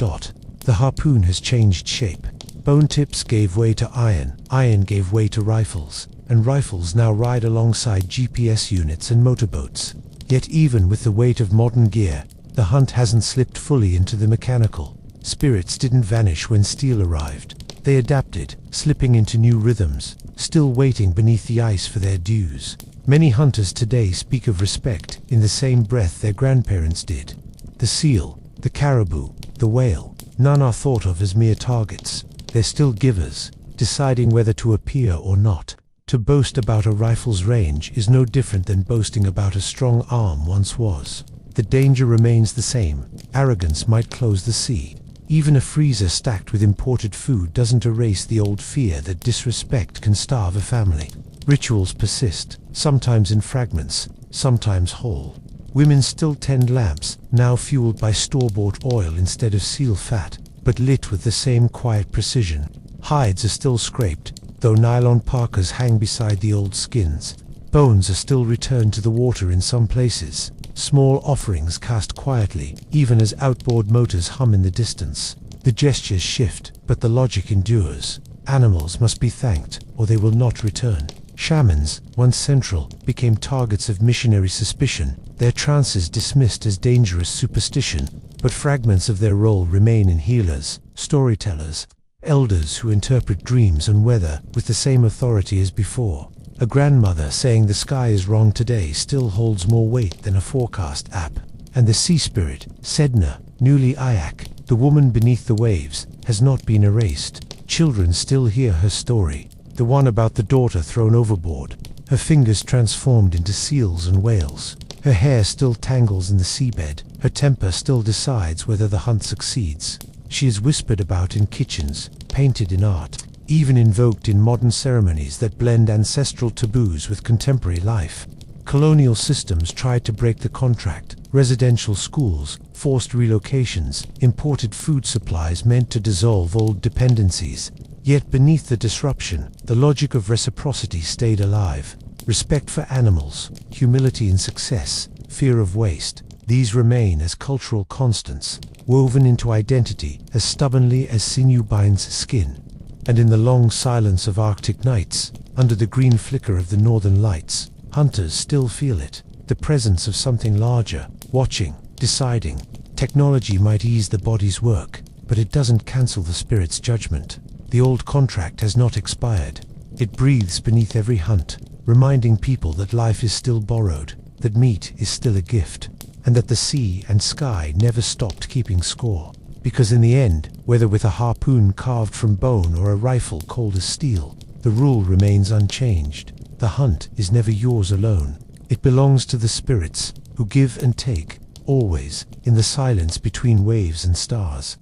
The harpoon has changed shape. Bone tips gave way to iron, iron gave way to rifles, and rifles now ride alongside GPS units and motorboats. Yet even with the weight of modern gear, the hunt hasn't slipped fully into the mechanical. Spirits didn't vanish when steel arrived. They adapted, slipping into new rhythms, still waiting beneath the ice for their dues. Many hunters today speak of respect in the same breath their grandparents did. The seal, the caribou, the whale, none are thought of as mere targets. They're still givers, deciding whether to appear or not. To boast about a rifle's range is no different than boasting about a strong arm once was. The danger remains the same. Arrogance might close the sea. Even a freezer stacked with imported food doesn't erase the old fear that disrespect can starve a family. Rituals persist, sometimes in fragments, sometimes whole. Women still tend lamps, now fueled by store-bought oil instead of seal fat, but lit with the same quiet precision. Hides are still scraped, though nylon parkas hang beside the old skins. Bones are still returned to the water in some places. Small offerings cast quietly, even as outboard motors hum in the distance. The gestures shift, but the logic endures. Animals must be thanked, or they will not return. Shamans, once central, became targets of missionary suspicion, their trances dismissed as dangerous superstition, but fragments of their role remain in healers, storytellers, elders who interpret dreams and weather with the same authority as before. A grandmother saying the sky is wrong today still holds more weight than a forecast app. And the sea spirit, Sedna, newly Ayak, the woman beneath the waves, has not been erased. Children still hear her story, the one about the daughter thrown overboard, her fingers transformed into seals and whales. Her hair still tangles in the seabed, her temper still decides whether the hunt succeeds. She is whispered about in kitchens, painted in art, even invoked in modern ceremonies that blend ancestral taboos with contemporary life. Colonial systems tried to break the contract. Residential schools, forced relocations, imported food supplies meant to dissolve old dependencies. Yet beneath the disruption, the logic of reciprocity stayed alive. Respect for animals, humility in success, fear of waste, these remain as cultural constants, woven into identity as stubbornly as sinew binds skin. And in the long silence of Arctic nights, under the green flicker of the northern lights, hunters still feel it, the presence of something larger, watching, deciding. Technology might ease the body's work, but it doesn't cancel the spirit's judgment. The old contract has not expired. It breathes beneath every hunt, reminding people that life is still borrowed, that meat is still a gift, and that the sea and sky never stopped keeping score. Because in the end, whether with a harpoon carved from bone or a rifle cold as steel, the rule remains unchanged. The hunt is never yours alone. It belongs to the spirits, who give and take, always, in the silence between waves and stars.